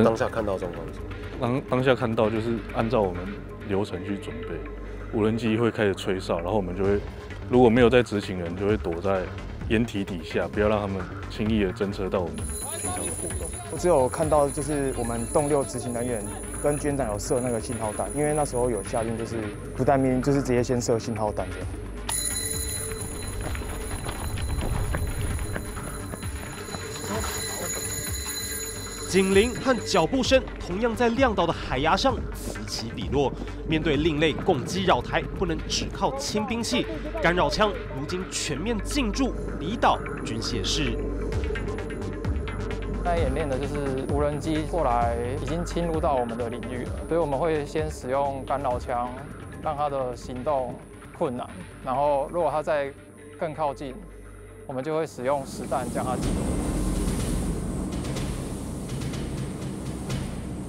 当下看到状况是什么？当下看到就是按照我们流程去准备，无人机会开始吹哨，然后我们就会，如果没有在执勤人，就会躲在掩体底下，不要让他们轻易的侦测到我们平常的活动。我只有看到就是我们洞6执行人员跟军长有射那个信号弹，因为那时候有下令就是不待命令，就是直接先射信号弹这样。警铃和脚步声同样在亮岛的海崖上此起彼落。面对另类共机扰台，不能只靠轻兵器，干扰枪如今全面进驻离岛军械室。现在演练的就是无人机过来，已经侵入到我们的领域了，所以我们会先使用干扰枪，让它的行动困难。然后如果它再更靠近，我们就会使用实弹将它击落。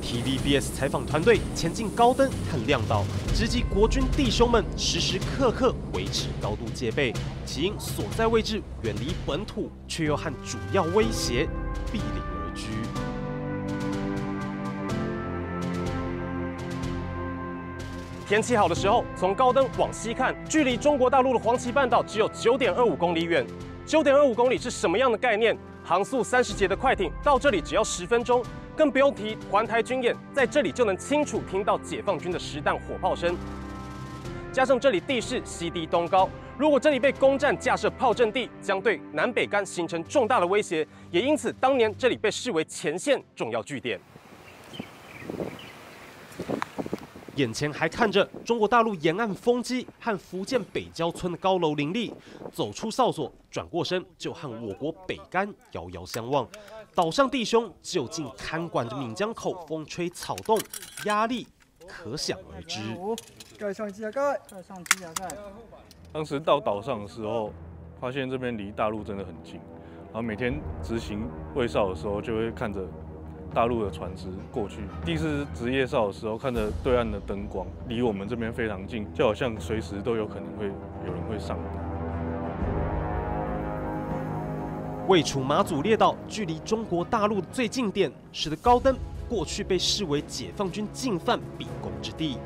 TVBS 采访团队前进高登和亮岛，直击国军弟兄们时时刻刻维持高度戒备，其因所在位置远离本土，却又和主要威胁毗邻而居。天气好的时候，从高登往西看，距离中国大陆的黄岐半岛只有9.25公里远。9.25公里是什么样的概念？航速30节的快艇到这里只要10分钟。更不用提环台军演，在这里就能清楚听到解放军的实弹火炮声。加上这里地势西低东高，如果这里被攻占架设炮阵地，将对南北竿形成重大的威胁。也因此，当年这里被视为前线重要据点。眼前还看着中国大陆沿岸风机和福建北郊村的高楼林立，走出哨所，转过身就和我国北竿遥遥相望。岛上弟兄就近看管着闽江口风吹草动，压力可想而知。盖上机甲盖，盖上机甲盖。当时到岛上的时候，发现这边离大陆真的很近，然后每天执行卫哨的时候，就会看着大陆的船只过去。第一次值夜哨的时候，看着对岸的灯光离我们这边非常近，就好像随时都有可能会有人会上岛。位处马祖列岛，距离中国大陆的最近点，使得高登过去被视为解放军进犯必攻之地。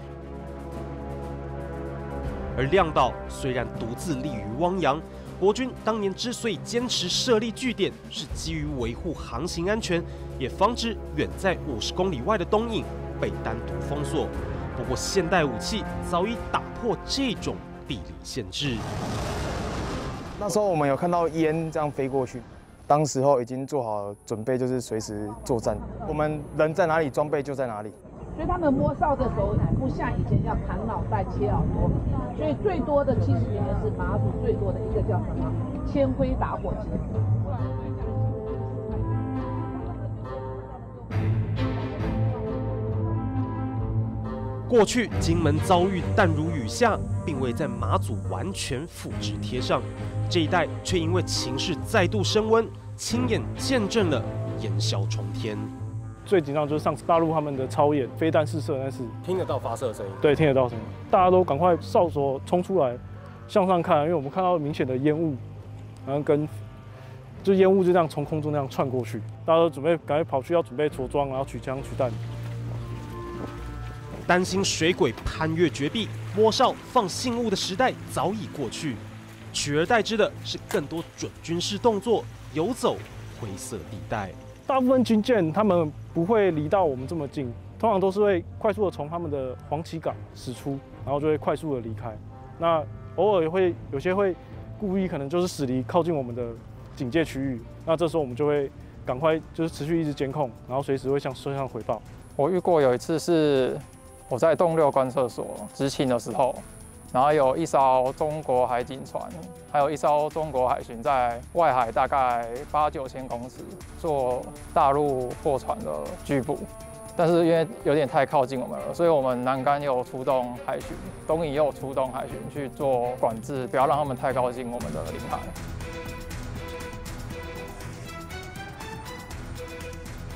而亮岛虽然独自立于汪洋，国军当年之所以坚持设立据点，是基于维护航行安全，也防止远在50公里外的东引被单独封锁。不过现代武器早已打破这种地理限制。那时候我们有看到烟这样飞过去，当时候已经做好准备，就是随时作战。我们人在哪里，装备就在哪里。所以他们摸哨的时候不像以前要砍脑袋、切耳朵，所以最多的70年是马祖最多的一个叫什么铅灰打火节。过去金门遭遇弹如雨下，并未在马祖完全复制贴上，这一代却因为情势再度升温，亲眼见证了烟消冲天。最紧张就是上次大陆他们的超演飞弹试射那次，听得到发射声音。对，听得到声音，大家都赶快哨所冲出来向上看，因为我们看到明显的烟雾，然后就烟雾就这样从空中那样窜过去，大家都准备赶快跑去要准备着装，然后取枪取弹。担心水鬼攀越绝壁、摸哨放信物的时代早已过去，取而代之的是更多准军事动作，游走灰色地带。大部分军舰他们不会离到我们这么近，通常都是会快速的从他们的黄旗港驶出，然后就会快速的离开。那偶尔会有些会故意可能就是驶离靠近我们的警戒区域，那这时候我们就会赶快就是持续一直监控，然后随时会向摄像回报。我遇过有一次是我在洞六观测所执勤的时候，然后有一艘中国海警船，还有一艘中国海巡在外海大概8-9千公尺做大陆货船的拘捕，但是因为有点太靠近我们了，所以我们南竿也有出动海巡，东引也有出动海巡去做管制，不要让他们太靠近我们的领海。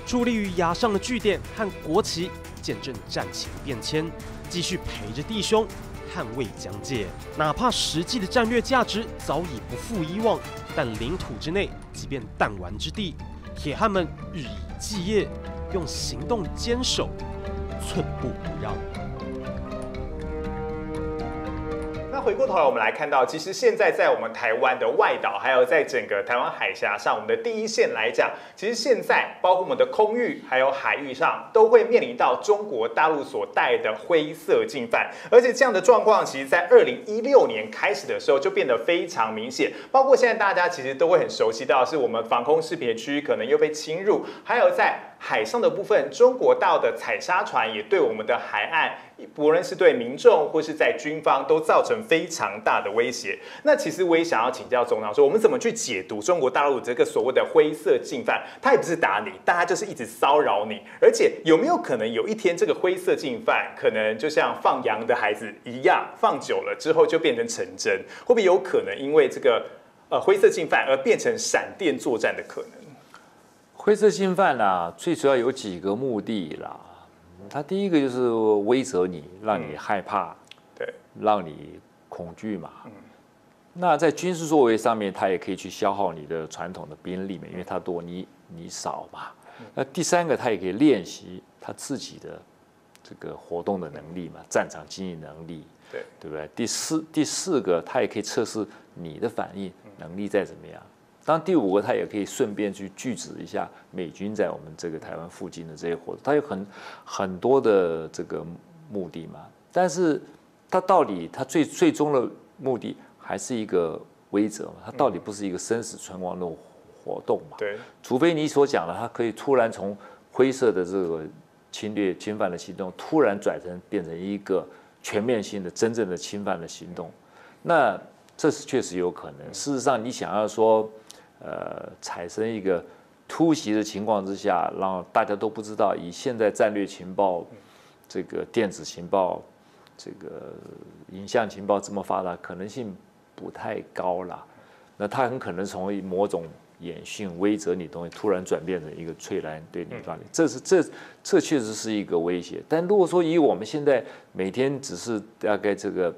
矗立于崖上的据点和国旗，见证战情变迁，继续陪着弟兄捍卫疆界。哪怕实际的战略价值早已不复以往，但领土之内，即便弹丸之地，铁汉们日以继夜，用行动坚守，寸步不让。那回过头来，我们来看到，其实现在在我们台湾的外岛，还有在整个台湾海峡上，我们的第一线来讲，其实现在包括我们的空域还有海域上，都会面临到中国大陆所带的灰色进犯，而且这样的状况，其实在2016年开始的时候就变得非常明显。包括现在大家其实都会很熟悉到，是我们防空识别区可能又被侵入，还有在海上的部分，中国大陆的采砂船也对我们的海岸，不论是对民众或是在军方，都造成非常大的威胁。那其实我也想要请教总长说，我们怎么去解读中国大陆这个所谓的灰色进犯？他也不是打你，但他就是一直骚扰你。而且有没有可能有一天，这个灰色进犯可能就像放羊的孩子一样，放久了之后就变成成真？会不会有可能因为这个灰色进犯而变成闪电作战的可能？灰色进犯啊，最主要有几个目的啦。它第一个就是威慑你，让你害怕，对，让你恐惧嘛。那在军事作为上面，它也可以去消耗你的传统的兵力嘛，因为它多，你少嘛。那第三个，它也可以练习他自己的这个活动的能力嘛，战场经营能力，对不对？第四个，它也可以测试你的反应能力再怎么样。当然，第五个，它也可以顺便去拒止一下美军在我们这个台湾附近的这些活动，它有很多的这个目的嘛。但是它到底它最终的目的还是一个威慑嘛，它到底不是一个生死存亡的活动嘛。对，除非你所讲的，它可以突然从灰色的这个侵略侵犯的行动，突然变成一个全面性的真正的侵犯的行动，那这是确实有可能。事实上，你想要说产生一个突袭的情况之下，让大家都不知道，以现在战略情报、这个电子情报、这个影像情报这么发达，可能性不太高啦。那它很可能从某种演训威慑你东西，突然转变成一个粹来对你发力，这确实是一个威胁。但如果说以我们现在每天只是大概这个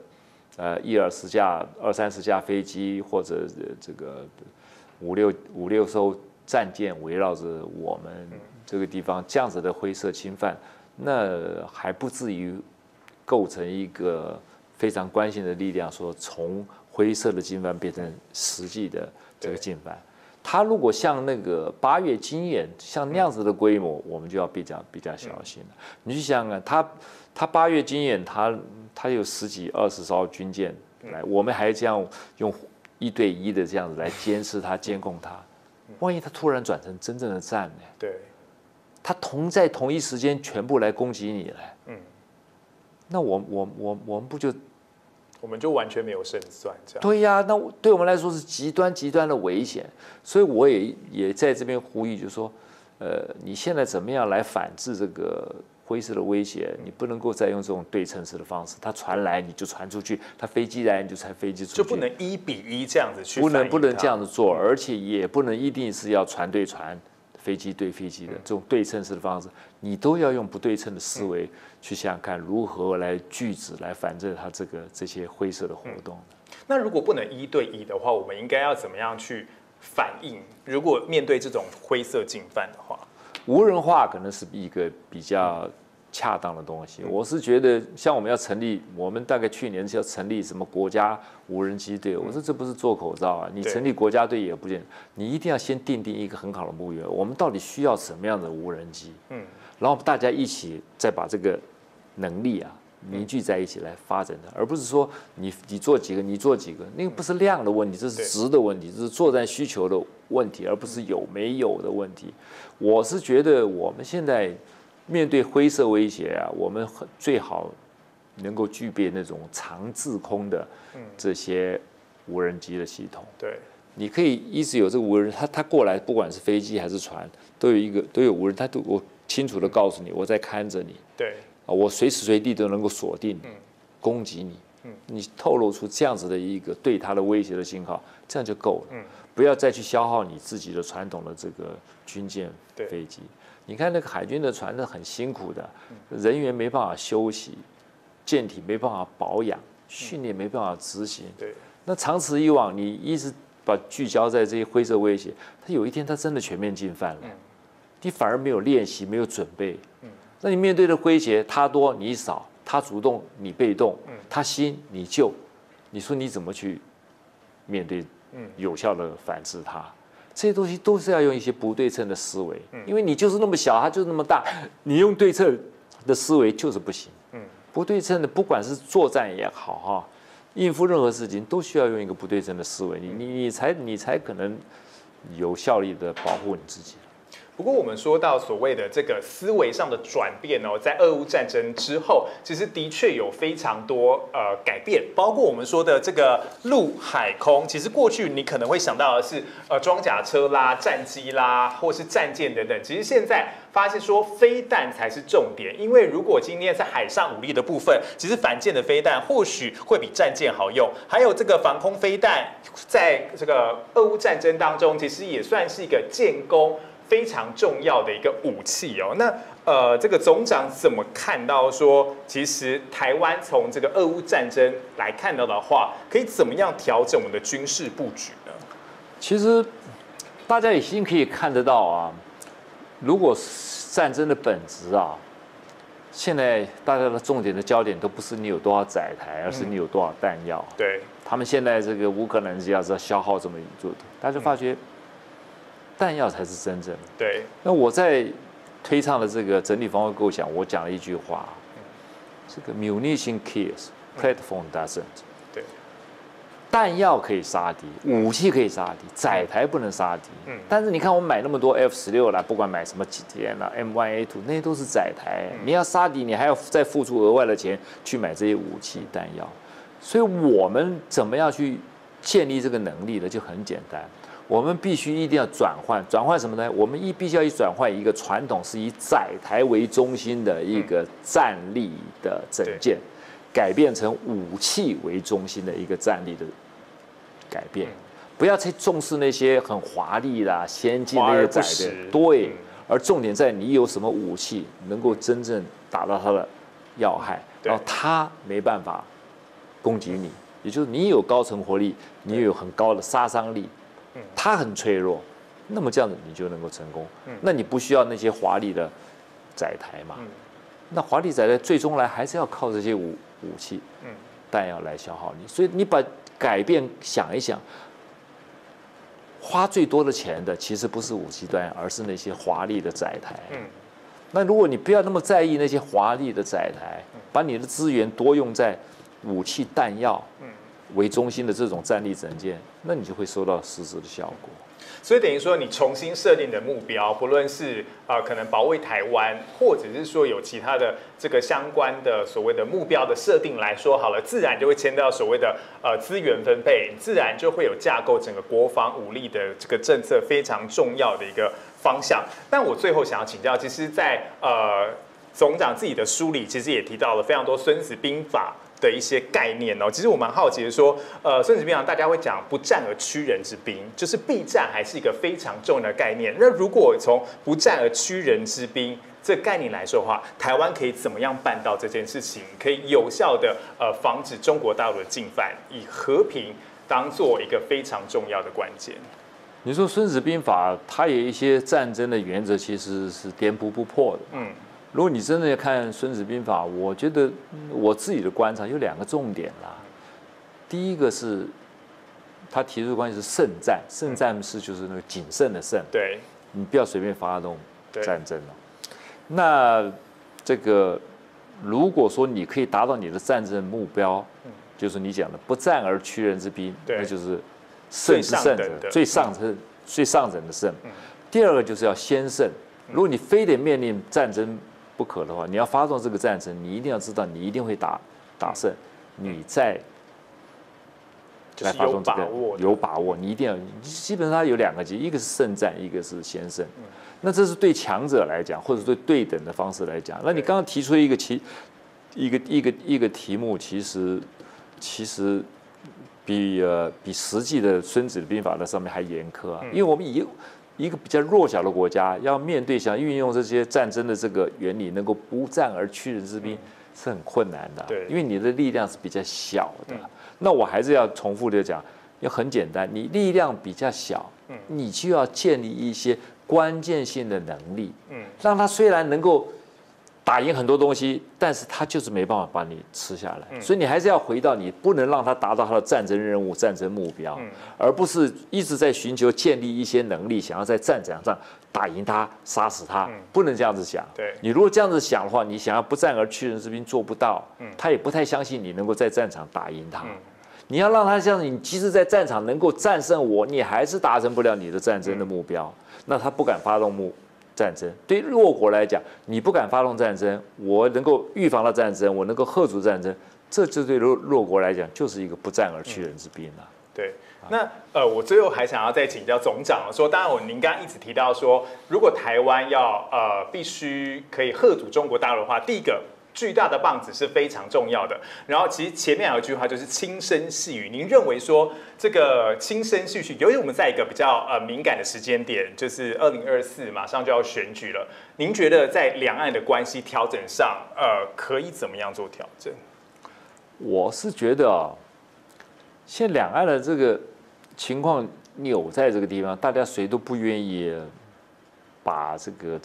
1-20架、20-30架飞机，或者这个五六艘战舰围绕着我们这个地方，这样子的灰色侵犯，那还不至于构成一个非常关键的力量，说从灰色的进犯变成实际的这个进犯。他如果像那个8月经验像那样子的规模，我们就要比较小心了。你去想想，他8月经验，他有10几20艘军舰来，我们还这样用1对1的这样子来监视他、监控他，万一他突然转成真正的战呢？对，它在同一时间全部来攻击你来，那我们不就？我们就完全没有胜算，这样。对呀，那对我们来说是极端的危险，所以我也在这边呼吁，就是说，你现在怎么样来反制这个灰色的威胁？你不能够再用这种对称式的方式，它传来你就传出去，它飞机来你就传飞机出去，就不能1比1这样子去，不能这样子做，而且也不能一定是要船对船。飞机对飞机的这种对称式的方式，你都要用不对称的思维去想想看如何来拒止、来反制它这些灰色的活动。那如果不能1对1的话，我们应该要怎么样去反应？如果面对这种灰色进犯的话，无人化可能是一个比较恰当的东西。我是觉得，像我们要成立，我们大概去年是要成立什么国家无人机队。我说这不是做口罩啊，你成立国家队也不见，你一定要先定一个很好的目标，我们到底需要什么样的无人机？然后大家一起再把这个能力啊凝聚在一起来发展它，而不是说你做几个，你做几个，那个不是量的问题，这是值的问题，这是作战需求的问题，而不是有没有的问题。我是觉得我们现在面对灰色威胁啊，我们最好能够具备那种长滞空的这些无人机的系统。对，你可以一直有这个无人，它过来，不管是飞机还是船，都有无人，我清楚的告诉你，我在看着你。对，我随时随地都能够锁定你，攻击你。你透露出这样子的一个对它的威胁的信号，这样就够了。不要再去消耗你自己的传统的这个军舰、飞机。你看那个海军的船是很辛苦的，人员没办法休息，舰体没办法保养，训练没办法执行。对，那长此以往，你一直把聚焦在这些灰色威胁，它有一天它真的全面进犯了，你反而没有练习，没有准备。那你面对的威胁，他多你少，他主动你被动，他新你旧，你说你怎么去面对有效的反制它？这些东西都是要用一些不对称的思维，因为你就是那么小，它就是那么大，你用对称的思维就是不行。不对称的，不管是作战也好哈，应付任何事情都需要用一个不对称的思维，你才可能有效力的保护你自己。不过我们说到所谓的这个思维上的转变哦，在俄乌战争之后，其实的确有非常多改变，包括我们说的这个陆海空。其实过去你可能会想到的是装甲车啦、战机啦，或是战舰等等。其实现在发现说飞弹才是重点，因为如果今天在海上武力的部分，其实反舰的飞弹或许会比战舰好用，还有这个防空飞弹，在这个俄乌战争当中，其实也算是一个建功非常重要的一个武器哦。那这个总长怎么看到说，其实台湾从这个俄乌战争来看到的话，可以怎么样调整我们的军事布局呢？其实大家已经可以看得到啊，如果战争的本质啊，现在大家的重点的焦点都不是你有多少载台，而是你有多少弹药。对，他们现在这个乌克兰是要消耗这么多，大家就发觉弹药才是真正的。对，那我在推倡的这个整体防卫构想，我讲了一句话：这个 munition kills, platform doesn't。对，弹药可以杀敌，武器可以杀敌，载台不能杀敌。但是你看我们买那么多 F-16啦，不管买什么几天啦 M1A2，那些都是载台。你要杀敌，你还要再付出额外的钱去买这些武器弹药。所以我们怎么样去建立这个能力呢？就很简单。我们必须一定要转换什么呢？我们必须要转换一个传统是以载台为中心的一个战力的整建，改变成武器为中心的一个战力的改变。不要太重视那些很华丽啦、先进那些载的，对。而重点在你有什么武器能够真正打到它的要害，然后它没办法攻击你，也就是你有高成活力，你有很高的杀伤力。它很脆弱，那么这样子你就能够成功。那你不需要那些华丽的载台嘛？那华丽载台最终来还是要靠这些武器、弹药来消耗你。所以你把改变想一想，花最多的钱的其实不是武器弹药，而是那些华丽的载台。那如果你不要那么在意那些华丽的载台，把你的资源多用在武器弹药为中心的这种战力整建，那你就会收到实质的效果。所以等于说你重新设定的目标，不论是可能保卫台湾，或者是说有其他的这个相关的所谓的目标的设定来说好了，自然就会牵到所谓的资源分配，自然就会有架构整个国防武力的这个政策非常重要的一个方向。但我最后想要请教，其实在总长自己的书里，其实也提到了非常多《孙子兵法》的一些概念哦。其实我蛮好奇的说，《孙子兵法》大家会讲不战而屈人之兵，就是避战还是一个非常重要的概念。那如果从不战而屈人之兵这个概念来说的话，台湾可以怎么样办到这件事情，可以有效的防止中国大陆的进犯，以和平当做一个非常重要的关键？你说《孙子兵法》它有一些战争的原则，其实是颠扑不破的。如果你真的要看《孙子兵法》，我觉得我自己的观察有2个重点啦。第一个是他提出的关系是慎战，慎战是就是那个谨慎的慎，对，你不要随便发动战争了。那这个如果说你可以达到你的战争目标，就是你讲的不战而屈人之兵，那就是胜之胜者，最上等的胜。第二个就是要先胜，如果你非得面临战争不可的话，你要发动这个战争，你一定要知道你一定会打胜，你再来发动这个有把握，你一定要基本上有2个一个是胜战，一个是先胜。那这是对强者来讲，或者对对等的方式来讲。那你刚刚提出一个题目，其实比实际的《孙子兵法》的上面还严苛啊，因为我们以一个比较弱小的国家要面对想运用这些战争的这个原理，能够不战而屈人之兵是很困难的，因为你的力量是比较小的。那我还是要重复的讲，要很简单，你力量比较小，你就要建立一些关键性的能力，让他虽然能够打赢很多东西，但是他就是没办法把你吃下来。所以你还是要回到你不能让他达到他的战争任务、战争目标，而不是一直在寻求建立一些能力，想要在战场上打赢他、杀死他，不能这样子想。你如果这样子想的话，你想要不战而屈人之兵做不到，他也不太相信你能够在战场打赢他。你要让他相信，你即使在战场能够战胜我，你还是达成不了你的战争的目标，那他不敢发动战争。对弱国来讲，你不敢发动战争，我能够预防到战争，我能够嚇阻战争，这对弱国来讲就是一个不战而屈人之兵啊。对，那我最后还想要再请教总长说，当然您刚刚一直提到说，如果台湾要必须可以嚇阻中国大陆的话，第一个巨大的棒子是非常重要的。然后其实前面有一句话就是轻声细语，您认为说这个轻声细语，由于我们在一个比较敏感的时间点，就是2024马上就要选举了，您觉得在两岸的关系调整上，可以怎么样做调整？我是觉得啊，现在两岸的这个情况扭在这个地方，大家谁都不愿意把这个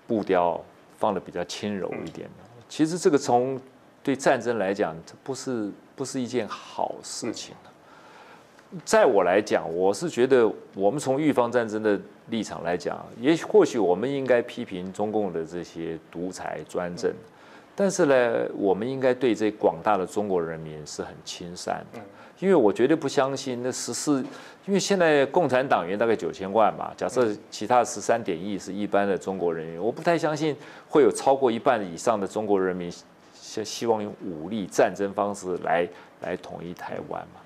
步调放得比较轻柔一点的。其实这个从对战争来讲，这不是一件好事情。在我来讲，我是觉得我们从预防战争的立场来讲，或许我们应该批评中共的这些独裁专政，但是呢，我们应该对这广大的中国人民是很亲善的，因为我绝对不相信那因为现在共产党员大概9000万嘛，假设其他13点亿是一般的中国人民，我不太相信会有超过1半以上的中国人民希望用武力战争方式来统一台湾嘛。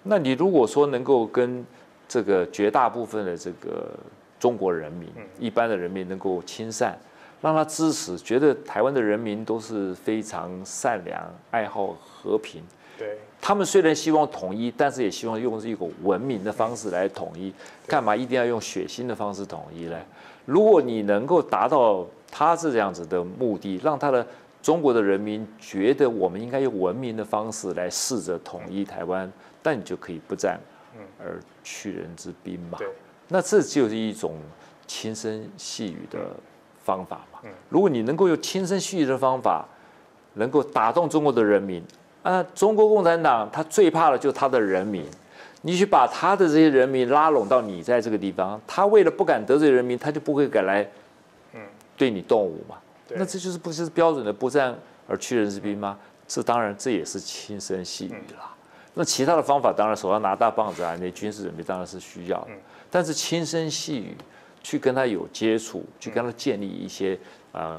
那你如果说能够跟这个绝大部分的这个中国人民，一般的人民能够亲善，让他支持，觉得台湾的人民都是非常善良、爱好和平。对，他们虽然希望统一，但是也希望用一个文明的方式来统一。干嘛一定要用血腥的方式统一呢？如果你能够达到他这样子的目的，让他的中国的人民觉得我们应该用文明的方式来试着统一台湾，但你就可以不战而屈人之兵嘛。那这就是一种轻声细语的方法嘛。如果你能够用轻声细语的方法，能够打动中国的人民。中国共产党他最怕的就是他的人民，你去把他的这些人民拉拢到你在这个地方，他为了不敢得罪人民，他就不会敢来对你动武嘛。那这就是不是标准的不战而屈人之兵吗？当然这也是轻声细语啦。那其他的方法当然手上拿大棒子啊，那军事准备当然是需要的。但是轻声细语去跟他有接触，去跟他建立一些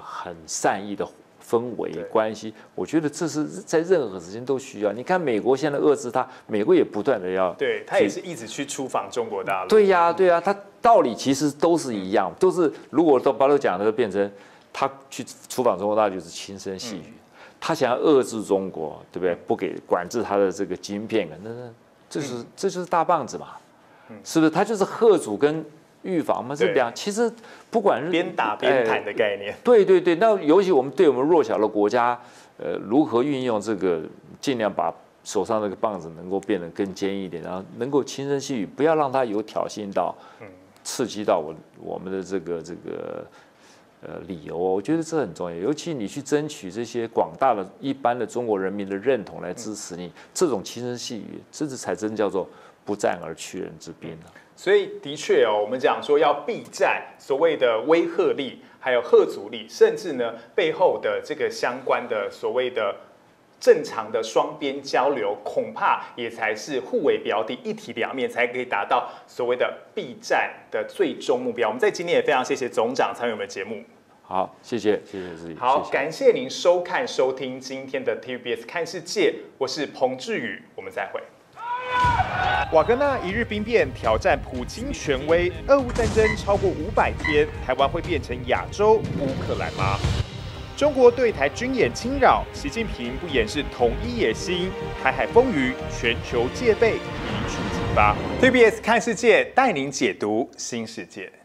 很善意的氛围关系，我觉得这是在任何时间都需要。你看美国现在遏制他，美国也不断的要，对他也是一直去出访中国大陆。对呀，他道理其实都是一样，都是如果都把它讲的变成他去出访中国大陆就是轻声细语，他想要遏制中国，对不对？不给管制他的这个晶片，那这就是大棒子嘛，是不是？他就是吓阻跟预防嘛，是两。其实不管是边打边谈的概念。对，那尤其我们对我们弱小的国家，如何运用这个，尽量把手上那个棒子能够变得更尖一点，然后能够轻声细语，不要让它有挑衅到，刺激到我们的这个理由。我觉得这很重要，尤其你去争取这些广大的一般的中国人民的认同来支持你，这种轻声细语，这才真叫做不战而屈人之兵啊。所以的确我们讲说要避战所谓的威吓力，还有吓阻力，甚至呢背后的这个相关的所谓的正常的双边交流，恐怕也才是互为标的，一体两面，才可以达到所谓的避战的最终目标。我们在今天也非常谢谢总长参与我们的节目。好，谢谢自己。好，感谢您收听今天的 TVBS 看世界，我是彭智宇，我们再会。瓦格纳一日兵变挑战普京权威，俄乌战争超过500天，台湾会变成亚洲乌克兰吗？中国对台军演侵扰，习近平不掩饰统一野心，台海风云，全球戒备一触即发。TVBS 看世界带您解读新世界。